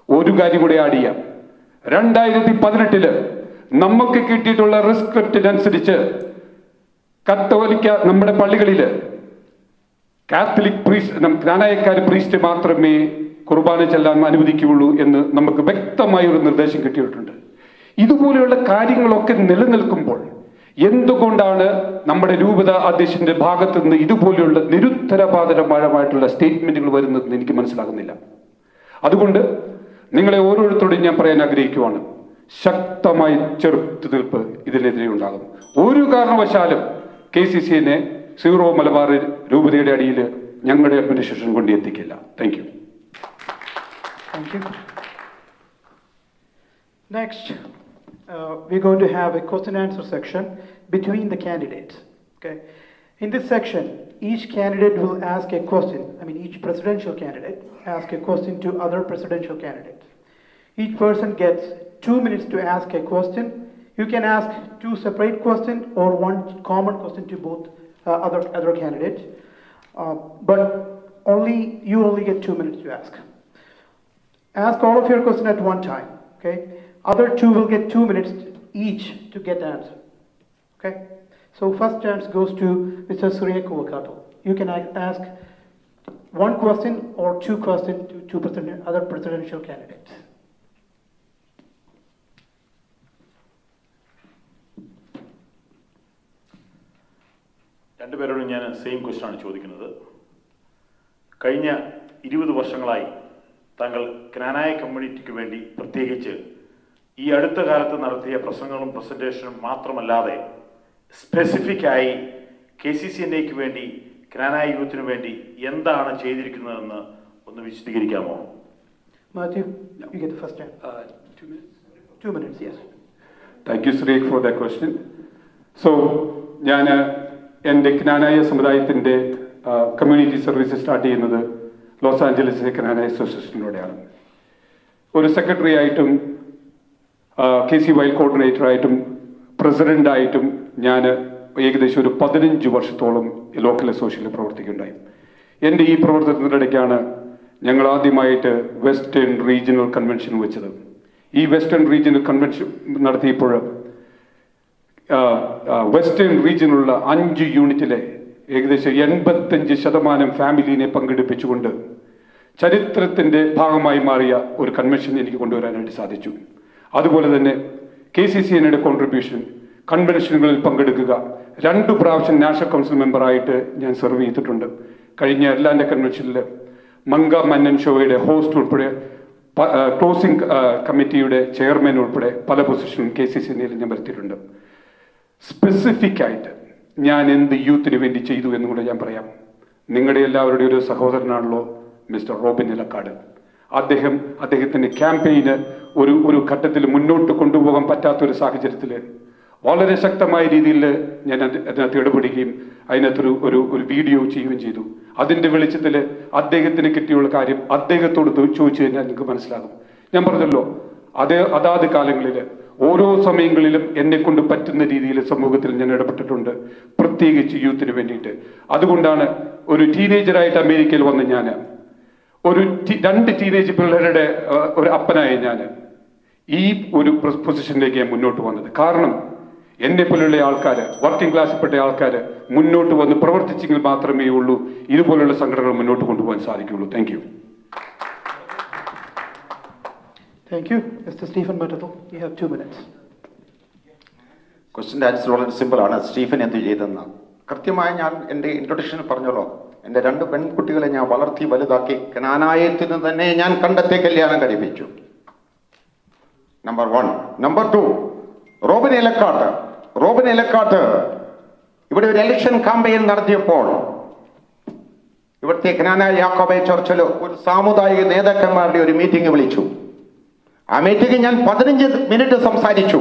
ഒരു കാര്യം കൂടെ ആഡ് ചെയ്യാം. 2018 നമുക്ക് കിട്ടിയിട്ടുള്ള റിസ്ക്രിപ്റ്റിനനുസരിച്ച് കത്തോലിക്ക നമ്മുടെ പള്ളികളിൽ കാത്തലിക് പ്രീസ്റ്റ് ജ്ഞാനായക്കാർ പ്രീസ്റ്റ് മാത്രമേ കുർബാന ചെല്ലാൻ അനുവദിക്കുകയുള്ളൂ എന്ന് നമുക്ക് വ്യക്തമായ ഒരു നിർദ്ദേശം കിട്ടിയിട്ടുണ്ട്. ഇതുപോലെയുള്ള കാര്യങ്ങളൊക്കെ നിലനിൽക്കുമ്പോൾ എന്തുകൊണ്ടാണ് നമ്മുടെ രൂപത അധ്യക്ഷന്റെ ഭാഗത്തു നിന്ന് ഇതുപോലെയുള്ള നിരുത്തരവാദപരമായിട്ടുള്ള സ്റ്റേറ്റ്മെന്റുകൾ വരുന്നതെന്ന് എനിക്ക് മനസ്സിലാകുന്നില്ല. അതുകൊണ്ട് നിങ്ങളെ ഓരോരുത്തരോടും ഞാൻ പറയാൻ ആഗ്രഹിക്കുവാണ്, ശക്തമായ ചെറുത്തുനിൽപ്പ് ഇതിനെതിരെ ഉണ്ടാകും. ഒരു കാരണവശാലും KCCNA സീറോ മലബാർ രൂപതയുടെ അടിയിൽ ഞങ്ങളുടെ അഡ്മിനിസ്ട്രേഷൻ കൊണ്ടെത്തിക്കില്ല. Thank you. Next, we're going to have a question and answer section between the candidates. Okay. In this section, each candidate will ask a question. Each presidential candidate ask a question to other presidential candidates. Each person gets 2 minutes to ask a question. You can ask 2 separate questions or 1 common question to both other candidates. But you only get 2 minutes to ask. Ask all of your questions at one time. Okay. Other 2 will get 2 minutes each to get the answer. Okay. So first chance goes to Mr. Surya Kuvakato. You can ask 1 question or 2 questions to 2 other presidential candidates. രണ്ടുപേരോടും ഞാൻ same question ആണ് ചോദിക്കുന്നത്. കഴിഞ്ഞ 20 വർഷങ്ങളായി താങ്കൾ ജ്ഞാനായ കമ്മ്യൂണിറ്റിക്ക് വേണ്ടി പ്രത്യേകിച്ച് ഈ അടുത്ത കാലത്ത് നടത്തിയ പ്രസംഗങ്ങളും പ്രസന്റേഷനും മാത്രമല്ലാതെ സ്പെസിഫിക്കായി KCCNAക്ക് വേണ്ടി ജ്ഞാനായ യൂത്തിന് വേണ്ടി എന്താണ് ചെയ്തിരിക്കുന്നതെന്ന് ഒന്ന് വിശദീകരിക്കാമോ? Matthew, you get the first time. 2 minutes? 2 minutes, yes. Thank you, Sureek, for that question. So, ഞാൻ എൻ്റെ ജ്ഞാനായ സമുദായത്തിൻ്റെ കമ്മ്യൂണിറ്റി സർവീസ് സ്റ്റാർട്ട് ചെയ്യുന്നത് ലോസ് ആഞ്ചലസിലെ ജ്ഞാനായ അസോസിയേഷനിലൂടെയാണ്. ഒരു സെക്രട്ടറി ആയിട്ടും KCY കോർഡിനേറ്ററായിട്ടും പ്രസിഡൻ്റായിട്ടും ഞാൻ ഏകദേശം ഒരു 15 വർഷത്തോളം ലോക്കൽ അസോസിയേഷനിൽ പ്രവർത്തിക്കുകയുണ്ടായി. എൻ്റെ ഈ പ്രവർത്തനത്തിനിടയ്ക്കാണ് ഞങ്ങൾ ആദ്യമായിട്ട് വെസ്റ്റേൺ റീജിയണൽ കൺവെൻഷൻ വെച്ചത്. ഈ വെസ്റ്റേൺ റീജിയണൽ കൺവെൻഷൻ നടത്തിയപ്പോൾ വെസ്റ്റേൺ റീജിയനിലുള്ള 5 യൂണിറ്റിലെ ഏകദേശം 85% ഫാമിലിനെ പങ്കെടുപ്പിച്ചുകൊണ്ട് ചരിത്രത്തിൻ്റെ ഭാഗമായി മാറിയ ഒരു കൺവെൻഷൻ എനിക്ക് കൊണ്ടുവരാനായിട്ട് സാധിച്ചു. അതുപോലെ തന്നെ KCCNയുടെ കോൺട്രിബ്യൂഷൻ, കൺവെൻഷനുകളിൽ പങ്കെടുക്കുക. 2 പ്രാവശ്യം നാഷണൽ കൗൺസിൽ മെമ്പറായിട്ട് ഞാൻ സെർവ് ചെയ്തിട്ടുണ്ട്. കഴിഞ്ഞ അറ്റ്ലാന്റ കൺവെൻഷനിൽ മങ്ക മന്നൻ ഷോയുടെ ഹോസ്റ്റ് ഉൾപ്പെടെ ക്ലോസിംഗ് കമ്മിറ്റിയുടെ ചെയർമാൻ ഉൾപ്പെടെ പല പൊസിഷനും KCCNയിൽ ഞാൻ വരുത്തിയിട്ടുണ്ട്. സ്പെസിഫിക് ആയിട്ട് ഞാൻ എന്ത് യൂത്തിന് വേണ്ടി ചെയ്തു എന്നുകൂടെ ഞാൻ പറയാം. നിങ്ങളുടെ എല്ലാവരുടെയും ഒരു സഹോദരനാണല്ലോ മിസ്റ്റർ റോബിൻ ഇലക്കാട്. അദ്ദേഹത്തിൻ്റെ ക്യാമ്പയിന് ഒരു ഘട്ടത്തിൽ മുന്നോട്ട് കൊണ്ടുപോകാൻ പറ്റാത്തൊരു സാഹചര്യത്തിൽ വളരെ ശക്തമായ രീതിയിൽ ഞാൻ അതിനകത്ത് ഇടപെടുകയും അതിനകത്തൊരു ഒരു വീഡിയോ ചെയ്യുകയും ചെയ്തു. അതിൻ്റെ വെളിച്ചത്തിൽ അദ്ദേഹത്തിന് കിട്ടിയുള്ള കാര്യം അദ്ദേഹത്തോട് ചോദിച്ചു കഴിഞ്ഞാൽ നിങ്ങൾക്ക് മനസ്സിലാകും. ഞാൻ പറഞ്ഞല്ലോ, അതാത് കാലങ്ങളിൽ ഓരോ സമയങ്ങളിലും എന്നെ കൊണ്ട് പറ്റുന്ന രീതിയിൽ സമൂഹത്തിൽ ഞാൻ ഇടപെട്ടിട്ടുണ്ട്, പ്രത്യേകിച്ച് യൂത്തിന് വേണ്ടിയിട്ട്. അതുകൊണ്ടാണ് ഒരു ടീനേജറായിട്ട് അമേരിക്കയിൽ വന്ന ഞാൻ, 2 ടീനേജ് പിള്ളേരുടെ ഒരു അപ്പനായ ഞാൻ ഈ ഒരു പൊസിഷനിലേക്ക് ഞാൻ മുന്നോട്ട് വന്നത്. കാരണം എന്നെ പോലെയുള്ള ആൾക്കാർ, വർക്കിംഗ് ക്ലാസ്സിൽപ്പെട്ട ആൾക്കാർ മുന്നോട്ട് വന്ന് പ്രവർത്തിച്ചെങ്കിൽ മാത്രമേ ഉള്ളൂ ഇതുപോലുള്ള സംഘടനകൾ മുന്നോട്ട് കൊണ്ടുപോകാൻ സാധിക്കുകയുള്ളൂ. Thank you. Thank you. Mr. Stephen Matathil, you have 2 minutes. ക്വസ്റ്റിൻ്റെ ആൻസർ വളരെ സിമ്പിളാണ്. സ്റ്റീഫൻ എന്ത് ചെയ്തെന്ന് കൃത്യമായി ഞാൻ എൻ്റെ ഇൻട്രൊഡക്ഷനിൽ പറഞ്ഞല്ലോ. എൻ്റെ 2 പെൺകുട്ടികളെ ഞാൻ വളർത്തി വലുതാക്കി കനാനായത്തിന് തന്നെ ഞാൻ കണ്ടെത്തി കല്യാണം കഴിപ്പിച്ചു. നമ്പർ 1. നമ്പർ 2, റോബിൻ ഇലക്കാട്ട് ഇവിടെ ഒരു ഇലക്ഷൻ ക്യാമ്പയിൻ നടത്തിയപ്പോൾ ഇവിടുത്തെ കനാനായ യാക്കോബേ ചർച്ചിൽ ഒരു സാമുദായിക നേതാക്കന്മാരുടെ ഒരു മീറ്റിംഗ് വിളിച്ചു. ആ മീറ്റിംഗിൽ ഞാൻ 15 മിനിറ്റ് സംസാരിച്ചു.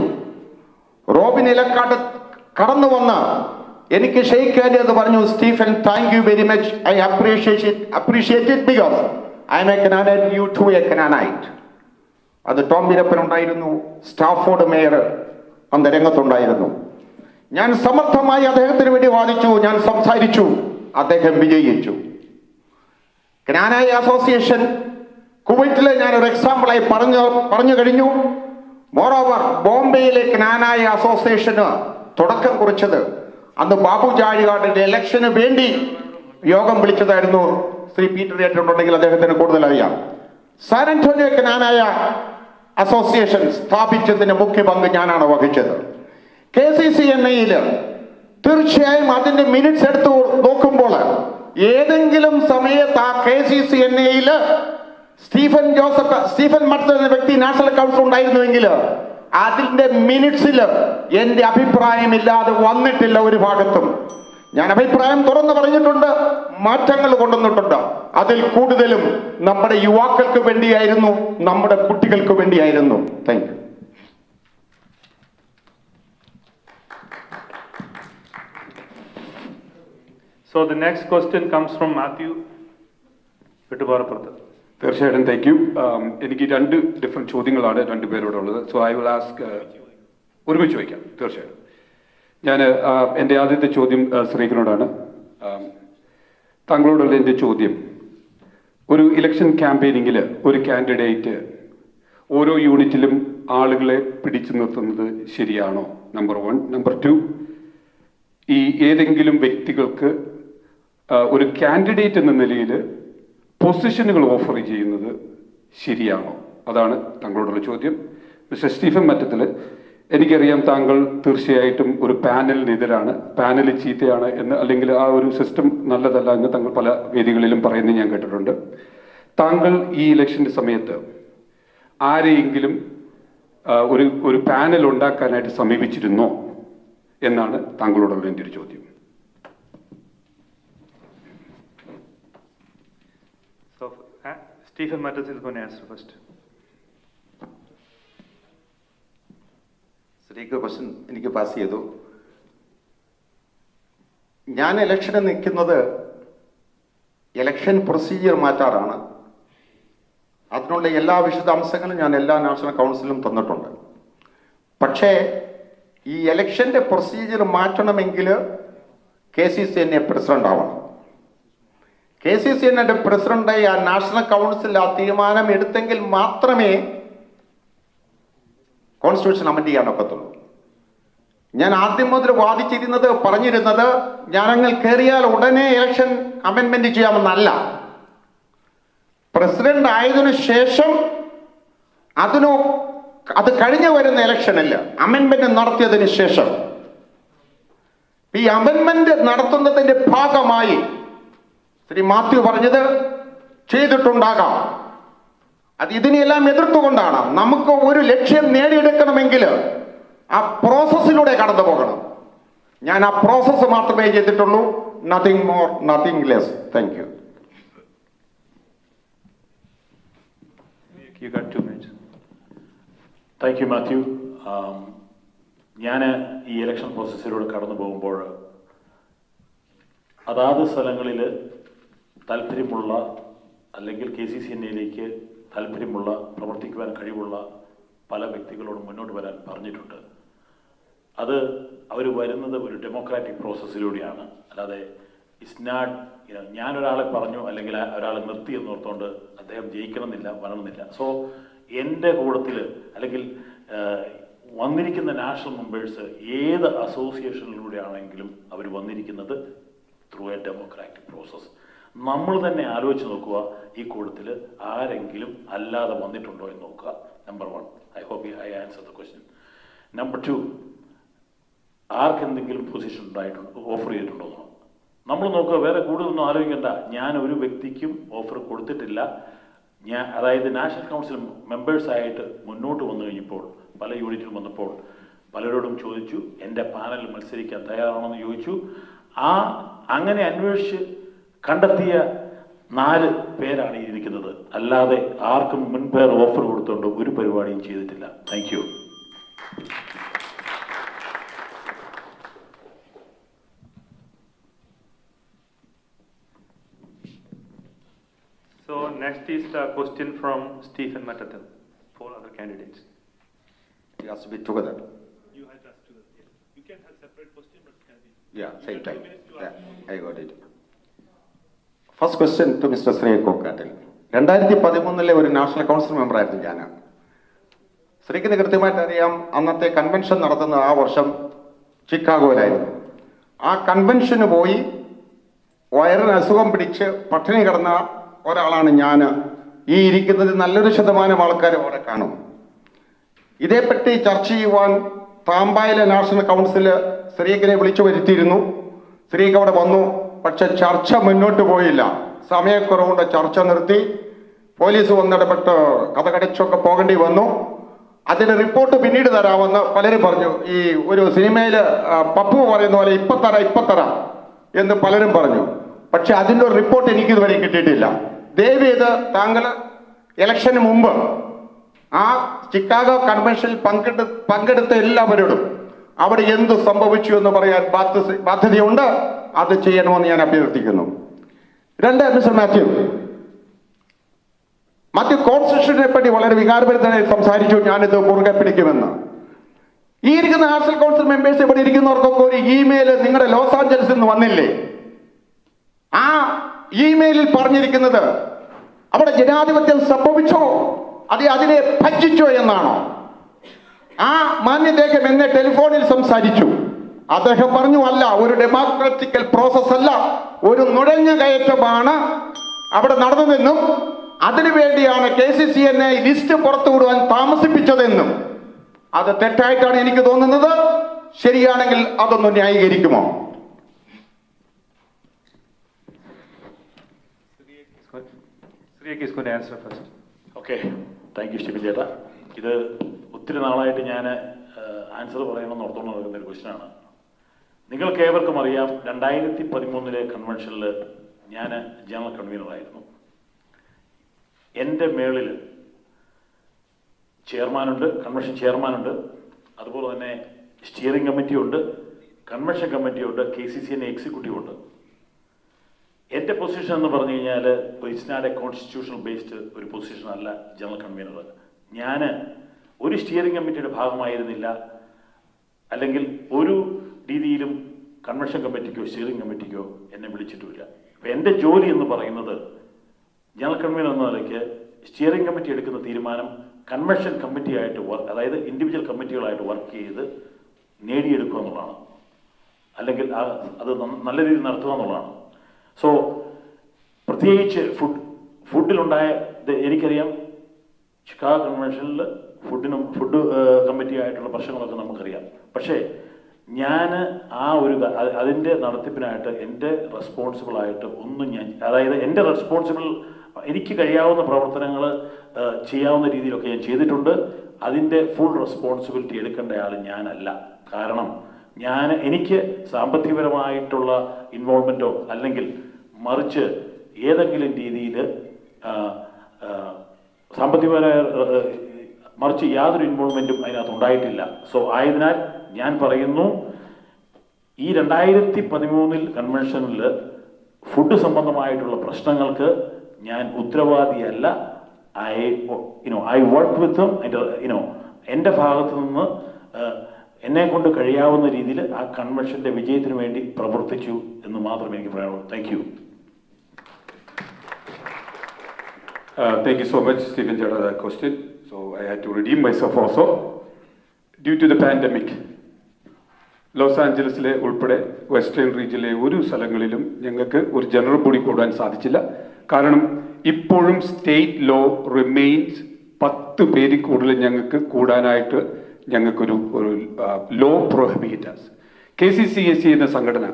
റോബിൻ ഇലക്കാട്ട് കടന്നു വന്ന് എനിക്ക് ഷെയ്ക്ക് ഹാൻഡ് എന്ന് പറഞ്ഞു. Stephen, thank you very much, I appreciate it because I am a Knanaite, you too a Knanaite. അത് ടോം വീരപ്പൻ ഉണ്ടായിരുന്നു, സ്റ്റാഫോർഡ് മേയർ അന്ന് രംഗത്തുണ്ടായിരുന്നു. ഞാൻ സമർത്ഥമായി അദ്ദേഹത്തിന് വേണ്ടി വാദിച്ചു, ഞാൻ സംസാരിച്ചു, അദ്ദേഹം വിജയിച്ചു. കനാനായ അസോസിയേഷൻ കുവൈറ്റിലെ ഞാനൊരു എക്സാമ്പിളായി പറഞ്ഞു കഴിഞ്ഞു. മോറോവർ ബോംബെയിലെ കനാനായ അസോസിയേഷന് തുടക്കം കുറിച്ചത് അന്ന് ബാബു ജാഴികാടിന്റെ ഇലക്ഷന് വേണ്ടി യോഗം വിളിച്ചതായിരുന്നു. ശ്രീ പീറ്റർ ഏറ്റുണ്ടെങ്കിൽ അദ്ദേഹത്തിന് കൂടുതൽ അറിയാം. സാൻ ആന്റോണിയോ കനാനായ അസോസിയേഷൻ സ്ഥാപിച്ചതിന് മുഖ്യ പങ്ക് ഞാനാണ് വഹിച്ചത്. KCCNയിൽ തീർച്ചയായും അതിന്റെ മിനിറ്റ്സ് എടുത്ത് നോക്കുമ്പോൾ ഏതെങ്കിലും സമയത്ത് ആ KCCNയിൽ സ്റ്റീഫൻ മട്ടത്തിൽ എന്ന വ്യക്തി നാഷണൽ കൗൺസിൽ ഉണ്ടായിരുന്നുവെങ്കിൽ അതിന്റെ മിനിറ്റ്സിൽ എന്റെ അഭിപ്രായമില്ലാതെ വന്നിട്ടില്ല ഒരു ഭാഗത്തും. ഞാൻ അഭിപ്രായം തുറന്നു പറഞ്ഞിട്ടുണ്ട്, മാറ്റങ്ങൾ കൊണ്ടുവന്നിട്ടുണ്ട്. അതിൽ കൂടുതലും നമ്മുടെ യുവാക്കൾക്ക് വേണ്ടിയായിരുന്നു, നമ്മുടെ കുട്ടികൾക്ക് വേണ്ടിയായിരുന്നു. Thank you. So the next question comes from Matthew Vittupaarapurathu. തീർച്ചയായിട്ടും താങ്ക് യു. എനിക്ക് 2 ഡിഫറെൻറ്റ് ചോദ്യങ്ങളാണ് 2 പേരോടുള്ളത്. സോ ഐ വിൽ ആസ്ക്, ഒരുമിച്ച് ചോദിക്കാം. തീർച്ചയായിട്ടും ഞാൻ എൻ്റെ ആദ്യത്തെ ചോദ്യം ശ്രീകനോടാണ്. താങ്കളോടുള്ള എൻ്റെ ചോദ്യം, ഒരു ഇലക്ഷൻ ക്യാമ്പയിനിങ്ങിൽ ഒരു കാൻഡിഡേറ്റ് ഓരോ യൂണിറ്റിലും ആളുകളെ പിടിച്ചു നിർത്തുന്നത് ശരിയാണോ? നമ്പർ 1. നമ്പർ 2, ഈ ഏതെങ്കിലും വ്യക്തികൾക്ക് ഒരു കാൻഡിഡേറ്റ് എന്ന നിലയിൽ പൊസിഷനുകൾ ഓഫർ ചെയ്യുന്നത് ശരിയാണോ? അതാണ് താങ്കളോടുള്ള ചോദ്യം. മിസ്റ്റർ സ്റ്റീഫൻ മറ്റത്തിൽ, എനിക്കറിയാം താങ്കൾ തീർച്ചയായിട്ടും ഒരു പാനലിനെതിരാണ്, പാനൽ ചീത്തയാണ് എന്ന്, അല്ലെങ്കിൽ ആ ഒരു സിസ്റ്റം നല്ലതല്ല എന്ന് താങ്കൾ പല വേദികളിലും പറയുന്നത് ഞാൻ കേട്ടിട്ടുണ്ട്. താങ്കൾ ഈ ഇലക്ഷൻ്റെ സമയത്ത് ആരെയെങ്കിലും ഒരു പാനൽ ഉണ്ടാക്കാനായിട്ട് സമീപിച്ചിരുന്നോ എന്നാണ് താങ്കളോടുള്ള എൻ്റെ ഒരു ചോദ്യം. So Stephen Matters is going to answer first. ശ്രീക്ക് ക്വസ്റ്റ്യൻ എനിക്ക് പാസ് ചെയ്തു. ഞാൻ ഇലക്ഷന് നിൽക്കുന്നത് ഇലക്ഷൻ പ്രൊസീജിയർ മാറ്റാറാണ്. അതിനുള്ള എല്ലാ വിശദാംശങ്ങളും ഞാൻ എല്ലാ നാഷണൽ കൗൺസിലും തന്നിട്ടുണ്ട്. പക്ഷേ ഈ ഇലക്ഷന്റെ പ്രൊസീജിയർ മാറ്റണമെങ്കിൽ KCC തന്നെ പ്രസിഡന്റ് ആവണം. KCC തന്നെ പ്രസിഡന്റായി ആ നാഷണൽ കൗൺസിൽ ആ തീരുമാനം എടുത്തെങ്കിൽ മാത്രമേ കോൺസ്റ്റിറ്റ്യൂഷൻ അമെൻഡ് ചെയ്യാൻ ഒക്കത്തുള്ളൂ. ഞാൻ ആദ്യം മുതൽ പറഞ്ഞിരുന്നത് ജനങ്ങൾ കയറിയാൽ ഉടനെ ഇലക്ഷൻ അമെൻമെന്റ് ചെയ്യാമെന്നല്ല. പ്രസിഡന്റ് ആയതിനു ശേഷം അത് കഴിഞ്ഞു വരുന്ന ഇലക്ഷനിൽ അമെൻമെന്റ് നടത്തിയതിനു ശേഷം ഈ അമെൻമെന്റ് നടത്തുന്നതിന്റെ ഭാഗമായി ശ്രീ മാത്യു പറഞ്ഞത് ചെയ്തിട്ടുണ്ടാകാം. അത് ഇതിനെല്ലാം എതിർത്തുകൊണ്ടാണ്. നമുക്ക് ഒരു ലക്ഷ്യം നേടിയെടുക്കണമെങ്കിൽ ആ പ്രോസസ്സിലൂടെ കടന്നു പോകണം. ഞാൻ ആ പ്രോസസ്സ് മാത്രമേ ചെയ്തിട്ടുള്ളൂ. Nothing more, nothing less. Thank you. You got 2 minutes. Thank you, Matthew. ഞാൻ ഈ ഇലക്ഷൻ പ്രോസസ്സിലൂടെ കടന്നു പോകുമ്പോൾ അതാത് സ്ഥലങ്ങളിൽ താല്പര്യമുള്ള അല്ലെങ്കിൽ KCCNയിലേക്ക് താല്പര്യമുള്ള പ്രവർത്തിക്കുവാൻ കഴിവുള്ള പല വ്യക്തികളോടും മുന്നോട്ട് വരാൻ പറഞ്ഞിട്ടുണ്ട്. അത് അവർ വരുന്നത് ഒരു ഡെമോക്രാറ്റിക് പ്രോസസ്സിലൂടെയാണ്. അല്ലാതെ ഇറ്റ്സ് നോട്ട് ഞാനൊരാളെ പറഞ്ഞു അല്ലെങ്കിൽ ഒരാളെ നിർത്തി എന്നോർത്തുകൊണ്ട് അദ്ദേഹം ജയിക്കണമെന്നില്ല, വരണമെന്നില്ല. സോ എൻ്റെ കൂട്ടത്തിൽ അല്ലെങ്കിൽ വന്നിരിക്കുന്ന നാഷണൽ മെമ്പേഴ്സ് ഏത് അസോസിയേഷനിലൂടെ ആണെങ്കിലും അവർ വന്നിരിക്കുന്നത് ത്രൂ എ ഡെമോക്രാറ്റിക് പ്രോസസ്സ്. നമ്മൾ തന്നെ ആലോചിച്ച് നോക്കുക, ഈ കൂട്ടത്തിൽ ആരെങ്കിലും അല്ലാതെ വന്നിട്ടുണ്ടോ എന്ന് നോക്കുക. Number 1. I hope I answer the question. Number 2, ആർക്കെന്തെങ്കിലും പൊസിഷൻ ഉണ്ടായിട്ടുണ്ടോ, ഓഫർ ചെയ്തിട്ടുണ്ടോ? നമ്മൾ നോക്കുക, വേറെ കൂടുതലൊന്നും ആലോചിക്കേണ്ട. ഞാൻ ഒരു വ്യക്തിക്കും ഓഫർ കൊടുത്തിട്ടില്ല. അതായത് നാഷണൽ കൗൺസിൽ മെമ്പേഴ്സായിട്ട് മുന്നോട്ട് വന്നു കഴിഞ്ഞപ്പോൾ പല യൂണിറ്റിലും വന്നപ്പോൾ പലരോടും ചോദിച്ചു, എൻ്റെ പാനലിൽ മത്സരിക്കാൻ തയ്യാറാണെന്ന് ചോദിച്ചു. അങ്ങനെ അന്വേഷിച്ച് കണ്ടെത്തിയ 4 പേരാണ് ഇരിക്കുന്നത്. അല്ലാതെ ആർക്കും മുൻപേർ ഓഫർ കൊടുത്തുകൊണ്ട് ഒരു പരിപാടിയും ചെയ്തിട്ടില്ല. Thank you. So next is the question from Stephen Matathil for other candidates. It has to be together. You had us together. Yes. You can have separate question, but can be. Yeah, same time. Yeah, I got it. First question to Mr. Sri Kokatil. 2013 ഒരു national council member ആയിരുന്നു ഞാൻ. ശ്രീക്കിന് കൃത്യമായിട്ട് അറിയാം, അന്നത്തെ convention നടത്തുന്ന ആ വർഷം ചിക്കാഗോയിലായിരുന്നു. ആ കൺവെൻഷന് പോയി വയറിന് അസുഖം പിടിച്ച് പട്ടിണി കിടന്ന ഒരാളാണ് ഞാൻ. ഈ ഇരിക്കുന്നത് നല്ലൊരു ശതമാനം ആൾക്കാർ അവിടെ കാണും. ഇതേപ്പറ്റി ചർച്ച ചെയ്യുവാൻ താമ്പായിലെ നാഷണൽ കൗൺസിൽ ശ്രീക്കിനെ വിളിച്ചു വരുത്തിയിരുന്നു. ശ്രീക്ക് അവിടെ വന്നു. പക്ഷെ ചർച്ച മുന്നോട്ട് പോയില്ല. സമയക്കുറവുകൊണ്ട് ചർച്ച നിർത്തി. പോലീസ് വന്നിടപെട്ട് കഥകടച്ചൊക്കെ പോകേണ്ടി വന്നു. അതിന്റെ റിപ്പോർട്ട് പിന്നീട് തരാമെന്ന് പലരും പറഞ്ഞു. ഈ ഒരു സിനിമയിൽ പപ്പു പറയുന്ന പോലെ ഇപ്പത്തരാം എന്ന് പലരും പറഞ്ഞു. പക്ഷെ അതിൻ്റെ ഒരു റിപ്പോർട്ട് എനിക്ക് ഇതുവരെ കിട്ടിയിട്ടില്ല. ദയവ് ചെയ്ത് താങ്കൾ ഇലക്ഷന് മുമ്പ് ആ ചിക്കാഗോ കൺവെൻഷനിൽ പങ്കെടുത്ത എല്ലാവരോടും അവിടെ എന്ത് സംഭവിച്ചു എന്ന് പറയാൻ ബാധ്യതയുണ്ട്. അത് ചെയ്യണമെന്ന് ഞാൻ അഭ്യർത്ഥിക്കുന്നു. 2, മിസ്റ്റർ മാത്യു കോൺസ്റ്റിറ്റ്യൂഷനെ പറ്റി വളരെ വികാരഭരിതനായി സംസാരിച്ചു. ഞാനിത് മുറുകെ പിടിക്കുമെന്ന്. ഈ ഇരിക്കുന്ന നാഷണൽ കൗൺസിൽ മെമ്പേഴ്സ് ഇവിടെ ഇരിക്കുന്നവർക്കൊക്കെ ഒരു ഇമെയിൽ നിങ്ങളുടെ ലോസ് ആഞ്ചലസിൽ നിന്ന് വന്നില്ലേ? ആ ഇമെയിലിൽ പറഞ്ഞിരിക്കുന്നത് അവിടെ ജനാധിപത്യം സംഭവിച്ചോ അതിനെ ഭജിച്ചോ എന്നാണോ? ആ മാന്യദ്ദേഹം എന്നെ ടെലിഫോണിൽ സംസാരിച്ചു. അദ്ദേഹം പറഞ്ഞു, അല്ല, ഒരു ഡെമോക്രാറ്റിക്കൽ പ്രോസസ് അല്ല, ഒരു നുഴഞ്ഞു കയറ്റമാണ് അവിടെ നടന്നതെന്നും അതിനുവേണ്ടിയാണ് KCCNയെ ലിസ്റ്റ് പുറത്തുവിടുവാൻ താമസിപ്പിച്ചതെന്നും. അത് തെറ്റായിട്ടാണ് എനിക്ക് തോന്നുന്നത്. ശരിയാണെങ്കിൽ അതൊന്ന് ന്യായീകരിക്കുമോ? Sri is going to answer first. Okay, thank you Stephen ചേട്ടാ. ഇത് ഒത്തിരി നാളായിട്ട് ഞാൻ ആൻസർ പറയണമെന്ന് ഓർത്തുകൊണ്ട് വരുന്ന ഒരു ക്വസ്റ്റ്യനാണ്. നിങ്ങൾക്ക് ഏവർക്കും അറിയാം, 2013 കൺവെൻഷനിൽ ഞാൻ ജനറൽ കൺവീനറായിരുന്നു. എൻ്റെ മേളിൽ ചെയർമാനുണ്ട്, കൺവെൻഷൻ ചെയർമാനുണ്ട്, അതുപോലെ തന്നെ സ്റ്റിയറിംഗ് കമ്മിറ്റിയുണ്ട്, കൺവെൻഷൻ കമ്മിറ്റിയുണ്ട്, KCCNA എക്സിക്യൂട്ടീവ് ഉണ്ട്. എൻ്റെ പൊസിഷൻ എന്ന് പറഞ്ഞു കഴിഞ്ഞാൽ it's not a constitutional based ഒരു പൊസിഷൻ അല്ല ജനറൽ കൺവീനർ. ഞാൻ ഒരു സ്റ്റിയറിംഗ് കമ്മിറ്റിയുടെ ഭാഗമായിരുന്നില്ല. അല്ലെങ്കിൽ ഒരു രീതിയിലും കൺവെൻഷൻ കമ്മിറ്റിക്കോ സ്റ്റിയറിംഗ് കമ്മിറ്റിക്കോ എന്നെ വിളിച്ചിട്ടുമില്ല. അപ്പോൾ എൻ്റെ ജോലി എന്ന് പറയുന്നത് ജനറൽ കൺവീനർ എന്ന നിലയ്ക്ക് സ്റ്റിയറിംഗ് കമ്മിറ്റി എടുക്കുന്ന തീരുമാനം കൺവെൻഷൻ കമ്മിറ്റിയായിട്ട് അതായത് ഇൻഡിവിജ്വൽ കമ്മിറ്റികളായിട്ട് വർക്ക് ചെയ്ത് നേടിയെടുക്കുക എന്നുള്ളതാണ്, അല്ലെങ്കിൽ അത് നല്ല രീതിയിൽ നടത്തുക എന്നുള്ളതാണ്. സോ പ്രത്യേകിച്ച് ഫുഡിലുണ്ടായ എനിക്കറിയാം, ചിക്കാഗോ കൺവെൻഷനിൽ ഫുഡ് കമ്മിറ്റിയായിട്ടുള്ള പ്രശ്നങ്ങളൊക്കെ നമുക്കറിയാം. പക്ഷേ ഞാൻ അതിൻ്റെ നടത്തിപ്പിനായിട്ട് എൻ്റെ റെസ്പോൺസിബിളായിട്ട് അതായത് എൻ്റെ എനിക്ക് കഴിയാവുന്ന പ്രവർത്തനങ്ങൾ ചെയ്യാവുന്ന രീതിയിലൊക്കെ ഞാൻ ചെയ്തിട്ടുണ്ട്. അതിൻ്റെ ഫുൾ റെസ്പോൺസിബിലിറ്റി എടുക്കേണ്ട ആൾ ഞാനല്ല. കാരണം എനിക്ക് സാമ്പത്തികപരമായിട്ടുള്ള ഇൻവോൾവ്മെൻറ്റോ അല്ലെങ്കിൽ മറിച്ച് ഏതെങ്കിലും രീതിയിൽ മറിച്ച് യാതൊരു ഇൻവോൾവ്മെൻറ്റും അതിനകത്ത് ഉണ്ടായിട്ടില്ല. സോ ആയതിനാൽ ഞാൻ പറയുന്നു, ഈ 2013 കൺവെൻഷനിൽ ഫുഡ് സംബന്ധമായിട്ടുള്ള പ്രശ്നങ്ങൾക്ക് ഞാൻ ഉത്തരവാദിയല്ല. I work with them. എൻ്റെ ഭാഗത്തു നിന്ന് എന്നെ കൊണ്ട് കഴിയാവുന്ന രീതിയിൽ ആ കൺവെൻഷൻ്റെ വിജയത്തിന് വേണ്ടി പ്രവർത്തിച്ചു എന്ന് മാത്രമേ എനിക്ക് പറയാനുള്ളൂ. Thank you. Thank you so much, Stephen Jada, that question. So I had to redeem myself also. Due to the pandemic, ലോസ് ആഞ്ചലസിലെ ഉൾപ്പെടെ വെസ്റ്റേൺ റീജിയനിലെ ഒരു സ്ഥലങ്ങളിലും ഞങ്ങൾക്ക് ഒരു ജനറൽ ബോഡി കൂടാൻ സാധിച്ചില്ല. കാരണം ഇപ്പോഴും സ്റ്റേറ്റ് ലോ റിമെയിൻസ് 10 പേരിൽ കൂടുതൽ ഞങ്ങൾക്ക് കൂടാനായിട്ട് ഞങ്ങൾക്കൊരു ലോ പ്രൊഹിബിറ്റസ്. KCCSE എന്ന സംഘടന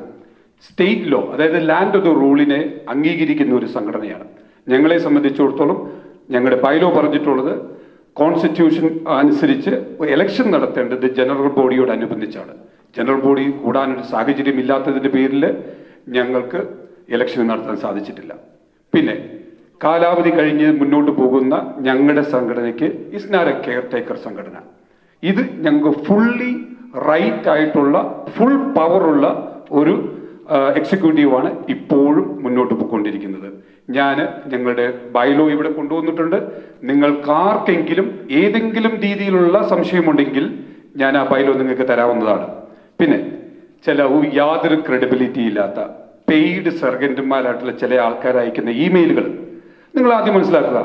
സ്റ്റേറ്റ് ലോ, അതായത് ലാൻഡ് ഓഫ് ദ റൂളിനെ അംഗീകരിക്കുന്ന ഒരു സംഘടനയാണ്. ഞങ്ങളെ സംബന്ധിച്ചിടത്തോളം ഞങ്ങളുടെ ബൈലോ പറഞ്ഞിട്ടുള്ളത് കോൺസ്റ്റിറ്റ്യൂഷൻ അനുസരിച്ച് ഇലക്ഷൻ നടത്തേണ്ടത് ജനറൽ ബോഡിയോടനുബന്ധിച്ചാണ്. ജനറൽ ബോഡി കൂടാനൊരു സാഹചര്യം ഇല്ലാത്തതിൻ്റെ പേരിൽ ഞങ്ങൾക്ക് ഇലക്ഷൻ നടത്താൻ സാധിച്ചിട്ടില്ല. പിന്നെ കാലാവധി കഴിഞ്ഞ് മുന്നോട്ട് പോകുന്ന ഞങ്ങളുടെ സംഘടനയ്ക്ക് it's not a caretaker സംഘടന. ഇത് ഞങ്ങൾക്ക് ഫുള്ളി റൈറ്റ് ആയിട്ടുള്ള ഫുൾ പവറുള്ള ഒരു എക്സിക്യൂട്ടീവാണ് ഇപ്പോഴും മുന്നോട്ട് പോയിക്കൊണ്ടിരിക്കുന്നത്. ഞങ്ങളുടെ ബൈലോ ഇവിടെ കൊണ്ടുവന്നിട്ടുണ്ട്. നിങ്ങൾക്കാർക്കെങ്കിലും ഏതെങ്കിലും രീതിയിലുള്ള സംശയമുണ്ടെങ്കിൽ ഞാൻ ആ ബൈലോ നിങ്ങൾക്ക് തരാവുന്നതാണ്. പിന്നെ യാതൊരു ക്രെഡിബിലിറ്റി ഇല്ലാത്ത പെയ്ഡ് സർജന്റുമാരായിട്ടുള്ള ചില ആൾക്കാർ അയക്കുന്ന ഇമെയിലുകൾ നിങ്ങൾ ആദ്യം മനസ്സിലാക്കുക.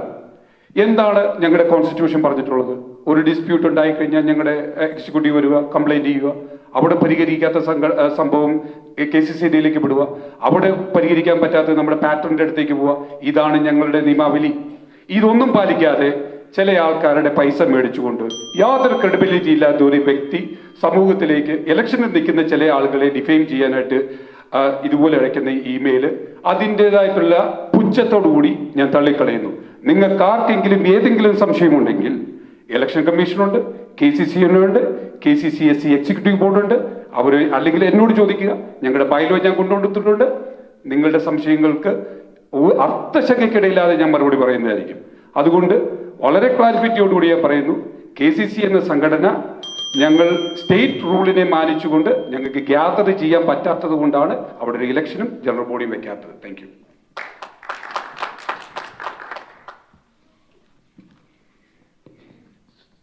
എന്താണ് ഞങ്ങളുടെ കോൺസ്റ്റിറ്റ്യൂഷൻ പറഞ്ഞിട്ടുള്ളത്? ഒരു ഡിസ്പ്യൂട്ട് ഉണ്ടായിക്കഴിഞ്ഞാൽ ഞങ്ങളുടെ എക്സിക്യൂട്ടീവ് വരിക, കംപ്ലൈൻറ്റ് ചെയ്യുക, അവിടെ പരിഹരിക്കാത്ത സംഭവം KCCDയിലേക്ക് വിടുക, അവിടെ പരിഹരിക്കാൻ പറ്റാത്തത് നമ്മുടെ പാറ്റേണിൻ്റെ അടുത്തേക്ക് പോവുക. ഇതാണ് ഞങ്ങളുടെ നിയമാവലി. ഇതൊന്നും പാലിക്കാതെ ചില ആൾക്കാരുടെ പൈസ മേടിച്ചുകൊണ്ട് യാതൊരു ക്രെഡിബിലിറ്റി ഇല്ലാത്ത ഒരു വ്യക്തി സമൂഹത്തിലേക്ക് ഇലക്ഷനിൽ നിൽക്കുന്ന ചില ആളുകളെ ഡിഫെയിം ചെയ്യാനായിട്ട് ഇതുപോലെ അയക്കുന്ന ഇമെയിൽ അതിൻ്റെതായിട്ടുള്ള പുച്ഛത്തോടുകൂടി ഞാൻ തള്ളിക്കളയുന്നു. നിങ്ങൾക്ക് ആർക്കെങ്കിലും ഏതെങ്കിലും സംശയമുണ്ടെങ്കിൽ ഇലക്ഷൻ കമ്മീഷനുണ്ട്, KCCN-ഉണ്ട്, KCCSE എക്സിക്യൂട്ടീവ് ബോർഡുണ്ട്. അല്ലെങ്കിൽ എന്നോട് ചോദിക്കുക. ഞങ്ങളുടെ ബൈലോ ഞാൻ കൊണ്ടുവന്നിട്ടുണ്ട്. നിങ്ങളുടെ സംശയങ്ങൾക്ക് അർത്ഥശങ്കയ്ക്കിടയില്ലാതെ ഞാൻ മറുപടി പറയുന്നതായിരിക്കും. അതുകൊണ്ട് വളരെ ക്ലാരിഫിറ്റിയോടുകൂടി ഞാൻ പറയുന്നു, KCC എന്ന സംഘടന ഞങ്ങൾ സ്റ്റേറ്റ് റൂളിനെ മാനിച്ചുകൊണ്ട് ഞങ്ങൾക്ക് ഗ്യാദർ ചെയ്യാൻ പറ്റാത്തത് കൊണ്ടാണ് അവിടെ ഒരു ഇലക്ഷനും ജനറൽ ബോഡിയും വെക്കാത്തത്. Thank you.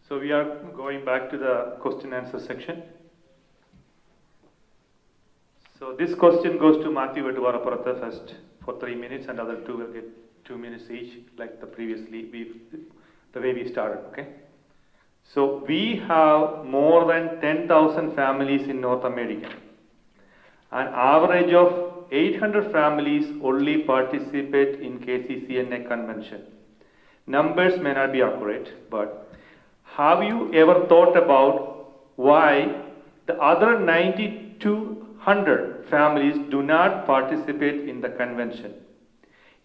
So we are going back to the question answer section. So this question goes to Matthew Veduvarapurtha first for 3 minutes, and other 2 will get 2 minutes each, like the way we started, okay? So we have more than 10,000 families in North America. An average of 800 families only participate in KCCNA convention. Numbers may not be accurate, but have you ever thought about why the other 9,200 families do not participate in the convention?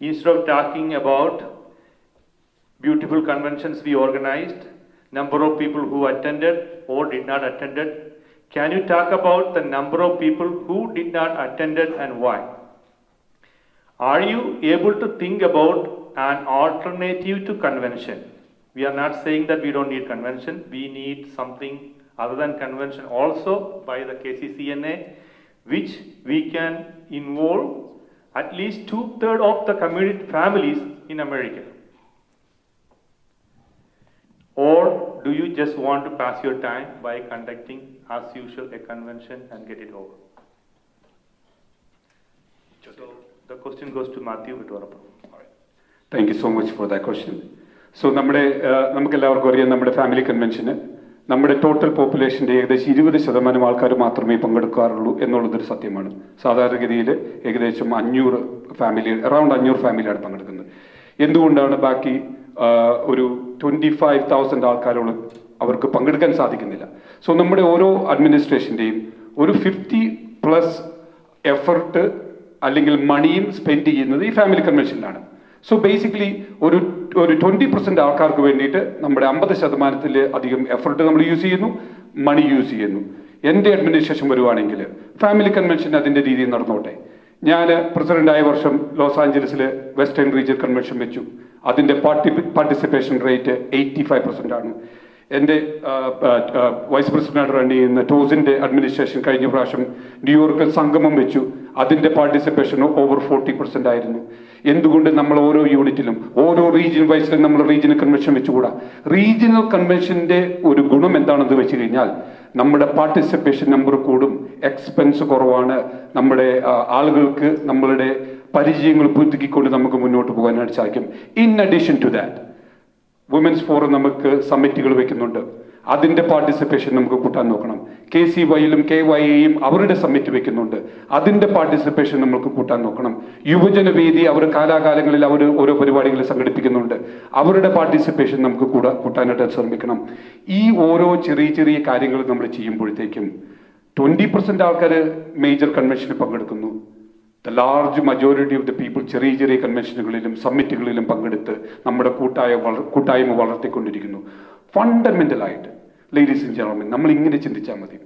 Instead of talking about beautiful conventions we organized, number of people who attended or did not attended, can you talk about the number of people who did not attended and why? Are you able to think about an alternative to convention? We are not saying that we don't need convention. We need something other than convention also by the KCCNA, which we can involve at least 2/3 of the community families in America. Or do you just want to pass your time by conducting as usual, a convention and get it over. So the question goes to Matthew Vittorappa. Thank you so much for that question. So നമുക്കെല്ലാവർക്കും അറിയാം നമ്മുടെ family കൺവെൻഷന് നമ്മുടെ total പോപ്പുലേഷൻ്റെ ഏകദേശം 20% ആൾക്കാർ മാത്രമേ പങ്കെടുക്കാറുള്ളൂ എന്നുള്ളതൊരു സത്യമാണ്. സാധാരണഗതിയിൽ ഏകദേശം 500 ഫാമിലി, അറൗണ്ട് 500 ഫാമിലിയാണ് പങ്കെടുക്കുന്നത്. എന്തുകൊണ്ടാണ് ബാക്കി ഒരു 25,000 ആൾക്കാരോട് അവർക്ക് പങ്കെടുക്കാൻ സാധിക്കുന്നില്ല? സോ നമ്മുടെ ഓരോ അഡ്മിനിസ്ട്രേഷൻ്റെയും ഒരു 50+ എഫർട്ട് അല്ലെങ്കിൽ മണിയും സ്പെൻഡ് ചെയ്യുന്നത് ഈ ഫാമിലി കൺവെൻഷനിലാണ്. സോ ബേസിക്കലി ഒരു 20% ആൾക്കാർക്ക് വേണ്ടിയിട്ട് നമ്മുടെ 50% അധികം എഫർട്ട് നമ്മൾ യൂസ് ചെയ്യുന്നു, മണി യൂസ് ചെയ്യുന്നു. എൻ്റെ അഡ്മിനിസ്ട്രേഷൻ വരുവാണെങ്കിൽ ഫാമിലി കൺവെൻഷൻ അതിൻ്റെ രീതിയിൽ നടന്നോട്ടെ. ഞാൻ പ്രസിഡൻ്റായ വർഷം ലോസ് ആഞ്ചലസിൽ വെസ്റ്റേൺ റീജിയൻ കൺവെൻഷൻ വെച്ചു. അതിൻ്റെ പാർട്ടിസിപ്പേഷൻ റേറ്റ് 85% ആണ്. എൻ്റെ വൈസ് പ്രസിഡന്റ് റൺ ചെയ്യുന്ന ടോസിൻ്റെ അഡ്മിനിസ്ട്രേഷൻ കഴിഞ്ഞ പ്രാവശ്യം ന്യൂയോർക്കിൽ സംഗമം വെച്ചു. അതിൻ്റെ പാർട്ടിസിപ്പേഷൻ ഓവർ 40% ആയിരുന്നു. എന്തുകൊണ്ട് നമ്മൾ ഓരോ യൂണിറ്റിലും ഓരോ റീജിയൻ വൈസിലും നമ്മൾ റീജിയണൽ കൺവെൻഷൻ വെച്ചുകൂടാ? റീജിയണൽ കൺവെൻഷൻ്റെ ഒരു ഗുണം എന്താണെന്ന് വെച്ച് കഴിഞ്ഞാൽ നമ്മുടെ പാർട്ടിസിപ്പേഷൻ നമ്പർ കൂടും, എക്സ്പെൻസ് കുറവാണ്, നമ്മുടെ ആളുകൾക്ക് നമ്മളുടെ പരിചയങ്ങൾ പുതുക്കിക്കൊണ്ട് നമുക്ക് മുന്നോട്ട് പോകാനായിട്ട് സാധിക്കും. In addition to that women's forum നമുക്ക് സമ്മിറ്റുകൾ വെക്കുന്നുണ്ട്. അതിൻ്റെ പാർട്ടിസിപ്പേഷൻ നമുക്ക് കൂട്ടാൻ നോക്കണം. KCYയിലും KYAയും അവരുടെ സമ്മിറ്റ് വെക്കുന്നുണ്ട്. അതിൻ്റെ പാർട്ടിസിപ്പേഷൻ നമുക്ക് കൂട്ടാൻ നോക്കണം. യുവജനവേദി അവർ കാലാകാലങ്ങളിൽ അവർ ഓരോ പരിപാടികൾ സംഘടിപ്പിക്കുന്നുണ്ട്. അവരുടെ പാർട്ടിസിപ്പേഷൻ നമുക്ക് കൂട്ടാനായിട്ട് ശ്രമിക്കണം. ഈ ഓരോ ചെറിയ ചെറിയ കാര്യങ്ങൾ നമ്മൾ ചെയ്യുമ്പോഴത്തേക്കും 20% ആൾക്കാർ മേജർ കൺവെൻഷനിൽ പങ്കെടുക്കുന്നു. The large majority of the people ചെറിയ ചെറിയ കൺവെൻഷനുകളിലും സമ്മിറ്റുകളിലും പങ്കെടുത്ത് നമ്മുടെ കൂട്ടായ്മ വളർത്തിക്കൊണ്ടിരിക്കുന്നു. ഫണ്ടമെന്റലായിട്ട് ലേഡീസ് ആൻഡ് ജെന്റിൽമെൻ നമ്മൾ ഇങ്ങനെ ചിന്തിച്ചാൽ മതി.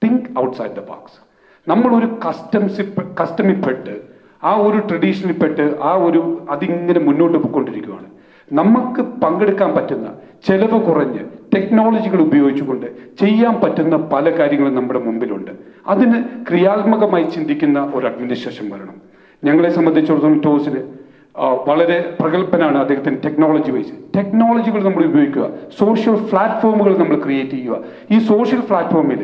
Think outside the box. നമ്മളൊരു കസ്റ്റമിൽപ്പെട്ട് ആ ഒരു ട്രഡീഷനിൽപ്പെട്ട് അതിങ്ങനെ മുന്നോട്ട് പോയിക്കൊണ്ടിരിക്കുകയാണ്. നമുക്ക് പങ്കെടുക്കാൻ പറ്റുന്ന ചെലവ് കുറഞ്ഞ് ടെക്നോളജികൾ ഉപയോഗിച്ചുകൊണ്ട് ചെയ്യാൻ പറ്റുന്ന പല കാര്യങ്ങളും നമ്മുടെ മുമ്പിലുണ്ട്. അതിന് ക്രിയാത്മകമായി ചിന്തിക്കുന്ന ഒരു അഡ്മിനിസ്ട്രേഷൻ വരണം. ഞങ്ങളെ സംബന്ധിച്ചിടത്തോളം ടോസിന് വളരെ പ്രഗത്ഭനാണ് അദ്ദേഹത്തിന് ടെക്നോളജി വൈസ്. ടെക്നോളജികൾ നമ്മൾ ഉപയോഗിക്കുക, സോഷ്യൽ പ്ലാറ്റ്ഫോമുകൾ നമ്മൾ ക്രിയേറ്റ് ചെയ്യുക. ഈ സോഷ്യൽ പ്ലാറ്റ്ഫോമിൽ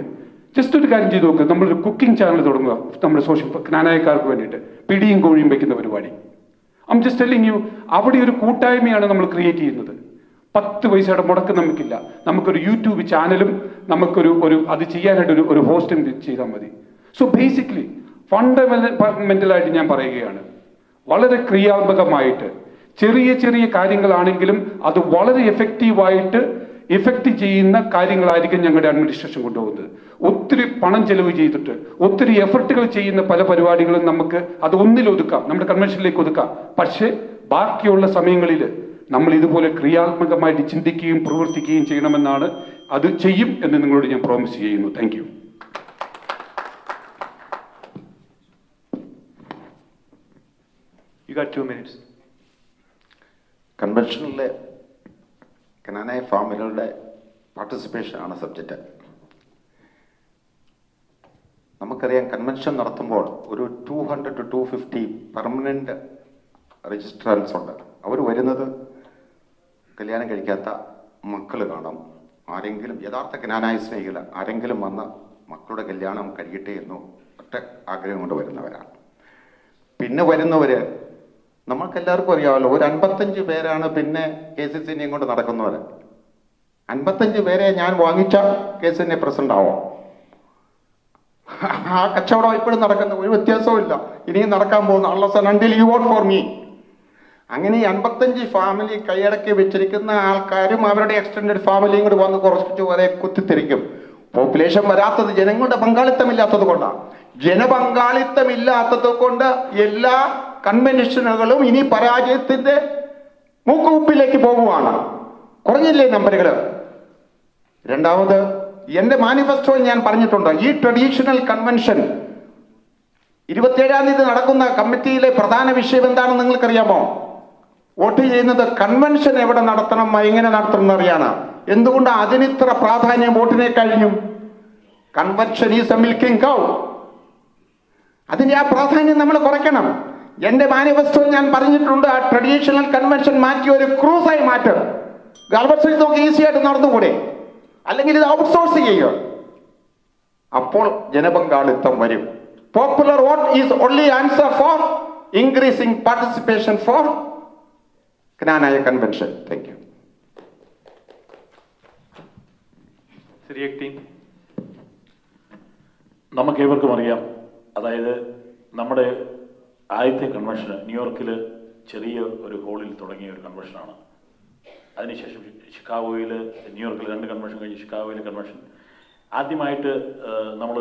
ജസ്റ്റ് ഒരു കാര്യം ചെയ്ത് നോക്കുക, നമ്മളൊരു കുക്കിംഗ് ചാനൽ തുടങ്ങുക നമ്മുടെ സോഷ്യൽ ജ്ഞാനായക്കാർക്ക് വേണ്ടിയിട്ട്, പിടിയും കോഴിയും വയ്ക്കുന്ന പരിപാടി. ഐം ജസ്റ്റ് ടെല്ലിങ് യു, അവിടെ ഒരു കൂട്ടായ്മയാണ് നമ്മൾ ക്രിയേറ്റ് ചെയ്യുന്നത്. 10 പൈസയുടെ മുടക്ക് നമുക്കില്ല. നമുക്കൊരു യൂട്യൂബ് ചാനലും നമുക്കൊരു അത് ചെയ്യാനായിട്ട് ഒരു ഹോസ്റ്റും ചെയ്താൽ മതി. സോ ബേസിക്കലി ഫണ്ടമെന്റലായിട്ട് ഞാൻ പറയുകയാണ്, വളരെ ക്രിയാത്മകമായിട്ട് ചെറിയ ചെറിയ കാര്യങ്ങളാണെങ്കിലും അത് വളരെ എഫക്റ്റ് ചെയ്യുന്ന കാര്യങ്ങളായിരിക്കും ഞങ്ങളുടെ അഡ്മിനിസ്ട്രേഷൻ കൊണ്ടുപോകുന്നത്. ഒത്തിരി പണം ചെലവ് ചെയ്തിട്ട് ഒത്തിരി എഫർട്ടുകൾ ചെയ്യുന്ന പല പരിപാടികളും നമുക്ക് അത് ഒന്നിലൊതുക്കാം, നമ്മുടെ കൺവെൻഷനിലേക്ക് ഒതുക്കാം. പക്ഷേ ബാക്കിയുള്ള സമയങ്ങളിൽ നമ്മൾ ഇതുപോലെ ക്രിയാത്മകമായിട്ട് ചിന്തിക്കുകയും പ്രവർത്തിക്കുകയും ചെയ്യണമെന്നാണ്. അത് ചെയ്യും എന്ന് നിങ്ങളോട് ഞാൻ പ്രോമിസ് ചെയ്യുന്നു. Thank you. You got 2 minutes. കൺവെൻഷനിലെ കനാനായ ഫാമിലികളുടെ പാർട്ടിസിപ്പേഷൻ ആണ് സബ്ജക്റ്റ്. നമുക്കറിയാം കൺവെൻഷൻ നടത്തുമ്പോൾ ഒരു 200 to 250 പെർമനന്റ് രജിസ്ട്രാൻസ് ഉണ്ട്. അവർ വരുന്നത് കല്യാണം കഴിക്കാത്ത മക്കൾ കാണും, ആരെങ്കിലും യഥാർത്ഥ കനാനായ സ്നേഹികൾ ആരെങ്കിലും വന്ന് മക്കളുടെ കല്യാണം കഴിയട്ടെ എന്നോ ഒറ്റ ആഗ്രഹം കൊണ്ട് വരുന്നവരാണ്. പിന്നെ വരുന്നവർ നമ്മൾക്കെല്ലാവർക്കും അറിയാമല്ലോ, ഒരു 55 പേരാണ് പിന്നെ KCCനെയും കൊണ്ട് നടക്കുന്നവർ. 55 പേരെ ഞാൻ വാങ്ങിച്ച KCCനെ പ്രസിഡന്റ് ആവോ? ആ കച്ചവടം ഇപ്പോഴും നടക്കുന്ന ഒരു വ്യത്യാസവും ഇല്ല. ഇനിയും നടക്കാൻ പോകുന്ന unless and until you vote for me. അങ്ങനെ 55 ഫാമിലി കൈയടക്കി വെച്ചിരിക്കുന്ന ആൾക്കാരും അവരുടെ എക്സ്റ്റൻഡഡ് ഫാമിലിയും കൂടി വന്ന് കുറച്ച് വരെ കുത്തിത്തിരിക്കും. പോപ്പുലേഷൻ വരാത്തത് ജനങ്ങളുടെ പങ്കാളിത്തമില്ലാത്തത് കൊണ്ടാണ്. ജനപങ്കാളിത്തമില്ലാത്തത് കൊണ്ട് എല്ലാ കൺവെൻഷനുകളും ഇനി പരാജയത്തിന്റെ മൂക്കുകുപ്പിലേക്ക് പോകുവാണ്. കുറഞ്ഞില്ലേ നമ്പറുകൾ? രണ്ടാമത്, എന്റെ മാനിഫെസ്റ്റോയിൽ ഞാൻ പറഞ്ഞിട്ടുണ്ട്, ഈ ട്രഡീഷണൽ കൺവെൻഷൻ 27-ാം തീയതി നടക്കുന്ന കമ്മിറ്റിയിലെ പ്രധാന വിഷയം എന്താണെന്ന് നിങ്ങൾക്കറിയാമോ? വോട്ട് ചെയ്യുന്നത് കൺവെൻഷൻ എവിടെ നടത്തണം, എങ്ങനെ നടത്തണം എന്നറിയാണ്. എന്തുകൊണ്ട് അതിനിത്ര പ്രാധാന്യം വോട്ടിനെ കഴിഞ്ഞു? കൺവെൻഷൻ ഈസ് എ മിൽക്കിംഗ് കൗ. അതിന്റെ ആ പ്രാധാന്യം നമ്മൾ കുറയ്ക്കണം. എന്റെ മാനിഫെസ്റ്റോയിൽ ഞാൻ പറഞ്ഞിട്ടുണ്ട്, ആ ട്രഡീഷണൽ കൺവെൻഷൻ മാറ്റി ഒരു ക്രൂസായി മാറ്റും. ഗാൽബർട്സിൽ നോക്കി ഈസി ആയിട്ട് നടന്നുകൂടെ? അല്ലെങ്കിൽ ഇത് ഔട്ട്സോഴ്സ് ചെയ്യുക. അപ്പോൾ ജനപങ്കാളിത്തം വരും. Popular vote is only answer for increasing participation for Knanaya convention. Thank you. നമുക്കേവർക്കും അറിയാം, അതായത് നമ്മുടെ ആദ്യത്തെ കൺവെൻഷൻ ന്യൂയോർക്കിൽ ചെറിയ ഒരു ഹോളിൽ തുടങ്ങിയ ഒരു കൺവെൻഷനാണ്. അതിനുശേഷം ഷിക്കാഗോയിൽ, ന്യൂയോർക്കിൽ 2 കൺവെൻഷൻ കഴിഞ്ഞ് ഷിക്കാഗോയിൽ കൺവെൻഷൻ. ആദ്യമായിട്ട് നമ്മൾ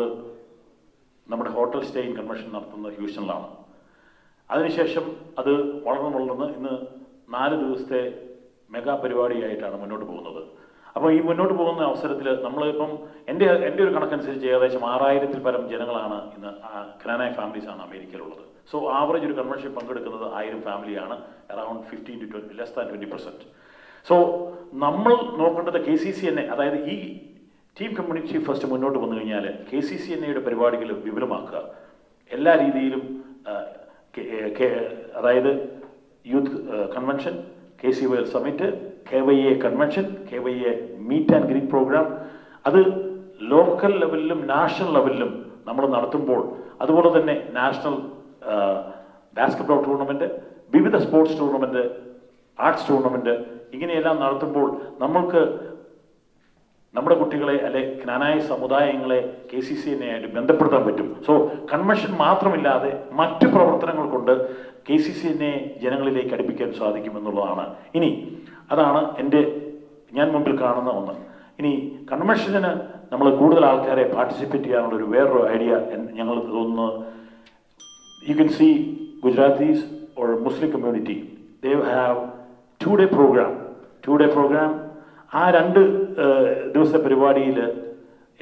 നമ്മുടെ ഹോട്ടൽ സ്റ്റേയിൻ കൺവെൻഷൻ നടത്തുന്നത് ഹ്യൂസ്റ്റണിലാണ്. അതിനുശേഷം അത് വളർന്ന് ഇന്ന് 4 ദിവസത്തെ മെഗാ പരിപാടിയായിട്ടാണ് മുന്നോട്ട് പോകുന്നത്. അപ്പോൾ ഈ മുന്നോട്ട് പോകുന്ന അവസരത്തിൽ നമ്മളിപ്പം എൻ്റെ ഒരു കണക്കനുസരിച്ച് ഏകദേശം 6000-ൽ പരം ജനങ്ങളാണ് ഇന്ന് ജ്ഞാനായ ഫാമിലീസാണ് അമേരിക്കയിലുള്ളത്. സോ ആവറേജ് ഒരു കൺവെൻഷൻ പങ്കെടുക്കുന്നത് 1000 ഫാമിലിയാണ്, around 15 to 20, less than 20%. So നമ്മൾ നോക്കേണ്ടത് KCCNA, അതായത് ഈ ടീം കമ്മ്യൂണിറ്റി ഫസ്റ്റ് മുന്നോട്ട് വന്നു കഴിഞ്ഞാൽ KCCNAയുടെ പരിപാടികൾ വിപുലമാക്കുക. എല്ലാ രീതിയിലും അതായത് youth convention, KCYL summit, KYA convention, KYA meet and greet program, അത് ലോക്കൽ ലെവലിലും നാഷണൽ ലെവലിലും നമ്മൾ നടത്തുമ്പോൾ, അതുപോലെ തന്നെ നാഷണൽ ബാസ്കറ്റ്ബോൾ ടൂർണമെൻറ്റ്, വിവിധ സ്പോർട്സ് ടൂർണമെൻറ്റ്, ആർട്സ് ടൂർണമെൻറ്റ്, ഇങ്ങനെയെല്ലാം നടത്തുമ്പോൾ നമ്മൾക്ക് നമ്മുടെ കുട്ടികളെ അല്ലെ ജ്ഞാനായ സമുദായങ്ങളെ KCCNAയായിട്ട് ബന്ധപ്പെടുത്താൻ പറ്റും. സോ കൺവെൻഷൻ മാത്രമില്ലാതെ മറ്റു പ്രവർത്തനങ്ങൾ കൊണ്ട് KCCNA ജനങ്ങളിലേക്ക് അടുപ്പിക്കാൻ സാധിക്കുമെന്നുള്ളതാണ്. ഇനി അതാണ് ഞാൻ മുമ്പിൽ കാണുന്ന ഒന്ന്. ഇനി കൺവെൻഷന് നമ്മൾ കൂടുതൽ ആൾക്കാരെ പാർട്ടിസിപ്പേറ്റ് ചെയ്യാനുള്ളൊരു വേറൊരു ഐഡിയ ഞങ്ങൾ തോന്നുന്നു. You can see Gujaratis or Muslim community, they have 2-day program. ആ 2 ദിവസത്തെ പരിപാടിയിൽ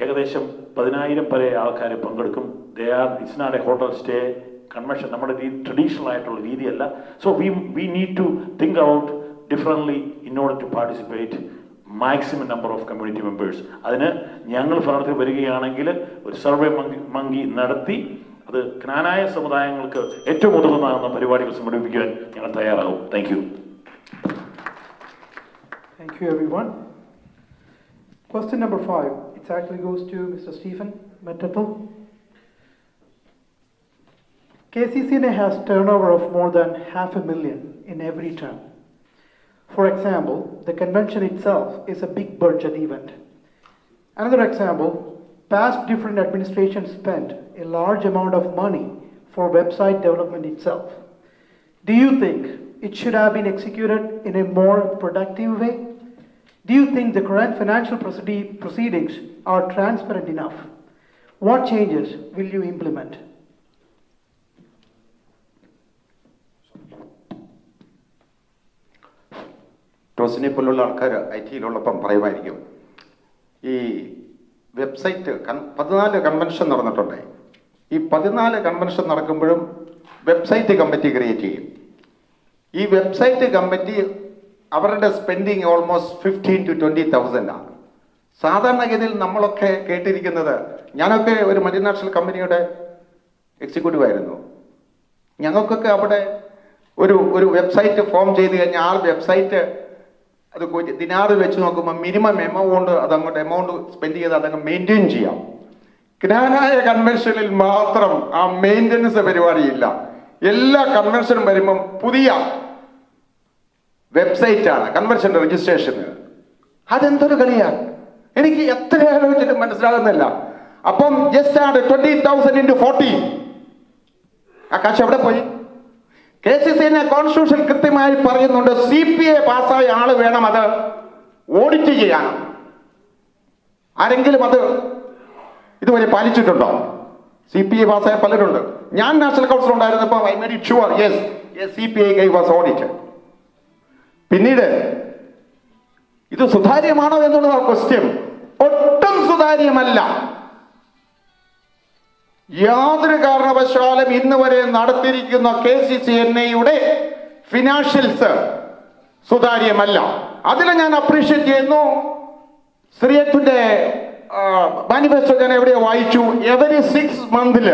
ഏകദേശം 10,000 വരെ ആൾക്കാർ പങ്കെടുക്കും. It's not a hotel stay convention, നമ്മുടെ ട്രഡീഷണൽ ആയിട്ടുള്ള രീതിയല്ല. So we need to think out differently in order to participate maximum number of community members. അതിന് ഞങ്ങൾ ഭരണത്തിൽ വരികയാണെങ്കിൽ ഒരു സർവേ മങ്കി നടത്തി അത് ജ്ഞാനായ സമുദായങ്ങൾക്ക് ഏറ്റവും ഉതകുന്ന പരിപാടികൾ സംഘടിപ്പിക്കാൻ ഞങ്ങൾ തയ്യാറാകും. Thank you. Thank you, everyone. Question number 5. It actually goes to Mr. Stephen Metatal. KCCNA has turnover of more than $500,000 in every term. For example, the convention itself is a big budget event. Another example, past different administrations spent a large amount of money for website development itself. Do you think it should have been executed in a more productive way? Do you think the current financial proceedings are transparent enough? What changes will you implement? ടോസിനെ പോലുള്ള ആൾക്കാർ IT-യിലുള്ളപ്പം പറയുമായിരിക്കും, ഈ website 14 convention നടന്നിട്ടുണ്ട്. ഈ 14 convention നടക്കുമ്പോഴും website committee create ചെയ്യും. ഈ website committee അവരുടെ spending almost 15,000 to 20,000 ആണ്. സാധാരണഗതിയിൽ നമ്മളൊക്കെ കേട്ടിരിക്കുന്നത്, ഞാനൊക്കെ ഒരു മൾട്ടിനാഷണൽ കമ്പനിയുടെ എക്സിക്യൂട്ടീവ് ആയിരുന്നു. ഞങ്ങൾക്കൊക്കെ അവിടെ ഒരു വെബ്സൈറ്റ് ഫോം ചെയ്ത് കഴിഞ്ഞാൽ ആ വെബ്സൈറ്റ് അത് ദിനാറ് വെച്ച് നോക്കുമ്പോൾ മിനിമം എമൗണ്ട് എമൗണ്ട് സ്പെൻഡ് ചെയ്ത് അതങ്ങ് മെയിൻറ്റെയിൻ ചെയ്യാം. ജ്ഞാനായ കൺവെൻഷനിൽ മാത്രം ആ മെയിൻ്റനൻസ് പരിപാടിയില്ല. എല്ലാ കൺവെൻഷനും വരുമ്പം പുതിയ വെബ്സൈറ്റാണ് കൺവെൻഷൻ രജിസ്ട്രേഷന്. അതെന്തൊരു കളിയാണ്, എനിക്ക് എത്ര ആലോചിച്ചിട്ട് മനസ്സിലാകുന്നില്ല. അപ്പം ജസ്റ്റ് ആണ് 20,000 into 40. ആ കാശ് എവിടെ പോയി? KCCNA കോൺസ്റ്റിറ്റ്യൂഷൻ കൃത്യമായി പറയുന്നുണ്ട്, CPA പാസ്സായ ആള് വേണം അത് ഓഡിറ്റ് ചെയ്യാൻ. ആരെങ്കിലും അത് ഇതുവരെ പാലിച്ചിട്ടുണ്ടോ? CPA പാസ്സായ പലരുണ്ട്. ഞാൻ നാഷണൽ കൗൺസിൽ ഉണ്ടായിരുന്നപ്പോൾ I made it sure, yes CPA was audited. പിന്നീട് ഇത് സുതാര്യമാണോ എന്നുള്ളത് ക്വസ്റ്റ്യൻ. ഒട്ടും സുതാര്യമല്ല. യാതൊരു കാരണവശാലും ഇന്ന് വരെ നടത്തിയിരിക്കുന്ന KCCNAയുടെ ഫിനാൻഷ്യൽസ് സുതാര്യമല്ല. അതിൽ ഞാൻ അപ്രീഷിയേറ്റ് ചെയ്യുന്നു. ശ്രീയത്തിന്റെ മാനിഫെസ്റ്റോ ഞാൻ എവിടെയോ വായിച്ചു, എവരി 6 months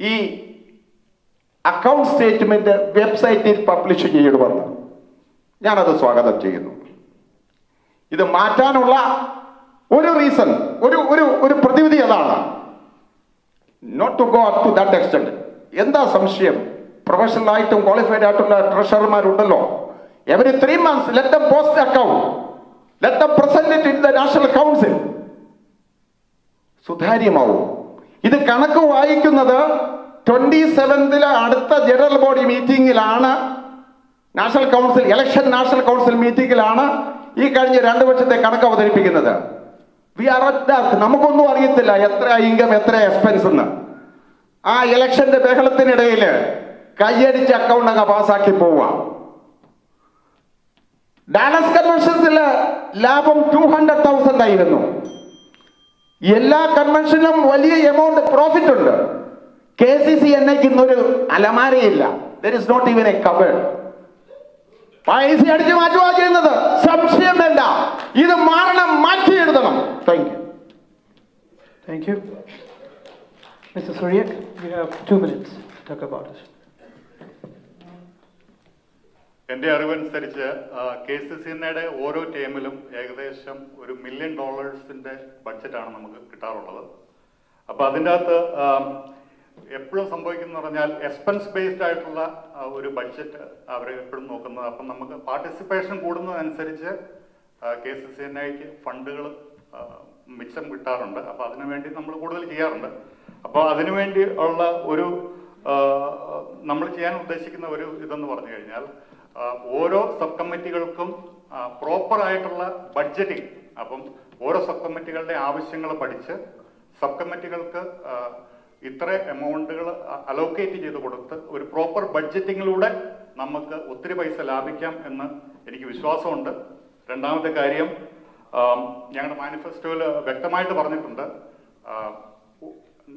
ഈ അക്കൗണ്ട് സ്റ്റേറ്റ്മെന്റ് വെബ്സൈറ്റിൽ പബ്ലിഷ് ചെയ്യണമെന്ന് ഞാനത് സ്വാഗതം ചെയ്യുന്നു. ഇത് മാറ്റാനുള്ള ഒരു റീസൺ, ഒരു പ്രതിവിധി അതാണ്. Not to go up to that extent. എന്താ സംശയം? പ്രൊഫഷണൽ ആയിട്ടും ക്വാളിഫൈഡ് ആയിട്ടുള്ള ട്രഷറർമാരുണ്ടല്ലോ. Every 3 months let them post the account, let them present it in the national council. സുതാര്യമാവും. ഇത് കണക്ക് വായിക്കുന്നത് 27th അടുത്ത ജനറൽ ബോഡി മീറ്റിംഗിലാണ്. National council election national council മീറ്റിംഗിലാണ് ഈ കഴിഞ്ഞ 2 വർഷത്തെ കണക്ക് അവതരിപ്പിക്കുന്നത്. We are at that. നമുക്കൊന്നും അറിയത്തില്ല എത്ര ഇൻകം എത്ര എക്സ്പെൻസ് എന്ന്. ആ ഇലക്ഷന്റെ ബഹളത്തിനിടയിൽ കയ്യടിച്ച് അക്കൗണ്ട് അങ്ങ് പാസ്സാക്കി പോവുക. ഡാലസ് കൺവെൻഷൻസിൽ ലാഭം 200,000 ആയിരുന്നു. എല്ലാ കൺവെൻഷനും വലിയ എമൗണ്ട് പ്രോഫിറ്റ് ഉണ്ട്. KCCNAക്ക് ഇന്നൊരു അലമാരയില്ല. There is not even a cupboard. പൈസ അടിച്ചു മാറ്റുക ചെയ്യുന്നത്. സംശയം വേണ്ട. ഇത് മാറണം, മാറ്റി എഴുതണം. Thank you. Thank you. Mr. Suryak, you have 2 minutes to talk about this. എൻ്റെ അറിവനുസരിച്ച് KCCNAയുടെ ഓരോ ടീമിലും ഏകദേശം $1 million ബഡ്ജറ്റാണ് നമുക്ക് കിട്ടാറുള്ളത്. അപ്പോൾ അതിൻ്റെ അകത്ത് എപ്പോഴും സംഭവിക്കുന്ന പറഞ്ഞാൽ എക്സ്പെൻസ് ബേസ്ഡ് ആയിട്ടുള്ള ഒരു ബഡ്ജറ്റ് അവർ എപ്പോഴും നോക്കുന്നത്. അപ്പം നമുക്ക് പാർട്ടിസിപ്പേഷൻ കൂടുന്നതനുസരിച്ച് KCCNAയ്ക്ക് ഫണ്ടുകൾ മിച്ചം കിട്ടാറുണ്ട്. അപ്പോൾ അതിനുവേണ്ടി നമ്മൾ കൂടുതൽ ചെയ്യാറുണ്ട്. അപ്പോൾ അതിനുവേണ്ടി ഉള്ള ഒരു നമ്മൾ ചെയ്യാൻ ഉദ്ദേശിക്കുന്ന ഒരു ഇതെന്ന് പറഞ്ഞു കഴിഞ്ഞാൽ ഓരോ സബ് കമ്മിറ്റികൾക്കും പ്രോപ്പറായിട്ടുള്ള ബഡ്ജറ്റിംഗ്. അപ്പം ഓരോ സബ് കമ്മിറ്റികളുടെ ആവശ്യങ്ങൾ പഠിച്ച് സബ് കമ്മിറ്റികൾക്ക് ഇത്ര എമൗണ്ടുകൾ അലോക്കേറ്റ് ചെയ്ത് കൊടുത്ത് ഒരു പ്രോപ്പർ ബഡ്ജറ്റിങ്ങിലൂടെ നമുക്ക് ഒത്തിരി പൈസ ലാഭിക്കാം എന്ന് എനിക്ക് വിശ്വാസമുണ്ട്. രണ്ടാമത്തെ കാര്യം, ഞങ്ങളുടെ മാനിഫെസ്റ്റോയിൽ വ്യക്തമായിട്ട് പറഞ്ഞിട്ടുണ്ട്,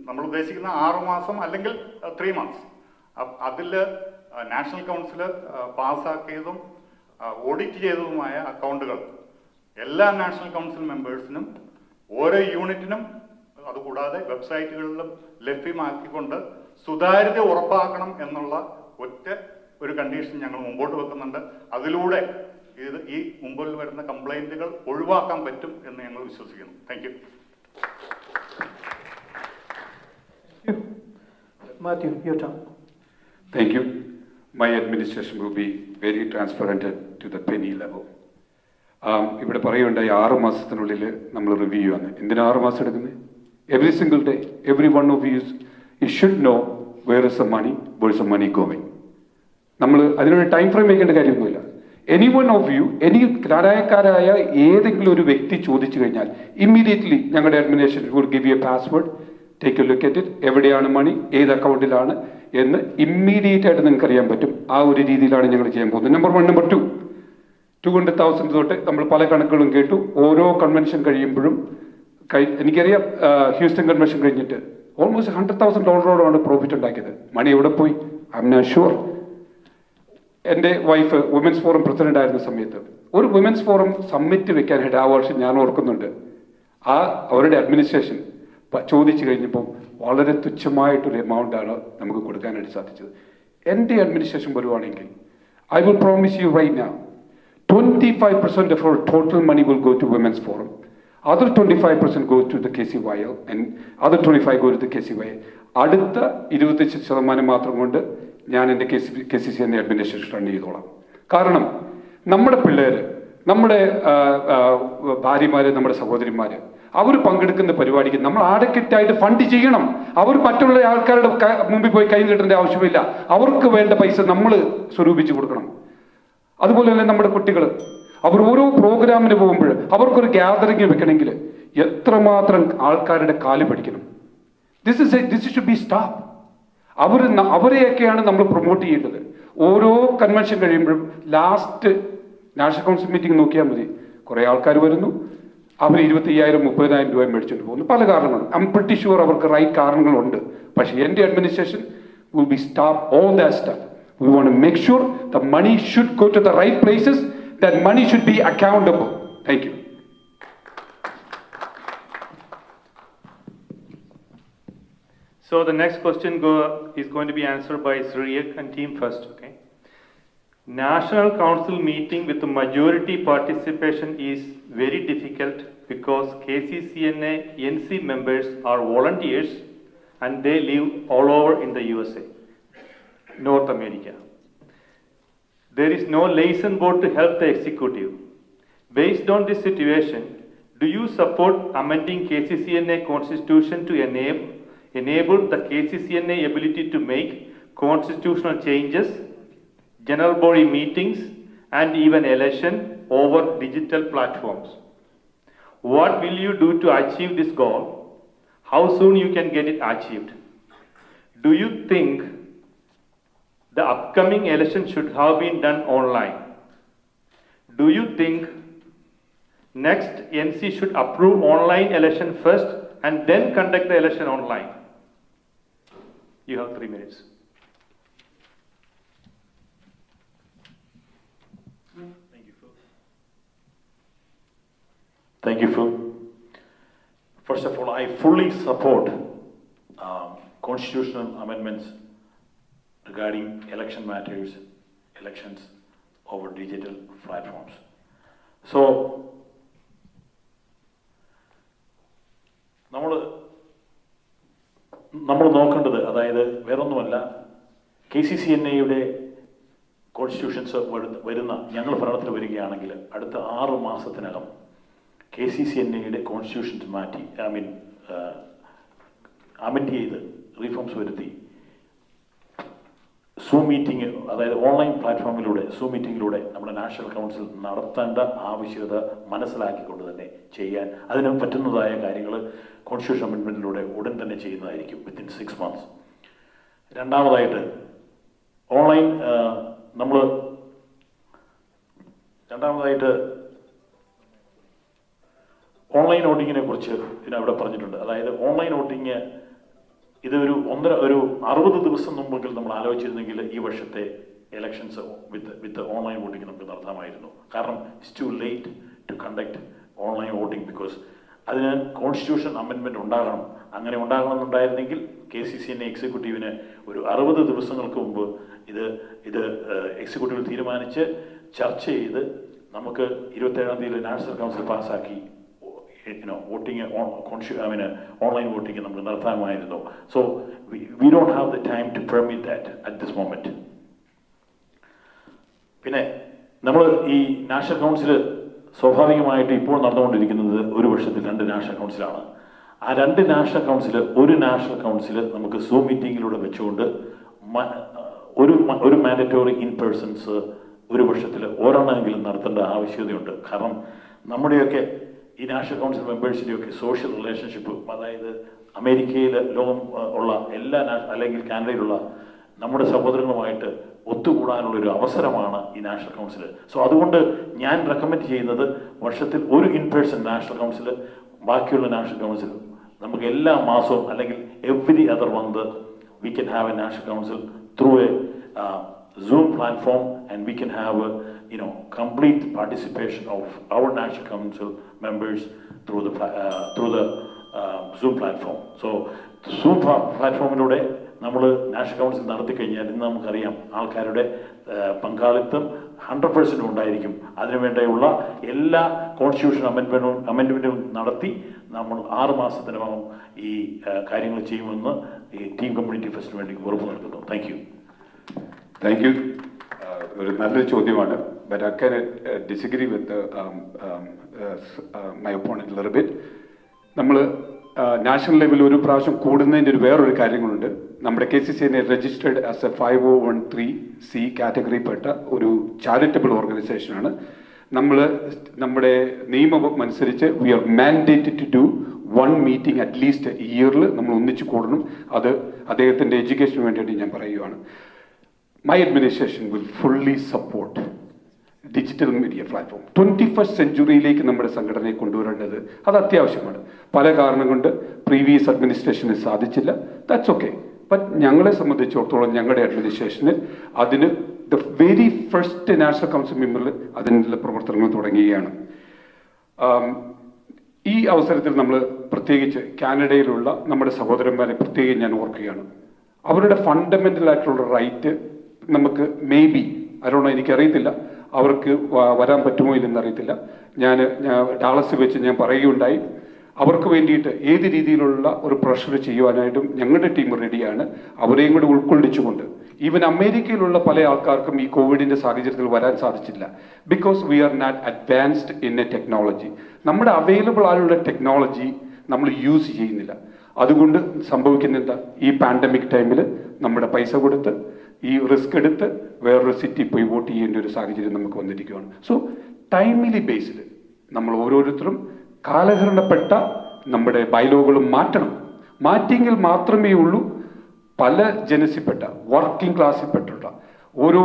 നമ്മൾ ഉദ്ദേശിക്കുന്ന 6 മാസം അല്ലെങ്കിൽ 3 months. അതിൽ നാഷണൽ കൗൺസിൽ പാസ്സാക്കിയതും ഓഡിറ്റ് ചെയ്തതുമായ അക്കൗണ്ടുകൾ എല്ലാ നാഷണൽ കൗൺസിൽ മെമ്പേഴ്സിനും ഓരോ യൂണിറ്റിനും അതുകൂടാതെ വെബ്സൈറ്റുകളിലും ലഭ്യമാക്കിക്കൊണ്ട് സുതാര്യത ഉറപ്പാക്കണം എന്നുള്ള ഒരു കണ്ടീഷൻ ഞങ്ങൾ മുമ്പോട്ട് വെക്കുന്നുണ്ട്. അതിലൂടെ ഈ മുമ്പിൽ വരുന്ന കംപ്ലൈന്റുകൾ ഒഴിവാക്കാൻ പറ്റും എന്ന് ഞങ്ങൾ വിശ്വസിക്കുന്നു. Thank you. Matthew, your turn. Thank you. My administration will be very transparent to the penny level. ഇവിടെ പറയുണ്ടായി 6 മാസത്തിനുള്ളിൽ നമ്മൾ റിവ്യൂ ചെയ്യുകയാണ്. എന്തിനാ 6 മാസം എടുക്കുന്നത്? Every single day, every one of you should know where is the money, where is the money going. നമ്മൾ അതിനൊരു time frame വയ്ക്കേണ്ട കാര്യമൊന്നുമില്ല. Any one of you, any ജ്ഞാനായക്കാരായ ഏതെങ്കിലും ഒരു വ്യക്തി ചോദിച്ചു കഴിഞ്ഞാൽ ഇമ്മീഡിയറ്റ്ലി ഞങ്ങളുടെ administration would give you a password, take a look at it, എവിടെയാണ് മണി, ഏത് അക്കൗണ്ടിലാണ് എന്ന് ഇമ്മീഡിയറ്റ് ആയിട്ട് നിങ്ങൾക്ക് അറിയാൻ പറ്റും. ആ ഒരു രീതിയിലാണ് ഞങ്ങൾ ചെയ്യാൻ പോകുന്നത്. നമ്പർ 1. നമ്പർ 2, 200,000 തൊട്ട് നമ്മൾ പല കണക്കുകളും കേട്ടു. ഓരോ കൺവെൻഷൻ കഴിയുമ്പോഴും എനിക്കറിയാം, ഹ്യൂസ്റ്റൺ കൺവെൻഷൻ കഴിഞ്ഞിട്ട് ഓൾമോസ്റ്റ് $100,000 പ്രോഫിറ്റ് ഉണ്ടാക്കിയത്. മണി എവിടെ പോയി? I'm not sure. എൻ്റെ വൈഫ് വുമൻസ് ഫോറം പ്രസിഡന്റ് ആയിരുന്ന സമയത്ത് ഒരു വുമൻസ് ഫോറം സമ്മിറ്റ് വെക്കാൻ ആ വർഷം ഞാൻ ഓർക്കുന്നുണ്ട്. അവരുടെ അഡ്മിനിസ്ട്രേഷൻ ചോദിച്ചു കഴിഞ്ഞപ്പോൾ വളരെ തുച്ഛമായിട്ടൊരു എമൗണ്ടാണ് നമുക്ക് കൊടുക്കാനായിട്ട് സാധിച്ചത്. എൻ്റെ അഡ്മിനിസ്ട്രേഷൻ വരുവാണെങ്കിൽ I will promise you right now 25% of our total money will go to women's forum. Other 25% goes to the KCYL and other 25% go to the KCYL. അടുത്ത 25% മാത്രം കൊണ്ട് ഞാൻ എൻ്റെ KCCNA അഡ്മിനിസ്ട്രേഷൻ റൺ ചെയ്തോളാം. കാരണം നമ്മുടെ പിള്ളേർ, നമ്മുടെ ഭാര്യമാര്, നമ്മുടെ സഹോദരിമാര് അവർ പങ്കെടുക്കുന്ന പരിപാടിക്ക് നമ്മൾ ആഡക്കറ്റായിട്ട് ഫണ്ട് ചെയ്യണം. അവർ മറ്റുള്ള ആൾക്കാരുടെ മുമ്പിൽ പോയി കൈ നീട്ടേണ്ട ആവശ്യമില്ല. അവർക്ക് വേണ്ട പൈസ നമ്മൾ സ്വരൂപിച്ച് കൊടുക്കണം. അതുപോലെ തന്നെ നമ്മുടെ കുട്ടികൾ, അവർ ഓരോ പ്രോഗ്രാമിന് പോകുമ്പോൾ അവർക്കൊരു ഗ്യാതറിംഗ് വെക്കണമെങ്കിൽ എത്രമാത്രം ആൾക്കാരുടെ കാല് പഠിക്കണം. This should be stop. അവരെയൊക്കെയാണ് നമ്മൾ പ്രൊമോട്ട് ചെയ്യേണ്ടത്. ഓരോ കൺവെൻഷൻ കഴിയുമ്പോഴും ലാസ്റ്റ് നാഷണൽ കൗൺസിൽ മീറ്റിംഗ് നോക്കിയാൽ മതി, കുറേ ആൾക്കാർ വരുന്നു, അവർ 25,000-30,000 രൂപ മേടിച്ചുകൊണ്ട് പോകുന്നു. പല കാരണങ്ങളും. ഐ എം പ്രിറ്റി ഷുവർ അവർക്ക് റൈറ്റ് കാരണങ്ങളുണ്ട്. പക്ഷേ എൻ്റെ administration will be stop all that stuff. We want to make sure the money should go to the right places, that money should be accountable. Thank you. So the next question is going to be answered by Suryak and team first, okay? National Council meeting with majority participation is very difficult because KCCNA NC members are volunteers and they live all over in the USA, North America. There is no liaison board to help the executive. Based on this situation, do you support amending KCCNA constitution to enable the KCCNA ability to make constitutional changes, general body meetings, and even election over digital platforms? What will you do to achieve this goal? How soon you can get it achieved? Do you think the upcoming election should have been done online? Do you think next NC should approve online election first and then conduct the election online? You have 3 minutes. Thank you, Phil. First of all, I fully support constitutional amendments regarding election matters, elections over digital platforms. So, നമ്മൾ നോക്കേണ്ടത്, അതായത് വേറൊന്നുമല്ല, KCCNA constitutions വരുന്ന ഞങ്ങൾ ഭരണത്തിൽ വരികയാണെങ്കിൽ അടുത്ത 6 മാസത്തിനകം KCCNA കോൺസ്റ്റിറ്റ്യൂഷൻസ് മാറ്റി അമെൻഡ് ചെയ്ത് റീഫോംസ് വരുത്തി സൂം മീറ്റിംഗ്, അതായത് ഓൺലൈൻ പ്ലാറ്റ്ഫോമിലൂടെ സൂം മീറ്റിങ്ങിലൂടെ നമ്മുടെ നാഷണൽ കൗൺസിൽ നടത്തേണ്ട ആവശ്യകത മനസ്സിലാക്കിക്കൊണ്ട് തന്നെ ചെയ്യാൻ അതിന് പറ്റുന്നതായ കാര്യങ്ങൾ കോൺസ്റ്റിറ്റ്യൂഷൻ അമെൻമെൻറ്റിലൂടെ ഉടൻ തന്നെ ചെയ്യുന്നതായിരിക്കും വിത്തിൻ 6 months. രണ്ടാമതായിട്ട് ഓൺലൈൻ വോട്ടിങ്ങിനെ കുറിച്ച് അവിടെ പറഞ്ഞിട്ടുണ്ട്. അതായത് ഓൺലൈൻ വോട്ടിങ് ഇതൊരു 60 ദിവസം മുമ്പെങ്കിൽ നമ്മൾ ആലോചിച്ചിരുന്നെങ്കിൽ ഈ വർഷത്തെ ഇലക്ഷൻസ് വിത്ത് ഓൺലൈൻ വോട്ടിംഗ് നമുക്ക് നടത്താമായിരുന്നു. കാരണം it's too late to conduct online voting because അതിന് കോൺസ്റ്റിറ്റ്യൂഷൻ അമെൻമെൻറ്റ് ഉണ്ടാകണം. അങ്ങനെ ഉണ്ടാകണമെന്നുണ്ടായിരുന്നെങ്കിൽ KCCNA എക്സിക്യൂട്ടീവിന് ഒരു 60 ദിവസങ്ങൾക്ക് മുമ്പ് ഇത് എക്സിക്യൂട്ടീവ് തീരുമാനിച്ച് ചർച്ച ചെയ്ത് നമുക്ക് 27-ാം തീയതി നാഷണൽ കൗൺസിൽ പാസ്സാക്കി വോട്ടിംഗ് ഓൺലൈൻ വോട്ടിംഗ് നമുക്ക് നടത്താമായിരുന്നു. So we don't have the time to permit that at this moment. പിന്നെ നമ്മൾ ഈ നാഷണൽ കൗൺസിൽ സ്വാഭാവികമായിട്ട് ഇപ്പോൾ നടന്നുകൊണ്ടിരിക്കുന്നത് ഒരു വർഷത്തിൽ 2 നാഷണൽ കൗൺസിലാണ്. ആ 2 നാഷണൽ കൗൺസിൽ, ഒരു നാഷണൽ കൗൺസിൽ നമുക്ക് സൂം മീറ്റിങ്ങിലൂടെ വെച്ചുകൊണ്ട് ഒരു മാൻഡറ്റോറി ഇൻ പേഴ്സൺസ് ഒരു വർഷത്തിൽ ഒരെണ്ണമെങ്കിലും നടത്തേണ്ട ആവശ്യകതയുണ്ട്. കാരണം നമ്മുടെയൊക്കെ ഈ നാഷണൽ കൗൺസിൽ മെമ്പേഴ്സിൻ്റെയൊക്കെ സോഷ്യൽ റിലേഷൻഷിപ്പ്, അതായത് അമേരിക്കയിൽ ലോകം ഉള്ള എല്ലാ അല്ലെങ്കിൽ കാനഡയിലുള്ള നമ്മുടെ സഹോദരങ്ങളുമായിട്ട് ഒത്തുകൂടാനുള്ളൊരു അവസരമാണ് ഈ നാഷണൽ കൗൺസിൽ. സോ അതുകൊണ്ട് ഞാൻ റെക്കമെൻഡ് ചെയ്യുന്നത് വർഷത്തിൽ ഒരു ഇൻ പേഴ്സൺ നാഷണൽ കൗൺസിൽ, ബാക്കിയുള്ള നാഷണൽ കൗൺസിൽ നമുക്ക് എല്ലാ മാസവും അല്ലെങ്കിൽ every other month we can have A national council through A Zoom platform, and we can have complete participation of our national council members through the Zoom platform. So Zoom platformilude നമ്മൾ national council നടത്തി കഴിഞ്ഞാൽ ഇന്ന് നമുക്കറിയാം ആൾക്കാരുടെ പങ്കാളിത്തം 100% ഉണ്ടായിരിക്കും. അതിനുവേണ്ടിയുള്ള എല്ലാ കോൺസ്റ്റിറ്റ്യൂഷൻ അമെൻഡ്മെൻറ്റും നടത്തി നമ്മൾ 6 മാസത്തിനകം ഈ കാര്യങ്ങൾ ചെയ്യുമെന്ന് ഈ ടീം കമ്മ്യൂണിറ്റി ഫെസ്റ്റിന് വേണ്ടി ഉറപ്പ് നൽകുന്നു. Thank you. ഒരു നല്ലൊരു ചോദ്യമാണ്. But I can disagree with my opponent little bit. നമ്മൾ നാഷണൽ ലെവലിൽ ഒരു പ്രാവശ്യം കൂടുന്നതിൻ്റെ വേറൊരു കാര്യങ്ങളുണ്ട്. നമ്മുടെ KCCNA registered as a 5013C കാറ്റഗറിപ്പെട്ട ഒരു ചാരിറ്റബിൾ ഓർഗനൈസേഷനാണ്. നമ്മുടെ നിയമം അനുസരിച്ച് we are mandated to do 1 meeting at least ഇയറിൽ നമ്മൾ ഒന്നിച്ച് കൂടണം. അത് അദ്ദേഹത്തിൻ്റെ എഡ്യൂക്കേഷന് വേണ്ടിയിട്ട് ഞാൻ പറയുകയാണ്. My administration will fully support digital media platform. 21st centuryയിലേക്ക് നമ്മുടെ സംഘടനയെ കൊണ്ടുവരേണ്ടത് അത് അത്യാവശ്യമാണ്. പല കാരണം കൊണ്ട് പ്രീവിയസ് അഡ്മിനിസ്ട്രേഷന് സാധിച്ചില്ല. That's okay. ബട്ട് ഞങ്ങളെ സംബന്ധിച്ചിടത്തോളം ഞങ്ങളുടെ അഡ്മിനിസ്ട്രേഷന് അതിന് the very first national council മെമ്പറിൽ അതിനുള്ള പ്രവർത്തനങ്ങൾ തുടങ്ങുകയാണ്. ഈ അവസരത്തിൽ നമ്മൾ പ്രത്യേകിച്ച് കാനഡയിലുള്ള നമ്മുടെ സഹോദരന്മാരെ പ്രത്യേകം ഞാൻ ഓർക്കുകയാണ്. അവരുടെ ഫണ്ടമെൻ്റൽ ആയിട്ടുള്ള റൈറ്റ് നമുക്ക് മേ ബി ആരോണോ എനിക്കറിയത്തില്ല, അവർക്ക് വരാൻ പറ്റുമോ ഇല്ലെന്ന് അറിയത്തില്ല. ഞാൻ ഡാളസ് വെച്ച് ഞാൻ പറയുകയുണ്ടായി, അവർക്ക് വേണ്ടിയിട്ട് ഏത് രീതിയിലുള്ള ഒരു പ്രഷർ ചെയ്യുവാനായിട്ടും ഞങ്ങളുടെ ടീം റെഡിയാണ്. അവരെയും കൂടി ഉൾക്കൊള്ളിച്ചുകൊണ്ട് ഈവൻ അമേരിക്കയിലുള്ള പല ആൾക്കാർക്കും ഈ കോവിഡിന്റെ സാഹചര്യത്തിൽ വരാൻ സാധിച്ചില്ല. Because we are not advanced in a technology. നമ്മുടെ അവൈലബിൾ ആയുള്ള ടെക്നോളജി നമ്മൾ യൂസ് ചെയ്യുന്നില്ല. അതുകൊണ്ട് സംഭവിക്കുന്ന എന്താ, ഈ പാൻഡമിക് ടൈമിൽ നമ്മുടെ പൈസ കൊടുത്ത് ഈ റിസ്ക് എടുത്ത് വേറൊരു സിറ്റി പോയി വോട്ട് ചെയ്യേണ്ട ഒരു സാഹചര്യം നമുക്ക് വന്നിരിക്കുകയാണ്. സോ ടൈംലി ബേസ്ഡ് നമ്മൾ ഓരോരുത്തരും കാലഹരണപ്പെട്ട നമ്മുടെ ബൈലോകളും മാറ്റണം. മാറ്റിയെങ്കിൽ മാത്രമേ ഉള്ളൂ പല ജനസിൽപ്പെട്ട വർക്കിംഗ് ക്ലാസ്സിൽപ്പെട്ടുള്ള ഓരോ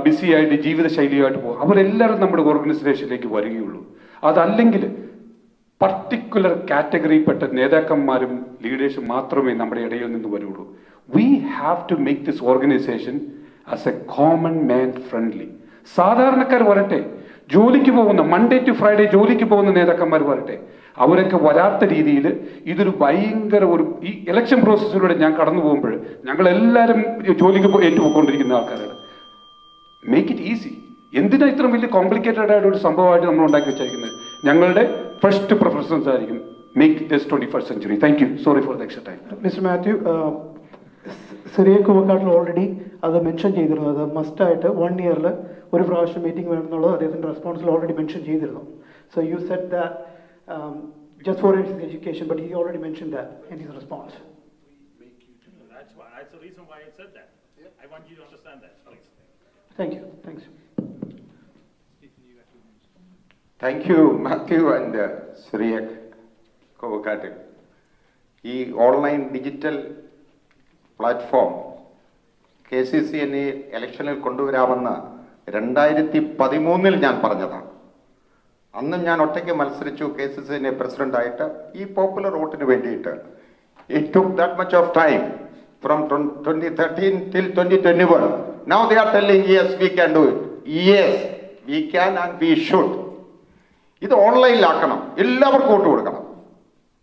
ബിസിയായിട്ട് ജീവിതശൈലിയായിട്ട് പോകും അവരെല്ലാവരും നമ്മുടെ ഓർഗനൈസേഷനിലേക്ക് വരികയുള്ളൂ. അതല്ലെങ്കിൽ പർട്ടിക്കുലർ കാറ്റഗറിയിൽപ്പെട്ട നേതാക്കന്മാരും ലീഡേഴ്സും മാത്രമേ നമ്മുടെ ഇടയിൽ നിന്ന് വരുള്ളൂ. We have to make this organization as a common man friendly. സാധാരണക്കാർ വരട്ടെ, ജോലിക്ക് പോകുന്ന മൺഡേ ടു ഫ്രൈഡേ ജോലിക്ക് പോകുന്ന നേതാക്കന്മാർ വരട്ടെ, അവരൊക്കെ വരാത്ത രീതിയിൽ ഇതൊരു ഭയങ്കര ഒരു ഈ ഇലക്ഷൻ പ്രോസസ്സിലൂടെ ഞാൻ കടന്നു പോകുമ്പോൾ ഞങ്ങളെല്ലാവരും ജോലിക്ക് ഏറ്റുപോയിക്കൊണ്ടിരിക്കുന്ന ആൾക്കാരാണ്. Make it easy. എന്തിനാ ഇത്രയും വലിയ കോംപ്ലിക്കേറ്റഡ് ആയിട്ട് ഒരു സംഭവമായിട്ട് നമ്മൾ ഉണ്ടാക്കി വെച്ചിരിക്കുന്നത്? ഞങ്ങളുടെ ഫസ്റ്റ് പ്രിഫറൻസ് ആയിരിക്കും make this 21st century. Thank you. Sorry for the extra time. Mister Mathew, Siriya Kuvakkattil already അത് മെൻഷൻ ചെയ്തിരുന്നു. അത് മസ്റ്റായിട്ട് 1 year ഒരു പ്രാവശ്യം മീറ്റിംഗ് വേണമെന്നുള്ളത് അദ്ദേഹത്തിൻ്റെ റെസ്പോൺസിൽ ഓൾറെഡി മെൻഷൻ ചെയ്തിരുന്നു. So you said that just for his education, but he already mentioned that in his response. That's the reason why I said that. I want you to understand that, please. Thank you. Thanks. Thank you, Matthew and Suriyak Kovakatil. ഈ online digital platform KCCNA ഇലക്ഷനിൽ കൊണ്ടുവരാമെന്ന് 2013 ഞാൻ പറഞ്ഞതാണ്. അന്ന് ഞാൻ ഒറ്റയ്ക്ക് മത്സരിച്ചു KCCNA പ്രസിഡന്റായിട്ട് ഈ popular വോട്ടിന് വേണ്ടിയിട്ട്. It took that much of time from 2013 till 2021. Now they are telling yes, we can do it. Yes, we can and we should. ഇത് ഓൺലൈനിലാക്കണം, എല്ലാവർക്കും വോട്ട് കൊടുക്കണം.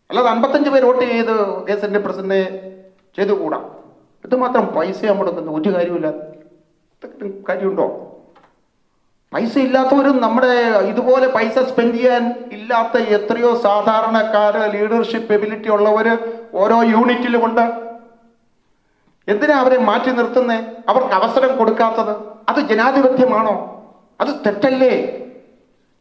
അല്ലാതെ 55 പേര് വോട്ട് ചെയ്ത് KCCNA പ്രസിഡന്റിനെ ചെയ്തുകൂടാ. ഇത് മാത്രം പൈസ മുടക്കുന്ന ഒരു കാര്യമില്ല. കാര്യമുണ്ടോ? പൈസ ഇല്ലാത്തവരും നമ്മുടെ ഇതുപോലെ പൈസ സ്പെൻഡ് ചെയ്യാൻ ഇല്ലാത്ത എത്രയോ സാധാരണക്കാര് ലീഡർഷിപ്പ് എബിലിറ്റി ഉള്ളവര് ഓരോ യൂണിറ്റിലുമുണ്ട്. എന്തിനാ അവരെ മാറ്റി നിർത്തുന്നേ? അവർക്ക് അവസരം കൊടുക്കാത്തത് അത് ജനാധിപത്യമാണോ? അത് തെറ്റല്ലേ?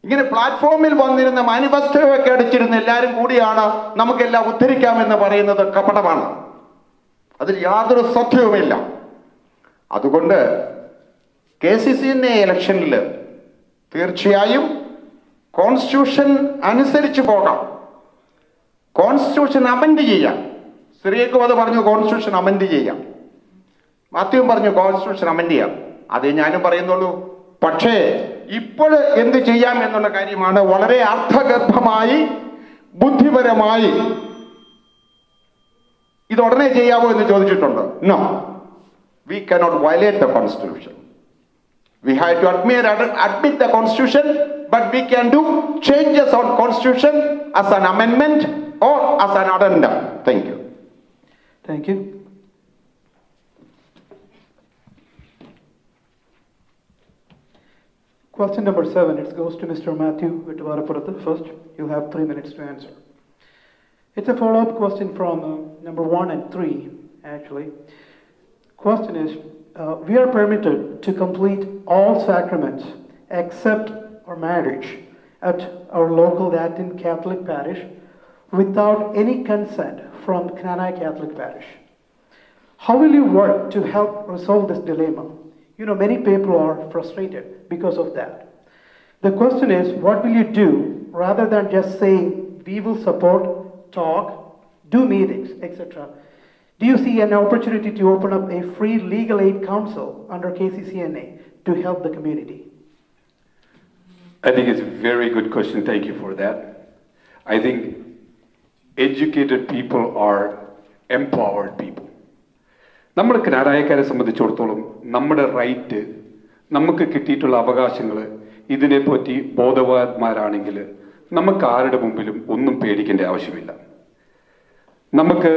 ഇങ്ങനെ പ്ലാറ്റ്ഫോമിൽ വന്നിരുന്ന മാനിഫെസ്റ്റോയൊക്കെ അടിച്ചിരുന്ന എല്ലാവരും കൂടിയാണ് നമുക്കെല്ലാം ഉദ്ധരിക്കാമെന്ന് പറയുന്നത് കപടമാണ്. അതിൽ യാതൊരു സത്യവുമില്ല. അതുകൊണ്ട് KCCNA ഇലക്ഷനിൽ തീർച്ചയായും കോൺസ്റ്റിറ്റ്യൂഷൻ അനുസരിച്ച് പോകാം. കോൺസ്റ്റിറ്റ്യൂഷൻ അമെൻഡ് ചെയ്യാം. സിറിയക്കും അത് പറഞ്ഞു, കോൺസ്റ്റിറ്റ്യൂഷൻ അമെൻഡ് ചെയ്യാം. മാത്യുവും പറഞ്ഞു കോൺസ്റ്റിറ്റ്യൂഷൻ അമെൻഡ് ചെയ്യാം. അതേ ഞാനും പറയുന്നുള്ളൂ. പക്ഷേ ഇപ്പോൾ എന്ത് ചെയ്യാം എന്നുള്ള കാര്യമാണ് വളരെ അർത്ഥഗർഭമായി ബുദ്ധിപരമായി. ഇത് ഉടനെ ചെയ്യാവോ എന്ന് ചോദിച്ചിട്ടുണ്ട്. No, we cannot violate the constitution. We have to admit the constitution, but we can do changes on constitution as an amendment or as an addendum. Thank you. Thank you. Question number 7, it goes to Mr. Matthew Vittivarapurathu first. You'll have 3 minutes to answer. It's a follow-up question from number 1 and 3, actually. Question is, we are permitted to complete all sacraments except our marriage at our local Latin Catholic parish without any consent from Knanai Catholic parish. How will you work to help resolve this dilemma? You know, many people are frustrated because of that. The question is, what will you do rather than just saying, we will support, talk, do meetings, etc.? Do you see an opportunity to open up a free legal aid council under KCCNA to help the community? I think it's a very good question. Thank you for that. I think educated people are empowered people. നമ്മുടെ ക്നാനായക്കാരെ സംബന്ധിച്ചിടത്തോളം നമ്മുടെ right, നമുക്ക് കിട്ടിയിട്ടുള്ള അവകാശങ്ങൾ, ഇതിനെപ്പറ്റി ബോധവാന്മാരാണെങ്കിൽ നമുക്ക് ആരുടെ മുമ്പിലും ഒന്നും പേടിക്കേണ്ട ആവശ്യമില്ല. നമുക്ക്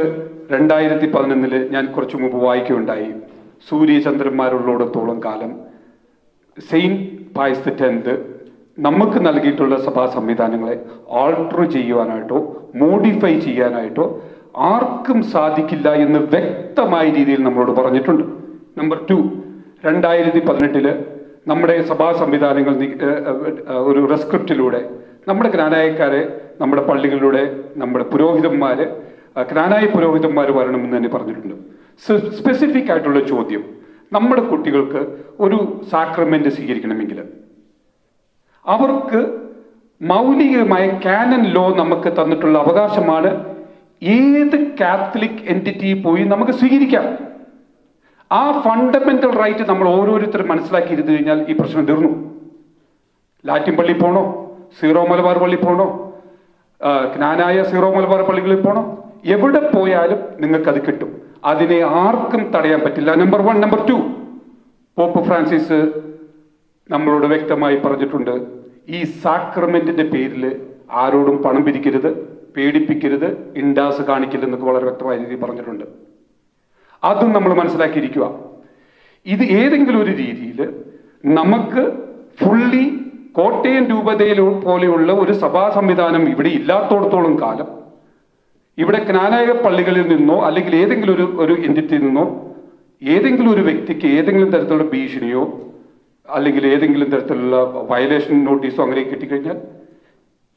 2011 ഞാൻ കുറച്ചു മുമ്പ് വായിക്കുകയുണ്ടായി, സൂര്യചന്ദ്രന്മാരുള്ളിടത്തോളം കാലം സെയിൻറ്റ് പയസ് X നമുക്ക് നൽകിയിട്ടുള്ള സഭാ സംവിധാനങ്ങളെ ആൾട്ടർ ചെയ്യുവാനായിട്ടോ മോഡിഫൈ ചെയ്യാനായിട്ടോ ആർക്കും സാധിക്കില്ല എന്ന് വ്യക്തമായ രീതിയിൽ നമ്മളോട് പറഞ്ഞിട്ടുണ്ട്. നമ്പർ 2, 2018 നമ്മുടെ സഭാ സംവിധാനങ്ങൾ ഒരു റെസ്ക്രിപ്റ്റിലൂടെ നമ്മുടെ ജ്ഞാനായക്കാരെ നമ്മുടെ പള്ളികളിലൂടെ നമ്മുടെ പുരോഹിതന്മാര് ജ്ഞാനായ പുരോഹിതന്മാർ വരണമെന്ന് തന്നെ പറഞ്ഞിട്ടുണ്ട്. സ്പെസിഫിക് ആയിട്ടുള്ള ചോദ്യം, നമ്മുടെ കുട്ടികൾക്ക് ഒരു സാക്രമെന്റ് സ്വീകരിക്കണമെങ്കിൽ അവർക്ക് മൗലികമായ കാനൻ ലോ നമുക്ക് തന്നിട്ടുള്ള അവകാശമാണ്. ഏത് കാത്തലിക് എൻറ്റിറ്റി പോയി നമുക്ക് സ്വീകരിക്കാം. ആ ഫണ്ടമെന്റൽ റൈറ്റ് നമ്മൾ ഓരോരുത്തരും മനസ്സിലാക്കിയിരുന്നു കഴിഞ്ഞാൽ ഈ പ്രശ്നം തീർന്നു. ലാറ്റിൻ പള്ളി പോണോ, സീറോ മലബാർ പള്ളി പോണോ, ജ്ഞാനായ സീറോ മലബാർ പള്ളികളിൽ പോണോ, എവിടെ പോയാലും നിങ്ങൾക്കത് കിട്ടും. അതിനെ ആർക്കും തടയാൻ പറ്റില്ല. നമ്പർ 1. നമ്പർ 2, പോപ്പ് ഫ്രാൻസിസ് നമ്മളോട് വ്യക്തമായി പറഞ്ഞിട്ടുണ്ട്, ഈ സാക്രമെന്റിന്റെ പേരിൽ ആരോടും പണം പിരിക്കരുത്, പേടിപ്പിക്കരുത്, ഇൻഡാസ് കാണിക്കരുതെന്നൊക്കെ വളരെ വ്യക്തമായ രീതിയിൽ പറഞ്ഞിട്ടുണ്ട്. അതും നമ്മൾ മനസ്സിലാക്കിയിരിക്കുക. ഇത് ഏതെങ്കിലും ഒരു രീതിയിൽ നമുക്ക് ഫുള്ളി കോട്ടയം രൂപതയിൽ പോലെയുള്ള ഒരു സഭാ സംവിധാനം ഇവിടെ ഇല്ലാത്തോടത്തോളം കാലം ഇവിടെ ജ്ഞാനായ പള്ളികളിൽ നിന്നോ അല്ലെങ്കിൽ ഏതെങ്കിലും ഒരു എൻറ്റിറ്റിയിൽ നിന്നോ ഏതെങ്കിലും ഒരു വ്യക്തിക്ക് ഏതെങ്കിലും തരത്തിലുള്ള ഭീഷണിയോ അല്ലെങ്കിൽ ഏതെങ്കിലും തരത്തിലുള്ള വയലേഷൻ നോട്ടീസോ അങ്ങനെ കിട്ടിക്കഴിഞ്ഞാൽ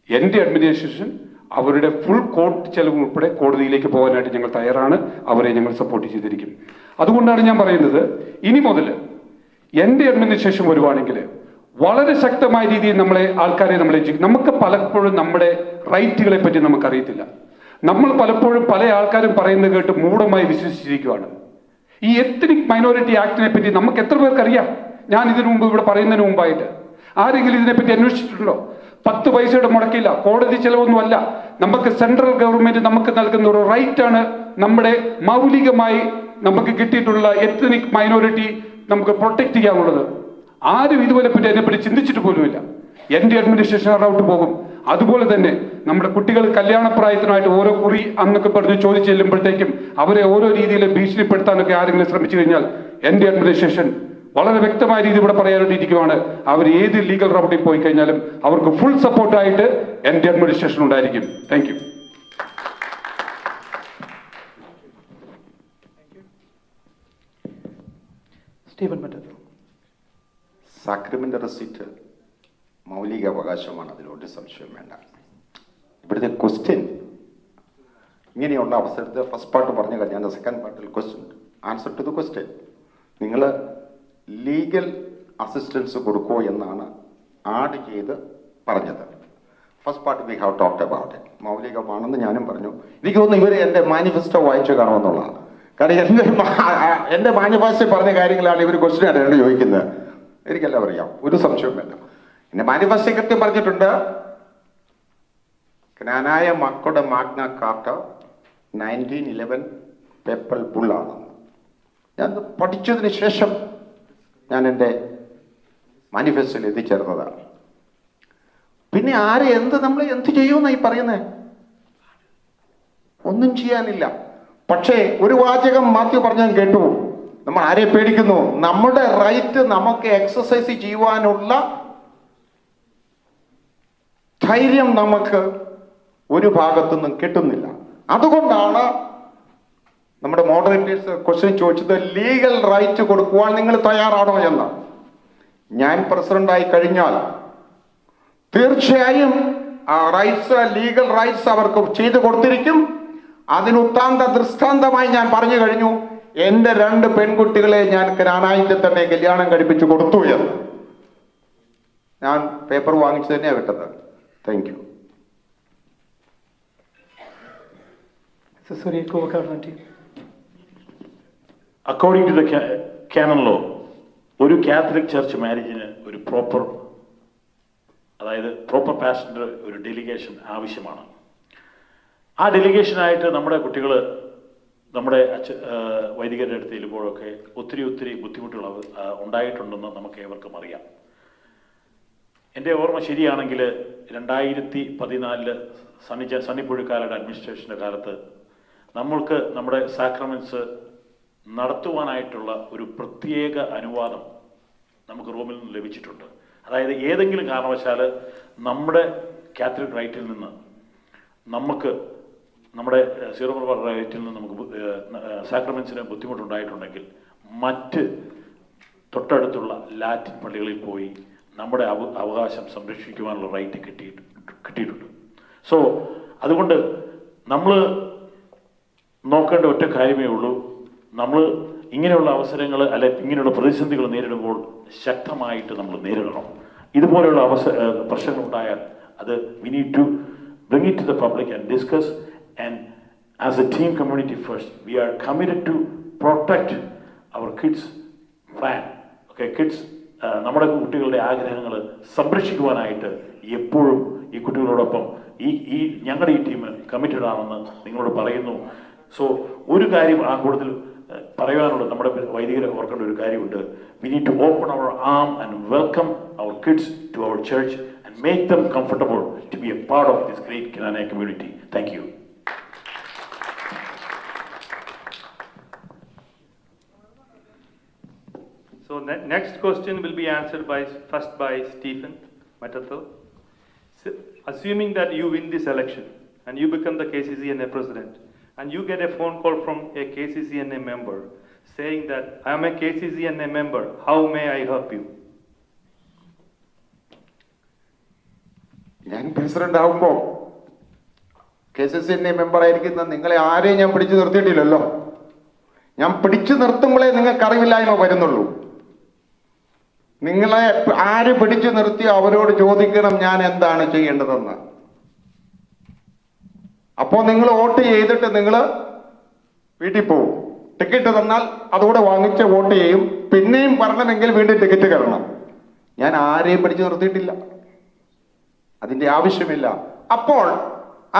എൻ്റെ അഡ്മിനിസ്ട്രേഷൻ അവരുടെ ഫുൾ കോർട്ട് ചെലവ് ഉൾപ്പെടെ കോടതിയിലേക്ക് പോകാനായിട്ട് ഞങ്ങൾ തയ്യാറാണ്. അവരെ ഞങ്ങൾ സപ്പോർട്ട് ചെയ്തിരിക്കും. അതുകൊണ്ടാണ് ഞാൻ പറയുന്നത്, ഇനി മുതൽ എൻ്റെ അഡ്മിനിസ്ട്രേഷൻ വരുവാണെങ്കിൽ വളരെ ശക്തമായ രീതിയിൽ ആൾക്കാരെ നമുക്ക് പലപ്പോഴും നമ്മുടെ റൈറ്റുകളെ പറ്റി നമുക്കറിയത്തില്ല. നമ്മൾ പലപ്പോഴും പല ആൾക്കാരും പറയുന്നത് കേട്ട് മൂഢമായി വിശ്വസിച്ചിരിക്കുകയാണ്. ഈ എത്നിക് മൈനോറിറ്റി ആക്ടിനെ പറ്റി നമുക്ക് എത്ര പേർക്കറിയാം? ഞാൻ ഇതിനു മുമ്പ് ഇവിടെ പറയുന്നതിന് മുമ്പായിട്ട് ആരെങ്കിലും ഇതിനെപ്പറ്റി അന്വേഷിച്ചിട്ടുണ്ടോ? 10 പൈസയുടെ മുടക്കില്ല, കോടതി ചെലവൊന്നുമല്ല. നമുക്ക് സെൻട്രൽ ഗവൺമെന്റ് നമുക്ക് നൽകുന്ന ഒരു റൈറ്റാണ്. നമ്മുടെ മൗലികമായി നമുക്ക് കിട്ടിയിട്ടുള്ള എത്നിക് മൈനോറിറ്റി നമുക്ക് പ്രൊട്ടക്ട് ചെയ്യാനുള്ളത്. ആരും ഇതുപോലെ പറ്റി അതിനെപ്പറ്റി ചിന്തിച്ചിട്ട് പോലുമില്ല. എൻ്റെ അഡ്മിനിസ്ട്രേഷൻ റൗട്ട് പോകും. അതുപോലെ തന്നെ നമ്മുടെ കുട്ടികൾ കല്യാണപ്രായത്തിനായിട്ട് ഓരോ കുറി അന്നൊക്കെ പറഞ്ഞ് ചോദിച്ചു ചെല്ലുമ്പോഴത്തേക്കും അവരെ ഓരോ രീതിയിൽ ഭീഷണിപ്പെടുത്താനൊക്കെ ആരെങ്കിലും ശ്രമിച്ചു കഴിഞ്ഞാൽ എൻ്റെ അഡ്മിനിസ്ട്രേഷൻ വളരെ വ്യക്തമായ രീതി ഇവിടെ പറയാനായിട്ടിരിക്കുവാണ്. അവർ ഏത് ലീഗൽ റൗട്ടിൽ പോയി കഴിഞ്ഞാലും അവർക്ക് ഫുൾ സപ്പോർട്ടായിട്ട് എൻ്റെ അഡ്മിനിസ്ട്രേഷൻ ഉണ്ടായിരിക്കും. Thank you. Stephen മറ്റത്ത്. Sacrament receipt മൗലിക അവകാശമാണ്, അതിലൊരു സംശയം വേണ്ട. ഇവിടുത്തെ ക്വസ്റ്റ്യൻ ഇങ്ങനെയുള്ള അവസരത്തിൽ ഫസ്റ്റ് പാർട്ട് പറഞ്ഞു കഴിഞ്ഞാൽ സെക്കൻഡ് പാർട്ടിൽ question answer to the question. നിങ്ങൾ ലീഗൽ അസിസ്റ്റൻസ് കൊടുക്കൂ എന്നാണ് ആഡ് ചെയ്ത് പറഞ്ഞത്. First part we have talked about it. മൗലികമാണെന്ന് ഞാനും പറഞ്ഞു. എനിക്ക് തോന്നുന്നു ഇവർ എൻ്റെ മാനിഫെസ്റ്റോ വായിച്ചു കാണുമെന്നുള്ളതാണ്. കാരണം എൻ്റെ മാനിഫെസ്റ്റോ പറഞ്ഞ കാര്യങ്ങളാണ് ഇവർ ക്വസ്റ്റ്യൻ ആയിട്ട് ചോദിക്കുന്നത്. എനിക്കെല്ലാം അറിയാം, ഒരു സംശയവും വേണ്ട. എൻ്റെ മാനിഫെസ്റ്റോ കൃത്യം പറഞ്ഞിട്ടുണ്ട്, ജ്ഞാനായ മക്കളുടെ മാഗ്ന കാർട്ട 1911 പേപ്പൽ ബുള്ളാണെന്ന് ഞാൻ പഠിച്ചതിന് ശേഷം ഞാൻ എൻ്റെ മാനിഫെസ്റ്റോയിൽ എത്തിച്ചേർന്നതാണ്. പിന്നെ ആരെ നമ്മൾ എന്ത് ചെയ്യുമെന്നായി പറയുന്നേ? ഒന്നും ചെയ്യാനില്ല. പക്ഷേ ഒരു വാചകം മാത്യു പറഞ്ഞാൽ കേട്ടു, നമ്മൾ ആരെ പേടിക്കുന്നു? നമ്മുടെ റൈറ്റ് നമുക്ക് എക്സസൈസ് ചെയ്യുവാനുള്ള ധൈര്യം നമുക്ക് ഒരു ഭാഗത്തുനിന്നും കിട്ടുന്നില്ല. അതുകൊണ്ടാണ് നമ്മുടെ മോഡറേറ്റേഴ്സ് ക്വസ്റ്റ്യൻ ചോദിച്ചത്, ലീഗൽ റൈറ്റ് കൊടുക്കുവാൻ നിങ്ങൾ തയ്യാറാണോ എന്ന്. ഞാൻ പ്രസിഡന്റായി കഴിഞ്ഞാൽ തീർച്ചയായും ആ റൈറ്റ്സ്, ലീഗൽ റൈറ്റ്സ് അവർക്ക് ചെയ്തു കൊടുത്തിരിക്കും. അതിന് ദൃഷ്ടാന്തമായി ഞാൻ പറഞ്ഞു കഴിഞ്ഞു, എൻ്റെ 2 പെൺകുട്ടികളെ ഞാൻ ജ്ഞാനായത്തിൽ തന്നെ കല്യാണം കഴിപ്പിച്ചു കൊടുത്തു എന്ന്. ഞാൻ പേപ്പർ വാങ്ങിച്ചു തന്നെയാണ് വിട്ടത്. Thank you. According to the canon law, ഒരു കാത്തലിക് ചർച്ച് മാരേജിന് ഒരു പ്രോപ്പർ പാസ്റ്ററിന്റെ ഒരു ഡെലിഗേഷൻ ആവശ്യമാണ്. ആ ഡെലിഗേഷനായിട്ട് നമ്മുടെ കുട്ടികൾ നമ്മുടെ വൈദികരുടെ അടുത്ത് ചെല്ലുമ്പോഴൊക്കെ ഒത്തിരി ബുദ്ധിമുട്ടുകൾ ഉണ്ടായിട്ടുണ്ടെന്ന് നമുക്ക് ഏവർക്കും അറിയാം. എൻ്റെ ഓർമ്മ ശരിയാണെങ്കിൽ 2014 സണ്ണിപ്പുഴക്കാരുടെ അഡ്മിനിസ്ട്രേഷൻ്റെ കാലത്ത് നമ്മൾക്ക് നമ്മുടെ സാക്രമെന്റ്സ് നടത്തുവാനായിട്ടുള്ള ഒരു പ്രത്യേക അനുവാദം നമുക്ക് റോമിൽ നിന്ന് ലഭിച്ചിട്ടുണ്ട്. അതായത് ഏതെങ്കിലും കാരണവശാൽ നമ്മുടെ കാത്തലിക് റൈറ്റിൽ നിന്ന് നമുക്ക് നമ്മുടെ സീറോ മലബാർ റൈറ്റിൽ നിന്ന് നമുക്ക് സാക്രമെൻസിന് ബുദ്ധിമുട്ടുണ്ടായിട്ടുണ്ടെങ്കിൽ മറ്റ് തൊട്ടടുത്തുള്ള ലാറ്റിൻ പള്ളികളിൽ പോയി നമ്മുടെ അവകാശം സംരക്ഷിക്കുവാനുള്ള റൈറ്റ് കിട്ടിയിട്ടുണ്ട്. സോ അതുകൊണ്ട് നമ്മൾ നോക്കേണ്ട ഒറ്റ കാര്യമേ ഉള്ളൂ, നമ്മൾ ഇങ്ങനെയുള്ള അവസരങ്ങൾ അല്ലെ ഇങ്ങനെയുള്ള പ്രതിസന്ധികൾ നേരിടുമ്പോൾ ശക്തമായിട്ട് നമ്മൾ നേരിടണം. ഇതുപോലെയുള്ള പ്രശ്നങ്ങളുണ്ടായാൽ അത് we need to bring it to the public and discuss, and as a team community first we are committed to protect our kids plan. Okay, kids നമ്മുടെ കുട്ടികളുടെ ആഗ്രഹങ്ങൾ സംരക്ഷിക്കുവാനായിട്ട് എപ്പോഴും ഈ കുട്ടികളോടൊപ്പം ഈ ഞങ്ങളുടെ ഈ ടീം കമ്മിറ്റഡ് ആണെന്ന് നിങ്ങളോട് പറയുന്നു. സോ ഒരു കാര്യം ആ കൂടുതൽ പറയാനുള്ള നമ്മുടെ വൈദികരെ ഓർക്കേണ്ട ഒരു കാര്യമുണ്ട്. We need to open our arm and welcome our kids to our church and make them comfortable to be a part of this great Cananea community. Thank you. So next question will be answered first by Stephen Matathil. Assuming that you win this election and you become the KCCNA president, and you get a phone call from a KCCNA member saying that I am a KCCNA member, how may I help you? ഞാൻ president ആവുമ്പോൾ KCCNA member ആയിരിക്കുന്ന നിങ്ങളെ ആരെയും ഞാൻ പിടിച്ചു നിർത്തിയിട്ടില്ലല്ലോ. ഞാൻ പിടിച്ചു നിർത്തുമ്പോഴേ നിങ്ങൾക്ക് അറിവില്ലായ്മ വരുന്നുള്ളൂ. നിങ്ങളെ ആര് പിടിച്ചു നിർത്തി അവരോട് ചോദിക്കണം ഞാൻ എന്താണ് ചെയ്യേണ്ടതെന്ന്. അപ്പോൾ നിങ്ങൾ വോട്ട് ചെയ്തിട്ട് നിങ്ങൾ വീട്ടിൽ പോകും. ടിക്കറ്റ് തന്നാൽ അതോടെ വാങ്ങിച്ച് വോട്ട് ചെയ്യും. പിന്നെയും വരണമെങ്കിൽ വീണ്ടും ടിക്കറ്റ് കയറണം. ഞാൻ ആരെയും പിടിച്ചു നിർത്തിയിട്ടില്ല, അതിൻ്റെ ആവശ്യമില്ല. അപ്പോൾ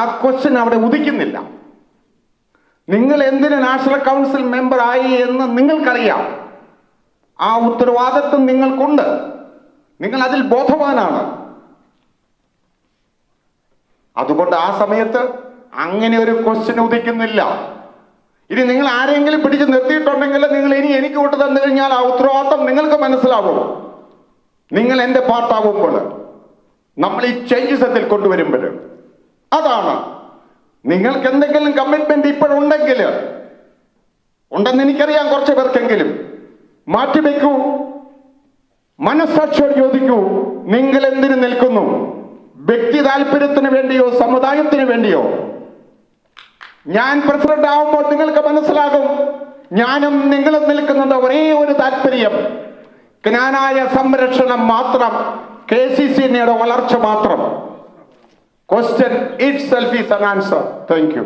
ആ ക്വസ്റ്റ്യൻ അവിടെ ഉദിക്കുന്നില്ല. നിങ്ങൾ എന്തിന് നാഷണൽ കൗൺസിൽ മെമ്പർ ആയി എന്ന് നിങ്ങൾക്കറിയാം. ആ ഉത്തരവാദിത്വം നിങ്ങൾക്കുണ്ട്. നിങ്ങൾ അതിൽ ബോധവാനാണ്. അതുകൊണ്ട് ആ സമയത്ത് അങ്ങനെ ഒരു ക്വസ്റ്റ്യൻ ഉദിക്കുന്നില്ല. ഇനി നിങ്ങൾ ആരെങ്കിലും പിടിച്ച് നിർത്തിയിട്ടുണ്ടെങ്കിൽ നിങ്ങൾ ഇനി എനിക്ക് വിട്ടു തന്നു കഴിഞ്ഞാൽ ആ ഉത്തരവാദിത്വം നിങ്ങൾക്ക് മനസ്സിലാവും. നിങ്ങൾ എൻ്റെ പാർട്ടാകുമ്പോൾ നമ്മൾ ഈ ചേഞ്ചസ് അതിൽ കൊണ്ടുവരുമ്പോൾ അതാണ്. നിങ്ങൾക്ക് എന്തെങ്കിലും കമ്മിറ്റ്മെന്റ് ഇപ്പോഴുണ്ടെങ്കിൽ ഉണ്ടെന്ന് എനിക്കറിയാം, കുറച്ച് പേർക്കെങ്കിലും മാറ്റിവെക്കൂ. മനസ്സാക്ഷിയോട് ചോദിക്കൂ, നിങ്ങൾ എന്തിനു നിൽക്കുന്നു? വ്യക്തി താല്പര്യത്തിന് വേണ്ടിയോ സമുദായത്തിന് വേണ്ടിയോ? ഞാൻ പ്രസിഡന്റ് ആവുമ്പോൾ നിങ്ങൾക്ക് മനസ്സിലാകും ഞാനും നിങ്ങളും നിൽക്കുന്നത് ഒരേ ഒരു താല്പര്യം, ജ്ഞാനായ സംരക്ഷണം മാത്രം, KCCNയുടെ വളർച്ച മാത്രം. Question itself is an answer. Thank you.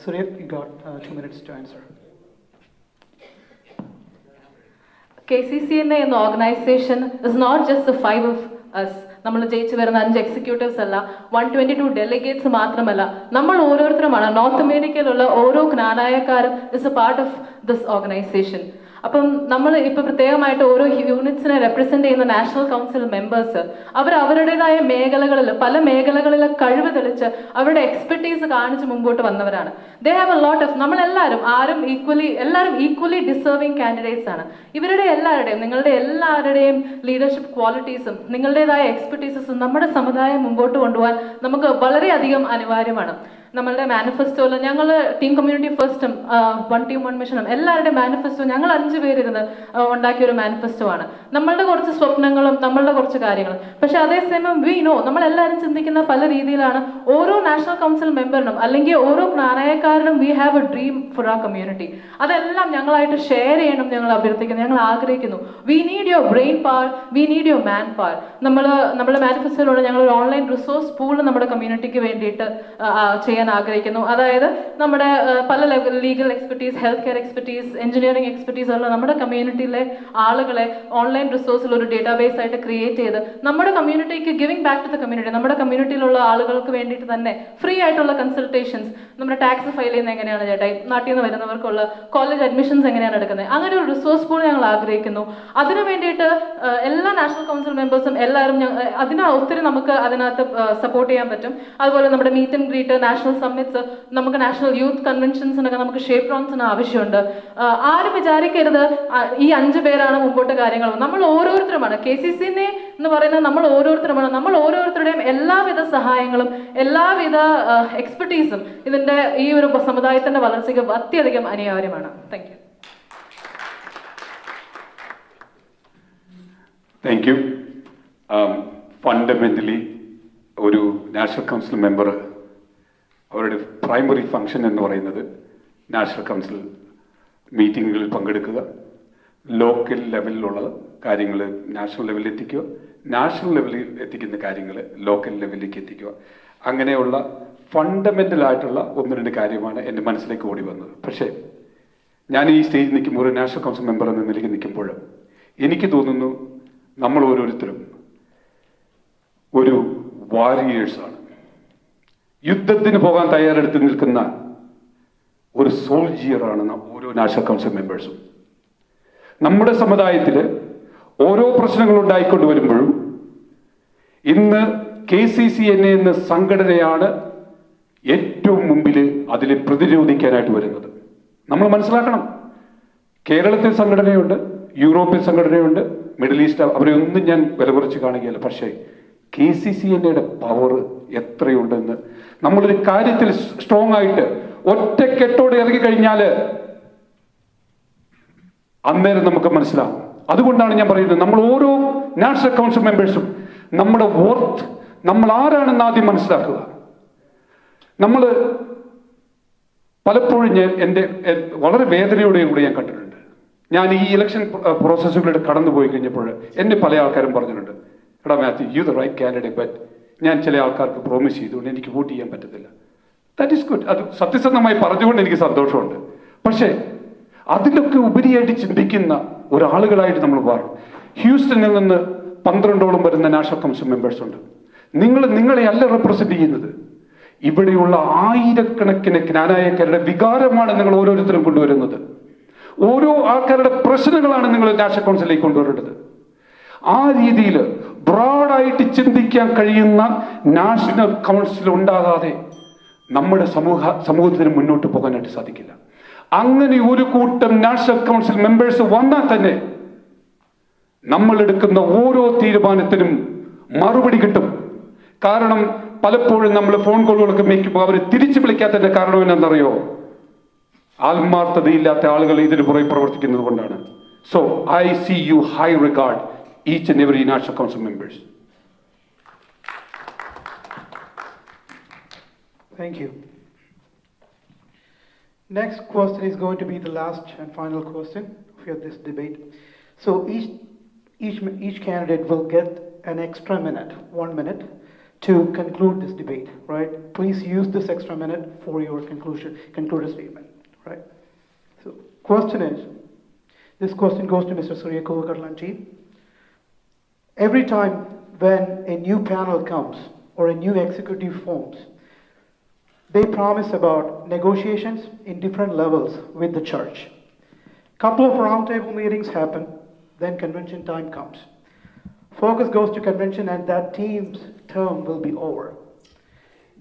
Surya, you got 2 minutes to answer. KCCNA എന്ന organisation is not just the 5 of us. നമ്മൾ ജയിച്ചു വരുന്ന 5 എക്സിക്യൂട്ടീവ്സ് അല്ല, 122 ഡെലിഗേറ്റ്സ് മാത്രമല്ല, നമ്മൾ ഓരോരുത്തരുമാണ്. നോർത്ത് അമേരിക്കയിലുള്ള ഓരോ ജ്ഞാനായക്കാരും is a part of this organization. അപ്പം നമ്മൾ ഇപ്പോൾ പ്രത്യേകമായിട്ട് ഓരോ യൂണിറ്റ്സിനെ റെപ്രസെന്റ് ചെയ്യുന്ന നാഷണൽ കൗൺസിൽ മെമ്പേഴ്സ് അവർ അവരുടേതായ മേഖലകളിൽ പല മേഖലകളിൽ കഴിവ് തെളിച്ച് അവരുടെ എക്സ്പെർട്ടീസ് കാണിച്ച് മുമ്പോട്ട് വന്നവരാണ്. They have a lot of എല്ലാവരും എല്ലാവരും ഈക്വലി ഡിസേർവിംഗ് കാൻഡിഡേറ്റ്സ് ആണ്. ഇവരുടെ എല്ലാവരുടെയും നിങ്ങളുടെ എല്ലാവരുടെയും ലീഡർഷിപ്പ് ക്വാളിറ്റീസും നിങ്ങളുടേതായ എക്സ്പെർട്ടീസസും നമ്മുടെ സമുദായം മുമ്പോട്ട് കൊണ്ടുപോകാൻ നമുക്ക് വളരെയധികം അനിവാര്യമാണ്. നമ്മളുടെ മാനിഫെസ്റ്റോയിൽ ഞങ്ങൾ ടീം കമ്മ്യൂണിറ്റി ഫസ്റ്റും 1 ടീം 1 മിഷനും എല്ലാവരുടെയും മാനിഫെസ്റ്റോ ഞങ്ങൾ 5 പേരിരുന്ന് ഉണ്ടാക്കിയ ഒരു മാനിഫെസ്റ്റോ ആണ്. നമ്മളുടെ കുറച്ച് സ്വപ്നങ്ങളും നമ്മളുടെ കുറച്ച് കാര്യങ്ങളും. പക്ഷെ അതേസമയം വി നോ നമ്മളെല്ലാവരും ചിന്തിക്കുന്ന പല രീതിയിലാണ്. ഓരോ നാഷണൽ കൗൺസിൽ മെമ്പറിനും അല്ലെങ്കിൽ ഓരോ ജ്ഞാനായക്കാരനും we have a dream for a community. അതെല്ലാം ഞങ്ങളായിട്ട് ഷെയർ ചെയ്യണം ഞങ്ങൾ അഭ്യർത്ഥിക്കുന്നു, ഞങ്ങൾ ആഗ്രഹിക്കുന്നു. We need your brain power, we need your man power. നമ്മുടെ മാനിഫെസ്റ്റോയിലൂടെ ഞങ്ങൾ ഒരു ഓൺലൈൻ റിസോഴ്സ് പൂൾ നമ്മുടെ കമ്മ്യൂണിറ്റിക്ക് വേണ്ടിയിട്ട് ചെയ്യാൻ ആഗ്രഹിക്കുന്നു. അതായത് നമ്മുടെ പല legal expertise, health care expertise, engineering expertise ഉള്ള നമ്മുടെ കമ്മ്യൂണിറ്റിയിലെ ആളുകളെ ഓൺലൈൻ റിസോഴ്സിൽ ഒരു ഡേറ്റാബേസ് ആയിട്ട് ക്രിയേറ്റ് ചെയ്ത് നമ്മുടെ കമ്മ്യൂണിറ്റിക്ക് giving back to the community, നമ്മുടെ കമ്മ്യൂണിറ്റിയിലുള്ള ആളുകൾക്ക് വേണ്ടിയിട്ട് തന്നെ ഫ്രീ ആയിട്ടുള്ള കൺസൾട്ടേഷൻസ്, നമ്മുടെ ടാക്സ് ഫയൽ ചെയ്യുന്നത് എങ്ങനെയാണ് ചേട്ടായി, നാട്ടിൽ നിന്ന് വരുന്നവർക്കുള്ള കോളേജ് അഡ്മിഷൻസ് എങ്ങനെയാണ് എടുക്കുന്നത്, അങ്ങനെ ഒരു റിസോഴ്സ് പൂൾ ഞങ്ങൾ ആഗ്രഹിക്കുന്നു. അതിനു വേണ്ടിയിട്ട് എല്ലാ നാഷണൽ കൗൺസിൽ മെമ്പേഴ്സും എല്ലാവരും ഒത്തിരി നമുക്ക് അതിനകത്ത് സപ്പോർട്ട് ചെയ്യാൻ പറ്റും. അതുപോലെ നമ്മുടെ meet and greet, national national summits, നമുക്ക് നാഷണൽ യൂത്ത് കൺവെൻഷൻസിനൊക്കെ നമുക്ക് ഷേപ്രോൺസിന് ആവശ്യമുണ്ട്. ആരും വിചാരിക്കരുത് ഈ 5 പേരാണ് മുമ്പോട്ട് കാര്യങ്ങൾ. നമ്മൾ ഓരോരുത്തരുമാണ്. KCC എന്ന് പറയുന്നത് നമ്മൾ ഓരോരുത്തരുമാണ്. നമ്മൾ ഓരോരുത്തരുടെയും എല്ലാവിധ സഹായങ്ങളും എല്ലാവിധ എക്സ്പെർട്ടീസും ഇതിന്റെ ഈ ഒരു സമുദായത്തിന്റെ വളർച്ചയ്ക്ക് അത്യധികം അനിവാര്യമാണ്. Thank you. Thank U. Fundamentally ഒരു നാഷണൽ കൗൺസിൽ മെമ്പർ അവരുടെ പ്രൈമറി ഫങ്ഷൻ എന്ന് പറയുന്നത് നാഷണൽ കൗൺസിൽ മീറ്റിങ്ങുകളിൽ പങ്കെടുക്കുക, ലോക്കൽ ലെവലിലുള്ള കാര്യങ്ങൾ നാഷണൽ ലെവലിൽ എത്തിക്കുക, നാഷണൽ ലെവലിൽ എത്തിക്കുന്ന കാര്യങ്ങൾ ലോക്കൽ ലെവലിലേക്ക് എത്തിക്കുക. അങ്ങനെയുള്ള ഫണ്ടമെൻ്റലായിട്ടുള്ള 1-2 കാര്യമാണ് എൻ്റെ മനസ്സിലേക്ക് ഓടി വന്നത്. പക്ഷേ ഞാൻ ഈ സ്റ്റേജിൽ നിൽക്കുമ്പോൾ, ഒരു നാഷണൽ കൗൺസിൽ മെമ്പർ എന്ന നിലയ്ക്ക് നിൽക്കുമ്പോൾ എനിക്ക് തോന്നുന്നു നമ്മൾ ഓരോരുത്തരും ഒരു വാരിയേഴ്സാണ്. യുദ്ധത്തിന് പോകാൻ തയ്യാറെടുത്ത് നിൽക്കുന്ന ഒരു സോൾജിയറാണ് ഓരോ നാഷണൽ കൗൺസിൽ മെമ്പേഴ്സും. നമ്മുടെ സമുദായത്തിൽ ഓരോ പ്രശ്നങ്ങൾ ഉണ്ടായിക്കൊണ്ട് വരുമ്പോഴും ഇന്ന് KCCNA എന്ന സംഘടനയാണ് ഏറ്റവും മുമ്പിൽ അതിൽ പ്രതിരോധിക്കാനായിട്ട് വരുന്നത്. നമ്മൾ മനസ്സിലാക്കണം, കേരളത്തിൽ സംഘടനയുണ്ട്, യൂറോപ്യൻ സംഘടനയുണ്ട്, മിഡിൽ ഈസ്റ്റ്, അവരെ ഒന്നും ഞാൻ വില കുറച്ച് കാണുകയല്ല. പക്ഷേ KCCNA പവർ എത്രയുണ്ടെന്ന് നമ്മളൊരു കാര്യത്തിൽ സ്ട്രോങ് ആയിട്ട് ഒറ്റക്കെട്ടോടെ ഇറങ്ങിക്കഴിഞ്ഞാൽ അന്നേരം നമുക്ക് മനസ്സിലാവും. അതുകൊണ്ടാണ് ഞാൻ പറയുന്നത്, നമ്മൾ ഓരോ നാഷണൽ കൗൺസിൽ മെമ്പേഴ്സും നമ്മുടെ വർത്ത്, നമ്മൾ ആരാണെന്ന് ആദ്യം മനസ്സിലാക്കുക. നമ്മൾ പലപ്പോഴും എൻ്റെ വളരെ വേദനയോടെയും കൂടി ഞാൻ കണ്ടിട്ടുണ്ട്. ഞാൻ ഈ ഇലക്ഷൻ പ്രോസസ്സുകളിലൂടെ കടന്നുപോയി കഴിഞ്ഞപ്പോൾ എന്നെ പല ആൾക്കാരും പറഞ്ഞിട്ടുണ്ട്, എടാ Mathew, you the right candidate, but ഞാൻ ചില ആൾക്കാർക്ക് പ്രോമിസ് ചെയ്തുകൊണ്ട് എനിക്ക് വോട്ട് ചെയ്യാൻ പറ്റത്തില്ല. That is good. അത് സത്യസന്ധമായി പറഞ്ഞുകൊണ്ട് എനിക്ക് സന്തോഷമുണ്ട്. പക്ഷേ അതിലൊക്കെ ഉപരിയായിട്ട് ചിന്തിക്കുന്ന ഒരാളുകളായിട്ട് നമ്മൾ മാറും. ഹ്യൂസ്റ്റണിൽ നിന്ന് 12ഓളം വരുന്ന നാഷണൽ കൗൺസിൽ മെമ്പേഴ്സ് ഉണ്ട്. നിങ്ങളെ അല്ല റെപ്രസെന്റ് ചെയ്യുന്നത്, ഇവിടെയുള്ള ആയിരക്കണക്കിന് ജ്ഞാനായക്കാരുടെ വികാരമാണ് നിങ്ങൾ ഓരോരുത്തരും കൊണ്ടുവരുന്നത്. ഓരോ ആൾക്കാരുടെ പ്രശ്നങ്ങളാണ് നിങ്ങൾ നാഷണൽ കൗൺസിലേക്ക് കൊണ്ടുവരേണ്ടത്. ആ രീതിയിൽ ബ്രോഡായിട്ട് ചിന്തിക്കാൻ കഴിയുന്ന നാഷണൽ കൗൺസിൽ ഉണ്ടാകാതെ നമ്മുടെ സമൂഹത്തിന് മുന്നോട്ട് പോകാനായിട്ട് സാധിക്കില്ല. അങ്ങനെ ഒരു കൂട്ടം നാഷണൽ കൗൺസിൽ മെമ്പേഴ്സ് വന്നാൽ തന്നെ നമ്മൾ എടുക്കുന്ന ഓരോ തീരുമാനത്തിനും മറുപടി കിട്ടും. കാരണം പലപ്പോഴും നമ്മൾ ഫോൺ കോളുകളൊക്കെ മേക്കുമ്പോൾ അവർ തിരിച്ചു വിളിക്കാത്തതിന്റെ കാരണം എന്താണെന്നറിയോ? ആത്മാർത്ഥതയില്ലാത്ത ആളുകൾ ഇതിന് പുറകെ പ്രവർത്തിക്കുന്നത് കൊണ്ടാണ്. So I see you high regard each and every national council members. Thank you. Next question is going to be the last and final question for this debate. So each candidate will get an extra minute, 1 minute, to conclude this debate, right? Please use this extra minute for your conclusive statement, right? So this question goes to Mr. Surya Kovakarlanchi. Every time when a new panel comes or a new executive forms, they promise about negotiations in different levels with the church. Couple of roundtable meetings happen, then convention time comes. Focus goes to convention and that team's term will be over.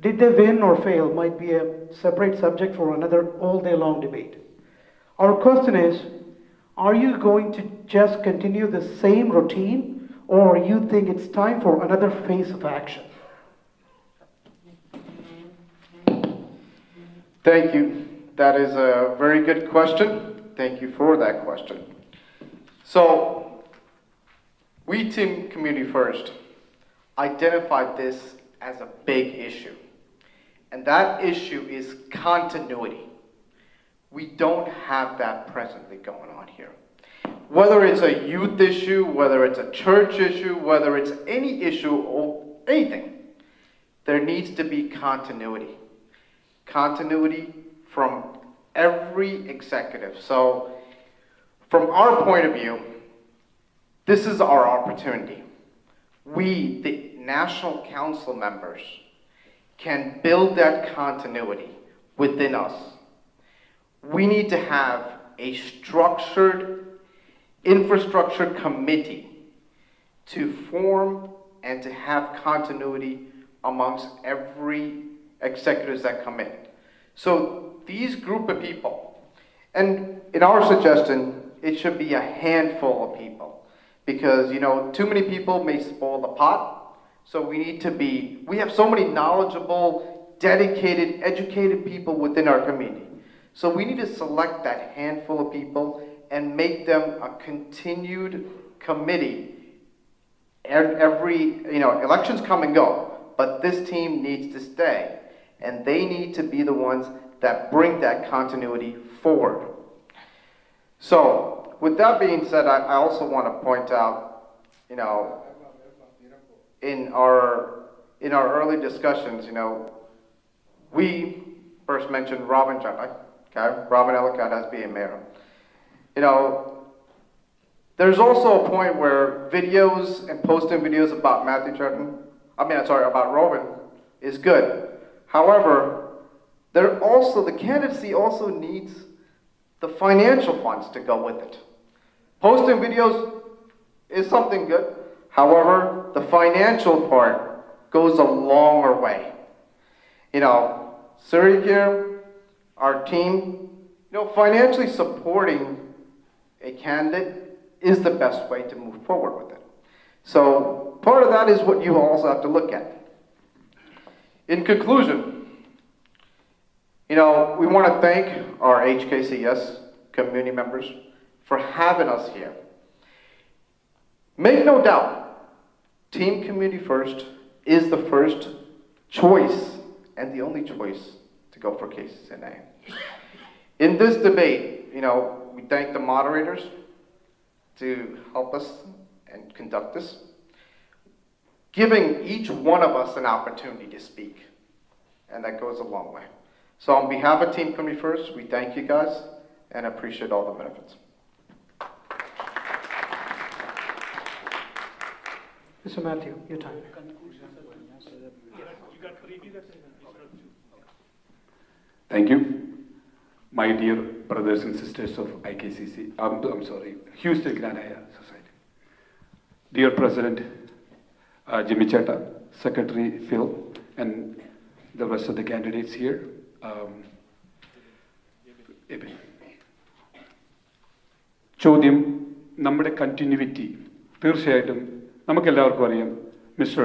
Did they win or fail might be a separate subject for another all-day long debate. Our question is, are you going to just continue the same routine, or you think it's time for another phase of action? Thank you. That is a very good question. Thank you for that question. So, we Team Community First identified this as a big issue. And that issue is continuity. We don't have that presently going on here. Whether it's a youth issue, whether it's a church issue, whether it's any issue or anything, there needs to be continuity. Continuity from every executive. So, from our point of view, this is our opportunity. We, the National Council members, can build that continuity within us. We need to have a structured infrastructure committee to form and to have continuity amongst executives that come in. So these group of people, and in our suggestion, it should be a handful of people, because, you know, too many people may spoil the pot. So we have so many knowledgeable, dedicated, educated people within our community. So we need to select that handful of people and make them a continued committee. Every, you know, elections come and go, but this team needs to stay, and they need to be the ones that bring that continuity forward. So, with that being said, I also want to point out, you know, in our early discussions, you know, we first mentioned Robin Ellicott, okay? Robin Ellicott as being mayor. You know, there's also a point where videos and posting videos about about Robin is good. However, the candidacy also needs the financial funds to go with it. Posting videos is something good. However, the financial part goes a longer way. You know, Suri here, our team, you know, financially supporting a candidate is the best way to move forward with it. So part of that is what you also have to look at. In conclusion, you know, we want to thank our HKCS community members for having us here. Make no doubt, Team Community First is the first choice and the only choice to go for KCCNA. In this debate, you know, we thank the moderators to help us and conduct this, giving each one of us an opportunity to speak, and that goes a long way. So on behalf of Team Community First, we thank you guys and appreciate all the benefits. Mr. Matthew, your time. Thank you. My dear brothers and sisters of Houston Granaya Society. Dear President Jimmy Chetta, Secretary Phil, and the rest of the candidates here. ചോദ്യം നമ്മുടെ continuity തീർച്ചയായിട്ടും നമുക്കെല്ലാവർക്കും അറിയാം. Mister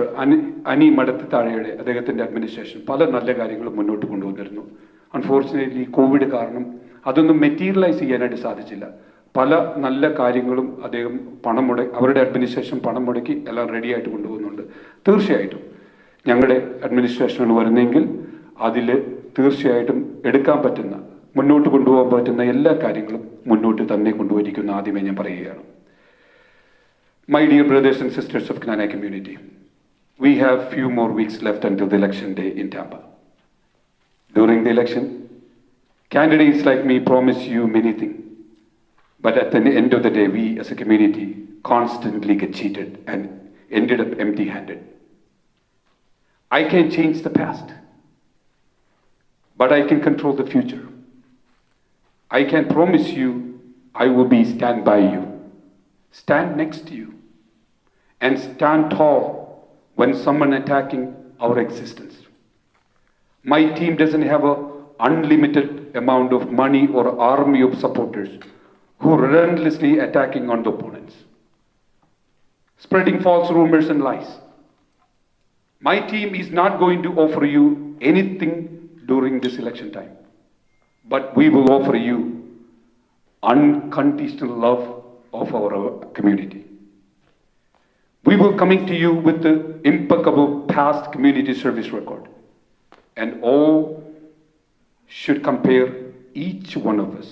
അനി മടത്ത് താഴെയുടെ അദ്ദേഹത്തിൻ്റെ administration പല നല്ല കാര്യങ്ങളും മുന്നോട്ട് കൊണ്ടുവന്നിരുന്നു. അൺഫോർച്ചുനേറ്റ്ലി കോവിഡ് കാരണം അതൊന്നും മെറ്റീരിയലൈസ് ചെയ്യാനായിട്ട് സാധിച്ചില്ല. പല നല്ല കാര്യങ്ങളും അദ്ദേഹം അവരുടെ അഡ്മിനിസ്ട്രേഷൻ പണം മുടക്കി എല്ലാം റെഡിയായിട്ട് കൊണ്ടുപോകുന്നുണ്ട്. തീർച്ചയായിട്ടും ഞങ്ങളുടെ അഡ്മിനിസ്ട്രേഷനിൽ വരുന്നെങ്കിൽ അതിൽ തീർച്ചയായിട്ടും എടുക്കാൻ പറ്റുന്ന മുന്നോട്ട് കൊണ്ടുപോകാൻ പറ്റുന്ന എല്ലാ കാര്യങ്ങളും മുന്നോട്ട് തന്നെ കൊണ്ടുപോയിരിക്കുന്ന ആദ്യമേ ഞാൻ പറയുകയാണ്. My dear brothers and sisters of Knana community, we have few more weeks left until the election day in Tampa. During the election, candidates like me promise you many things, but at the end of the day, we as a community constantly get cheated and ended up empty-handed. I can't change the past, but I can control the future. I can promise you I will stand by you, stand next to you, and stand tall when someone attacking our existence. My team doesn't have an unlimited amount of money or army of supporters who are relentlessly attacking on the opponents, spreading false rumors and lies. My team is not going to offer you anything during this election time, but we will offer you unconditional love of our community. We will coming to you with the impeccable past community service record, and all should compare each one of us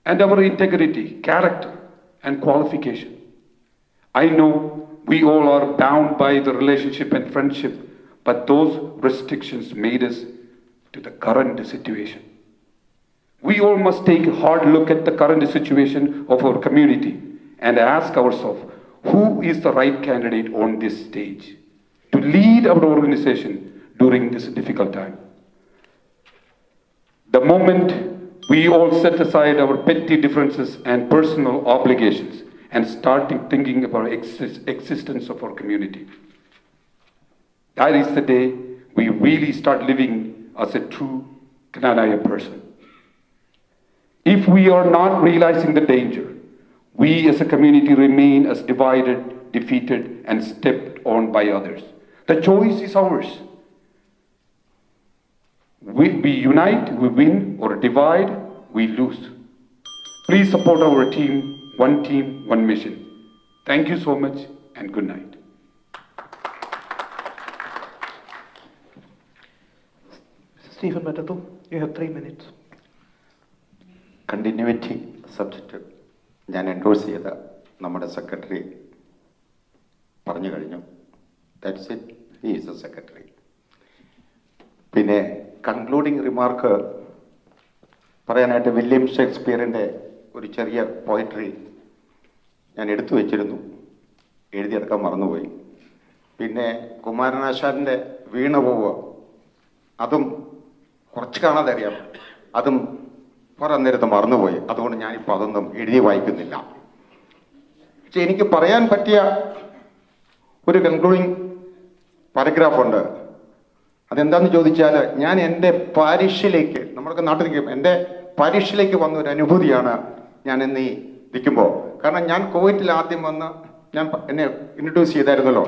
and our integrity, character, and qualification. I know we all are bound by the relationship and friendship, but those restrictions made us to the current situation. We all must take a hard look at the current situation of our community and ask ourselves, who is the right candidate on this stage to lead our organization during this difficult time? The moment we all set aside our petty differences and personal obligations and start thinking about existence of our community, that is the day we really start living as a true Kananaya person. If we are not realizing the danger, we as a community remain as divided, defeated, and stepped on by others. The choice is ours. We unite, we win, or divide, we lose. Please support our team, one mission. Thank you so much, and good night. Stephen Matatul, you have 3 minutes. Continuity subject ഞാൻ endorse ചെയ്ത നമ്മുടെ secretary പറഞ്ഞു കഴിഞ്ഞു. That's it, he is A secretary. പിന്നെ concluding remark പറയാനായിട്ട് William ഷേക്സ്പിയറിൻ്റെ ഒരു ചെറിയ poetry ഞാൻ എടുത്തു വച്ചിരുന്നു, എഴുതിയെടുക്കാൻ മറന്നുപോയി. പിന്നെ കുമാരനാശാൻ്റെ വീണ പോവുക, അതും കുറച്ച് കാണാതെ അറിയാം, അതും പറഞ്ഞിരുന്ന് മറന്നുപോയി. അതുകൊണ്ട് ഞാനിപ്പോൾ അതൊന്നും എഴുതി വായിക്കുന്നില്ല. പക്ഷെ എനിക്ക് പറയാൻ പറ്റിയ ഒരു കൺക്ലൂഡിങ് പാരഗ്രാഫുണ്ട്. അതെന്താണെന്ന് ചോദിച്ചാൽ, ഞാൻ എൻ്റെ പാരിഷിലേക്ക്, നമ്മുടെ നാട്ടിലേക്ക് എൻ്റെ പാരിഷിലേക്ക് വന്ന ഒരു അനുഭൂതിയാണ് ഞാൻ ഇന്ന് ഈ നിൽക്കുമ്പോൾ. കാരണം ഞാൻ കോവിറ്റിൽ ആദ്യം വന്ന് എന്നെ ഇൻട്രൊഡ്യൂസ് ചെയ്തായിരുന്നല്ലോ.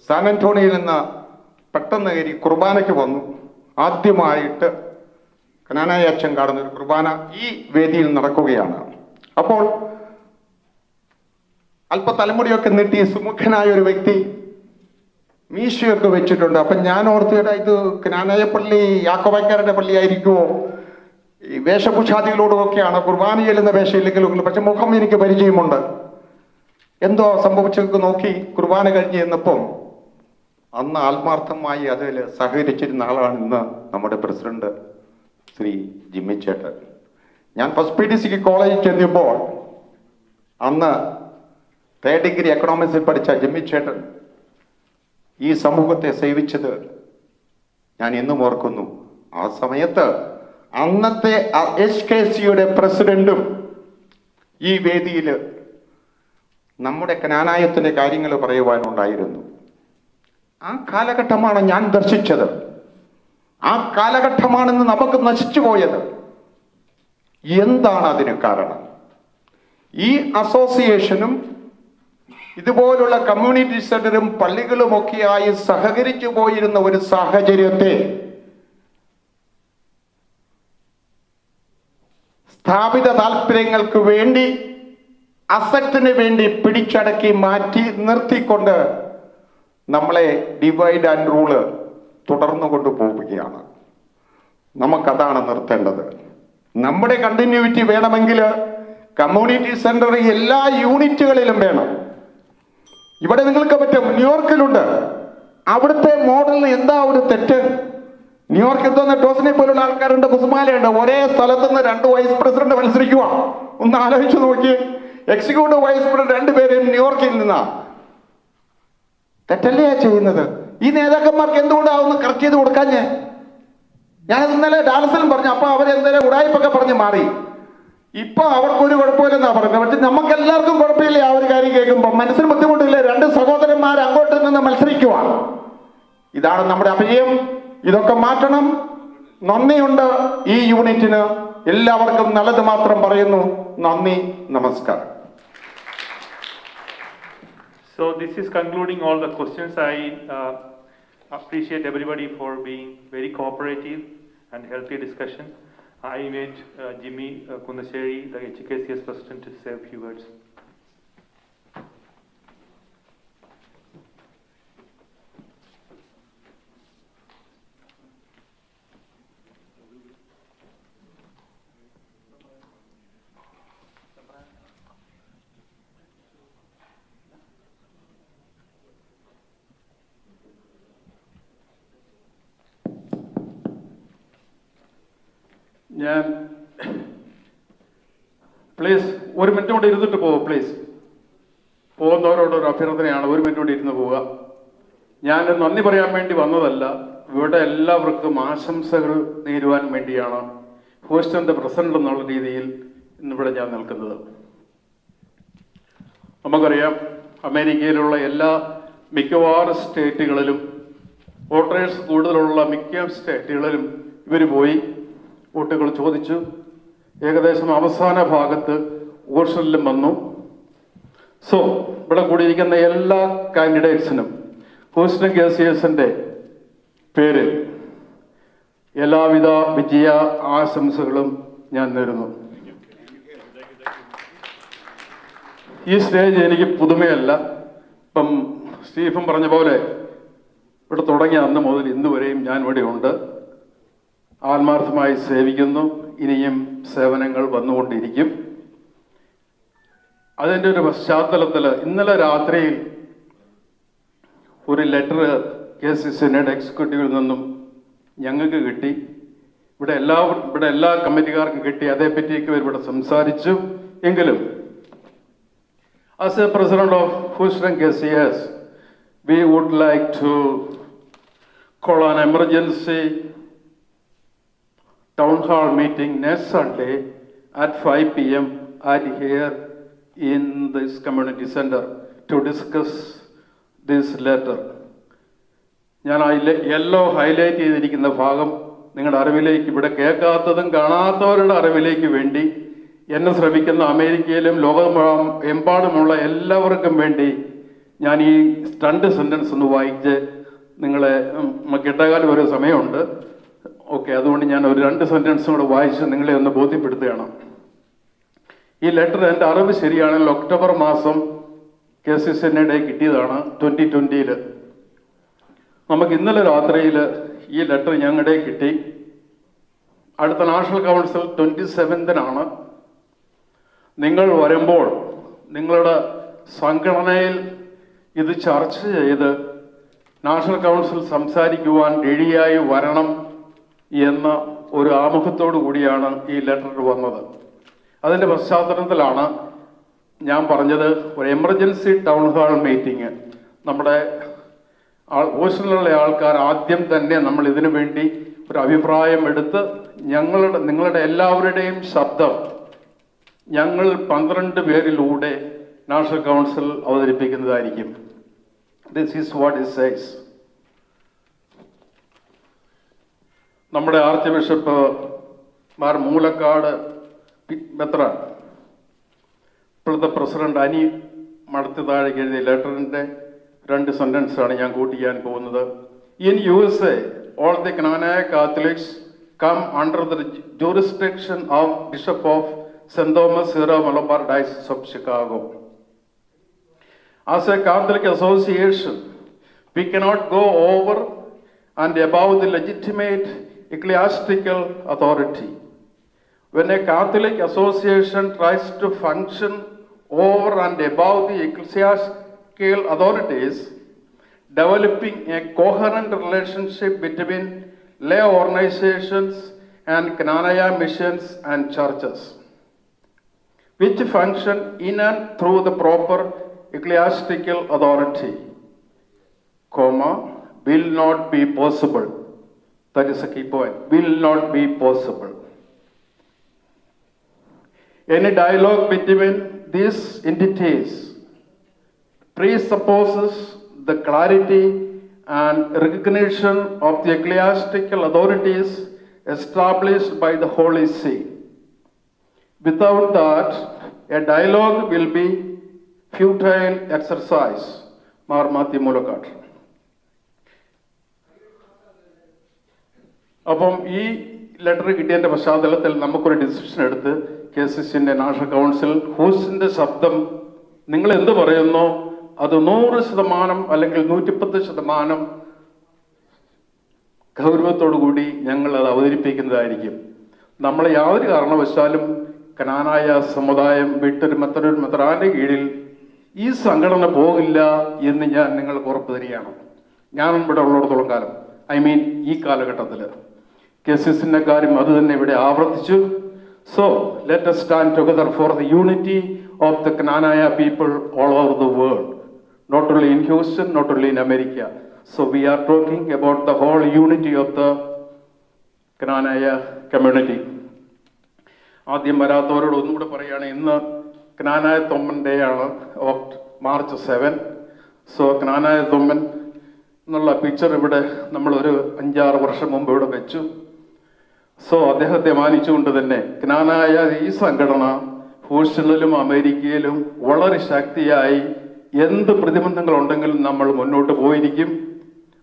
സാൻ ആന്റോണിയിൽ നിന്ന് പെട്ടെന്ന് കയറി കുർബാനയ്ക്ക് വന്നു. ആദ്യമായിട്ട് കനാനായ അച്ഛൻ കാണുന്ന ഒരു കുർബാന ഈ വേദിയിൽ നടക്കുകയാണ്. അപ്പോൾ അല്പ തലമുടിയൊക്കെ നീട്ടി സുമുഖനായ ഒരു വ്യക്തി മീശയൊക്കെ വെച്ചിട്ടുണ്ട്. അപ്പം ഞാൻ ഓർത്തുകേട്ടാ, ഇത് കനാനായ പള്ളി യാക്കോബക്കാരുടെ പള്ളിയായിരിക്കുമോ? ഈ വേഷഭൂഷാദികളോടുമൊക്കെയാണ് കുർബാന ചെല്ലുന്ന വേഷയില്ലെങ്കിലും, പക്ഷെ മുഖം എനിക്ക് പരിചയമുണ്ട്. എന്തോ സംഭവിച്ചൊക്കെ നോക്കി കുർബാന കഴിഞ്ഞ് ചെന്നപ്പം അന്ന് ആത്മാർത്ഥമായി അതിൽ സഹകരിച്ചിരുന്ന ആളാണ് ഇന്ന് നമ്മുടെ പ്രസിഡന്റ് ശ്രീ ജിമ്മി ചേട്ടൻ. ഞാൻ ഫസ്റ്റ് PDCക്ക് കോളേജിൽ ചെന്നപ്പോൾ അന്ന് 3rd ഡിഗ്രി എക്കണോമിക്സിൽ പഠിച്ച ജിമ്മി ചേട്ടൻ ഈ സമൂഹത്തെ സേവിച്ചത് ഞാൻ എന്നും ഓർക്കുന്നു. ആ സമയത്ത് അന്നത്തെ HKCയുടെ പ്രസിഡന്റും ഈ വേദിയിൽ നമ്മുടെ കനാനായത്തിന്റെ കാര്യങ്ങൾ പറയുവാനുണ്ടായിരുന്നു. ആ കാലഘട്ടമാണ് ഞാൻ ദർശിച്ചത്. ആ കാലഘട്ടമാണെന്ന് നമുക്ക് നശിച്ചു പോയത്. എന്താണ് അതിന് കാരണം? ഈ അസോസിയേഷനും ഇതുപോലുള്ള കമ്മ്യൂണിറ്റി സെന്ററും പള്ളികളുമൊക്കെയായി സഹകരിച്ചു പോയിരുന്ന ഒരു സാഹചര്യത്തെ സ്ഥാപിത താല്പര്യങ്ങൾക്ക് വേണ്ടി, അസറ്റിന് വേണ്ടി പിടിച്ചടക്കി മാറ്റി നിർത്തിക്കൊണ്ട് നമ്മളെ ഡിവൈഡ് ആൻഡ് റൂള് തുടർന്നു കൊണ്ടുപോവുകയാണ്. നമുക്കതാണ് നിർത്തേണ്ടത്. നമ്മുടെ കണ്ടിന്യൂറ്റി വേണമെങ്കിൽ കമ്മ്യൂണിറ്റി സെന്റർ എല്ലാ യൂണിറ്റുകളിലും വേണം. ഇവിടെ നിങ്ങൾക്ക് പറ്റും, ന്യൂയോർക്കിലുണ്ട്. അവിടുത്തെ മോഡലിന് എന്താ ഒരു തെറ്റ്? ന്യൂയോർക്ക് എന്തോന്ന് ടോസിനെ പോലുള്ള ആൾക്കാരുണ്ട്, കുസുമാലയുണ്ട്. ഒരേ സ്ഥലത്ത് നിന്ന് 2 വൈസ് പ്രസിഡന്റ് മത്സരിക്കുക. ഒന്ന് ആലോചിച്ച് നോക്കി. എക്സിക്യൂട്ടീവ് വൈസ് പ്രസിഡന്റ് 2 പേരും ന്യൂയോർക്കിൽ നിന്നാ. തെറ്റല്ലേ ചെയ്യുന്നത്? ഈ നേതാക്കന്മാർക്ക് എന്തുകൊണ്ടാവുന്ന കറക്റ്റ് ചെയ്ത് കൊടുക്കാഞ്ഞേ? ഞാൻ ഇന്നലെ ഡാലസിലും പറഞ്ഞു. അപ്പൊ അവരെന്തായാലും ഉടായ്പൊക്കെ പറഞ്ഞ് മാറി. ഇപ്പൊ അവർക്കൊരു കുഴപ്പമില്ലെന്നാ പറയുന്നത്. പക്ഷെ നമുക്ക് എല്ലാവർക്കും കുഴപ്പമില്ലേ ആ ഒരു കാര്യം കേൾക്കുമ്പോൾ? മനസ്സിന് ബുദ്ധിമുട്ടില്ലേ? 2 സഹോദരന്മാർ അങ്ങോട്ട് നിന്ന് മത്സരിക്കുക. ഇതാണ് നമ്മുടെ അപജയം. ഇതൊക്കെ മാറ്റണം. നന്ദിയുണ്ട് ഈ യൂണിറ്റിന്. എല്ലാവർക്കും നല്ലത് മാത്രം പറയുന്നു. നന്ദി, നമസ്കാരം. So this is concluding all the questions. I appreciate everybody for being very cooperative and healthy discussion. I invite Jimmy Kundasheri, the HKCS president, to say a few words. ഞാൻ പ്ലീസ് 1 മിനിറ്റ് കൊണ്ട് ഇരുന്നിട്ട് പോകും. Please, പോകുന്നവരോടൊരു അഭ്യർത്ഥനയാണ്, 1 minute കൊണ്ട് ഇരുന്ന് പോവുക. ഞാൻ നന്ദി പറയാൻ വേണ്ടി വന്നതല്ല, ഇവിടെ എല്ലാവർക്കും ആശംസകൾ നേരുവാൻ വേണ്ടിയാണ് ഹൂസ്റ്റന്റെ പ്രസിഡന്റ് എന്നുള്ള രീതിയിൽ ഇന്നിവിടെ ഞാൻ നിൽക്കുന്നത്. നമുക്കറിയാം, അമേരിക്കയിലുള്ള മിക്കവാറും സ്റ്റേറ്റുകളിലും വോട്ടേഴ്സ് കൂടുതലുള്ള മിക്ക സ്റ്റേറ്റുകളിലും ഇവർ പോയി വോട്ടുകൾ ചോദിച്ചു. ഏകദേശം അവസാന ഭാഗത്ത് വോട്ട്സിലും വന്നു. സോ ഇവിടെ കൂടിയിരിക്കുന്ന എല്ലാ കാൻഡിഡേറ്റ്സിനും ഹൂസ്റ്റൺ KCSന്റെ പേരിൽ എല്ലാവിധ വിജയ ആശംസകളും ഞാൻ നേരുന്നു. ഈ സ്റ്റേജ് എനിക്ക് പുതുമയല്ല. ഇപ്പം സ്റ്റീഫൻ പറഞ്ഞ പോലെ ഇവിടെ തുടങ്ങിയ അന്ന് മുതൽ ഇന്ന് വരെയും ഞാൻ ഇവിടെ ഉണ്ട്. ആത്മാർത്ഥമായി സേവിക്കുന്നു. ഇനിയും സേവനങ്ങൾ വന്നുകൊണ്ടിരിക്കും. അതിൻ്റെ ഒരു പശ്ചാത്തലത്തിൽ ഇന്നലെ രാത്രിയിൽ ഒരു ലെറ്റർ KCCയുടെ എക്സിക്യൂട്ടീവിൽ നിന്നും ഞങ്ങൾക്ക് കിട്ടി. ഇവിടെ എല്ലാ കമ്മിറ്റിക്കാർക്കും കിട്ടി. അതേപ്പറ്റിയൊക്കെ ഇവിടെ സംസാരിച്ചു. എങ്കിലും as a president of Houston KCS, we would like to call an emergency town hall meeting next Sunday at 5 p.m. at here in this community center to discuss this letter. ഞാൻ യെല്ലോ ഹൈലൈറ്റ് ചെയ്തിരിക്കുന്ന ഭാഗം നിങ്ങളുടെ അറിവിലേക്ക്, ഇവിടെ കേൾക്കാത്തതും കാണാത്തവരുടെ അറിവിലേക്ക് വേണ്ടി എന്നെ ശ്രമിക്കുന്ന അമേരിക്കയിലും ലോകമെമ്പാടുമുള്ള എല്ലാവർക്കും വേണ്ടി ഞാൻ ഈ 2 സെന്റൻസ് ഒന്ന് വായിച്ച് നിങ്ങളെ കിട്ടാകാലം ഒരു സമയമുണ്ട്. ഓക്കെ, അതുകൊണ്ട് ഞാൻ ഒരു 2 സെന്റൻസും കൂടെ വായിച്ച് നിങ്ങളെ ഒന്ന് ബോധ്യപ്പെടുത്തുകയാണ്. ഈ ലെറ്റർ എൻ്റെ അറിവ് ശരിയാണെങ്കിൽ ഒക്ടോബർ മാസം KCCയുടെ കിട്ടിയതാണ് 2020. നമുക്ക് ഇന്നലെ രാത്രിയിൽ ഈ ലെറ്റർ ഞങ്ങളുടെ കിട്ടി. അടുത്ത നാഷണൽ കൗൺസിൽ 27-നാണ്. നിങ്ങൾ വരുമ്പോൾ നിങ്ങളുടെ സംഘടനയിൽ ഇത് ചർച്ച ചെയ്ത് നാഷണൽ കൗൺസിൽ സംസാരിക്കുവാൻ റെഡിയായി വരണം എന്ന ഒരു ആമുഖത്തോടു കൂടിയാണ് ഈ ലെറ്റർ വന്നത്. അതിൻ്റെ പശ്ചാത്തലത്തിലാണ് ഞാൻ പറഞ്ഞത് ഒരു എമർജൻസി ടൗൺ ഹാൾ മീറ്റിംഗ്. നമ്മുടെ ഹോസ്റ്റലിലുള്ള ആൾക്കാർ ആദ്യം തന്നെ നമ്മൾ ഇതിനു വേണ്ടി ഒരു അഭിപ്രായം എടുത്ത് നിങ്ങളുടെ എല്ലാവരുടെയും ശബ്ദം ഞങ്ങൾ 12 പേരിലൂടെ നാഷണൽ കൗൺസിൽ അവതരിപ്പിക്കുന്നതായിരിക്കും. This is what it says. നമ്മുടെ ആർച്ച് ബിഷപ്പ് മാർ മൂലക്കാട് മെത്രാൻ, ഇപ്പോഴത്തെ പ്രസിഡന്റ് അനി മടത്തിതാഴേക്ക് എഴുതിയ ലെറ്ററിന്റെ 2 സെന്റൻസാണ് ഞാൻ കൂട്ടിക്കാൻ പോകുന്നത്. In USA, all the Cananaya Catholics come under the jurisdiction of Bishop of St. Thomas Syro Malabar Diocese of Chicago. As a Catholic association, we cannot go over and above the legitimate ecclesiastical authority. When a Catholic association tries to function over and above the ecclesiastical authorities, developing a coherent relationship between lay organizations and Cananaya missions and churches, which function in and through the proper ecclesiastical authority, will not be possible. That is a key point. Will not be possible. Any dialogue between these entities presupposes the clarity and recognition of the ecclesiastical authorities established by the Holy See. Without that, a dialogue will be futile exercise. Mar Matthew Mulakat. അപ്പം ഈ letter കിട്ടിയതിൻ്റെ പശ്ചാത്തലത്തിൽ നമുക്കൊരു decision എടുത്ത് KCCന്റെ national council ഹൂസ്റ്റന്റെ ശബ്ദം നിങ്ങൾ എന്ത് പറയുന്നോ അത് 100% അല്ലെങ്കിൽ 110% ഗൗരവത്തോടുകൂടി ഞങ്ങൾ അത് അവതരിപ്പിക്കുന്നതായിരിക്കും. നമ്മൾ യാതൊരു കാരണവശാലും കനാനായ സമുദായം വിട്ടൊരു മെത്രാന്റെ കീഴിൽ ഈ സംഘടന പോകില്ല എന്ന് ഞാൻ നിങ്ങൾക്ക് ഉറപ്പ് തരികയാണ്. ഞാൻ ഇവിടെ ഉള്ളിടത്തോളം കാലം, ഈ കാലഘട്ടത്തിൽ KCCന്റെ കാര്യം അത് തന്നെ ഇവിടെ ആവർത്തിച്ചു. So let us stand together for the unity of the Cananaya people all over the world, not only in Houston, not only in America. So we are talking about the whole unity of the Cananaya community. ആദ്യം വരാത്തവരോട് ഒന്നും കൂടെ പറയുകയാണ്, ഇന്ന് Cananaya Thoman Day ആണ്, March 7. So Cananaya Thoman എന്നുള്ള picture ഇവിടെ നമ്മളൊരു 5-6 വർഷം മുമ്പ് ഇവിടെ വെച്ചു. സോ അദ്ദേഹത്തെ മാനിച്ചുകൊണ്ട് തന്നെ ജ്ഞാനായ ഈ സംഘടന ഹൂസ്റ്റണിലും അമേരിക്കയിലും വളരെ ശക്തിയായി എന്ത് പ്രതിബന്ധങ്ങളുണ്ടെങ്കിലും നമ്മൾ മുന്നോട്ട് പോയിരിക്കും.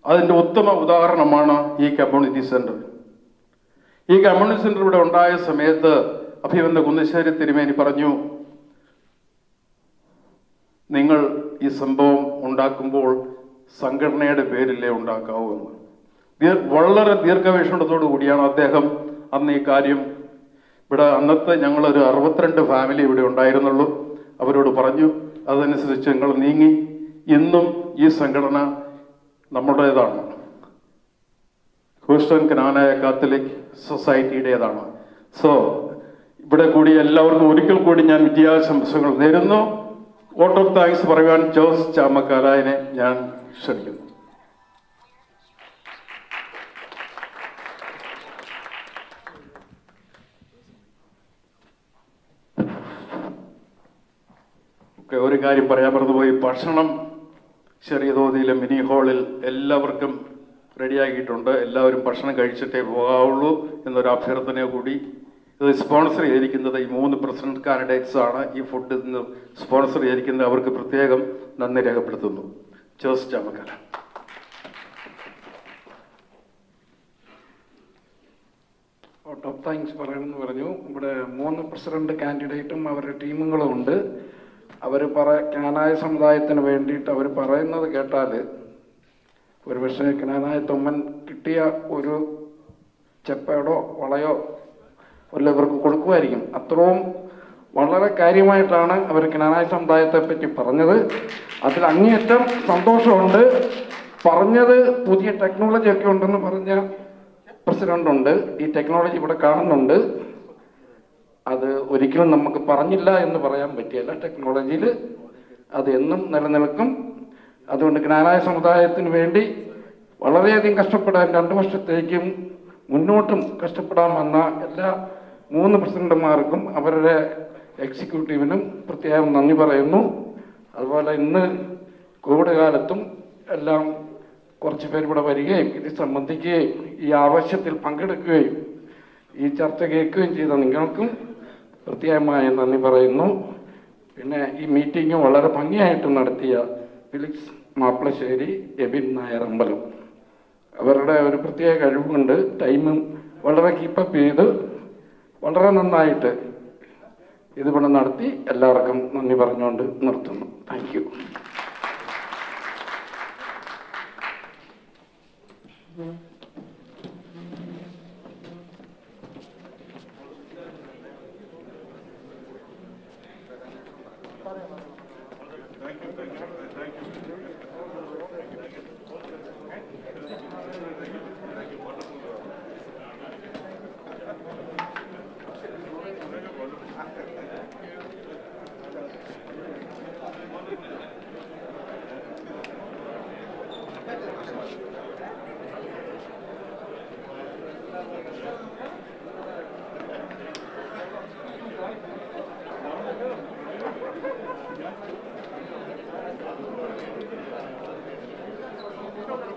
അതിൻ്റെ ഉത്തമ ഉദാഹരണമാണ് ഈ കമ്മ്യൂണിറ്റി സെന്റർ. ഈ കമ്മ്യൂണിറ്റി സെന്റർ ഇവിടെ ഉണ്ടായ സമയത്ത് അഭിവന്ദ കുന്നശ്ശേരി തിരുമേനി പറഞ്ഞു, നിങ്ങൾ ഈ സംഭവം ഉണ്ടാക്കുമ്പോൾ സംഘടനയുടെ പേരിലേ ഉണ്ടാക്കാവൂ എന്ന്. വളരെ ദീർഘവീക്ഷണത്തോടു കൂടിയാണ് അദ്ദേഹം അന്ന് ഈ കാര്യം ഇവിടെ അന്നത്തെ ഞങ്ങളൊരു 62 ഫാമിലി ഇവിടെ ഉണ്ടായിരുന്നുള്ളൂ. അവരോട് പറഞ്ഞു, അതനുസരിച്ച് ഞങ്ങൾ നീങ്ങി. ഇന്നും ഈ സംഘടന നമ്മുടേതാണ്. ഹൂസ്റ്റൺ ജ്ഞാനായ കാത്തലിക് സൊസൈറ്റിയുടേതാണ്. സോ ഇവിടെ കൂടി എല്ലാവർക്കും ഒരിക്കൽ കൂടി ഞാൻ വിദ്യാശംസകൾ നേരുന്നു. വോട്ട് ഓഫ് താങ്ക്സ് പറയുവാൻ ജോസ് ചാമക്കാലായനെ ഞാൻ ക്ഷണിക്കുന്നു. ഒരു കാര്യം പറയാൻ മറന്നുപോയി. ഭക്ഷണം ചെറിയ തോതിൽ മിനി ഹാളിൽ എല്ലാവർക്കും റെഡിയാക്കിയിട്ടുണ്ട്. എല്ലാവരും ഭക്ഷണം കഴിച്ചിട്ടേ പോകാവുള്ളൂ എന്നൊരു അഭ്യർത്ഥന കൂടി. ഇത് സ്പോൺസർ ചെയ്തിരിക്കുന്നത് ഈ 3 പ്രസിഡന്റ് കാൻഡിഡേറ്റ്സ് ആണ്. ഈ ഫുഡ് ഇന്ന് സ്പോൺസർ ചെയ്തിരിക്കുന്നത്. അവർക്ക് പ്രത്യേകം നന്ദി രേഖപ്പെടുത്തുന്നു. Jose Chamakkala. Vote of thanks പറയണമെന്ന് പറഞ്ഞു. ഇവിടെ 3 പ്രസിഡന്റ് കാൻഡിഡേറ്റും അവരുടെ ടീമുകളും ഉണ്ട്. അവർ ജ്ഞാനായ സമുദായത്തിന് വേണ്ടിയിട്ട് അവർ പറയുന്നത് കേട്ടാൽ ഒരുപക്ഷെ ജ്ഞാനായ തൊമ്മൻ കിട്ടിയ ഒരു ചെപ്പയോടോ വളയോ വല്ല ഇവർക്ക് കൊടുക്കുമായിരിക്കും. അത്രയും വളരെ കാര്യമായിട്ടാണ് അവർ ജ്ഞാനായ സമുദായത്തെ പറ്റി പറഞ്ഞത്. അതിൽ അങ്ങേയറ്റം സന്തോഷമുണ്ട്. പറഞ്ഞത് പുതിയ ടെക്നോളജി ഒക്കെ ഉണ്ടെന്ന് പറഞ്ഞ പ്രസിഡന്റുണ്ട്. ഈ ടെക്നോളജി ഇവിടെ കാണുന്നുണ്ട്. അത് ഒരിക്കലും നമുക്ക് പറഞ്ഞില്ല എന്ന് പറയാൻ പറ്റിയല്ല. ടെക്നോളജിയിൽ അത് എന്നും നിലനിൽക്കും. അതുകൊണ്ട് ജ്ഞാനായ സമുദായത്തിന് വേണ്ടി വളരെയധികം കഷ്ടപ്പെടാൻ 2 വർഷത്തേക്കും മുന്നോട്ടും കഷ്ടപ്പെടാൻ വന്ന എല്ലാ 3 പ്രസിഡന്റുമാർക്കും അവരുടെ എക്സിക്യൂട്ടീവിനും പ്രത്യേകം നന്ദി പറയുന്നു. അതുപോലെ ഇന്ന് കോവിഡ് കാലത്തും എല്ലാം കുറച്ച് പേര് ഇവിടെ വരികയും ഇത് സംബന്ധിക്കുകയും ഈ ആവശ്യത്തിൽ പങ്കെടുക്കുകയും ഈ ചർച്ച കേൾക്കുകയും ചെയ്ത നിങ്ങൾക്കും പ്രത്യേകമായ നന്ദി പറയുന്നു. പിന്നെ ഈ മീറ്റിംഗ് വളരെ ഭംഗിയായിട്ട് നടത്തിയ ഫിലിക്സ് മാപ്പിളശ്ശേരി, എബിൻ നായർ അമ്പലം, അവരുടെ ഒരു പ്രത്യേക കഴിവുണ്ട്. ടൈമും വളരെ കീപ്പപ്പ് ചെയ്ത് വളരെ നന്നായിട്ട് ഇതിവിടെ നടത്തി. എല്ലാവർക്കും നന്ദി പറഞ്ഞുകൊണ്ട് നിർത്തുന്നു. Thank you.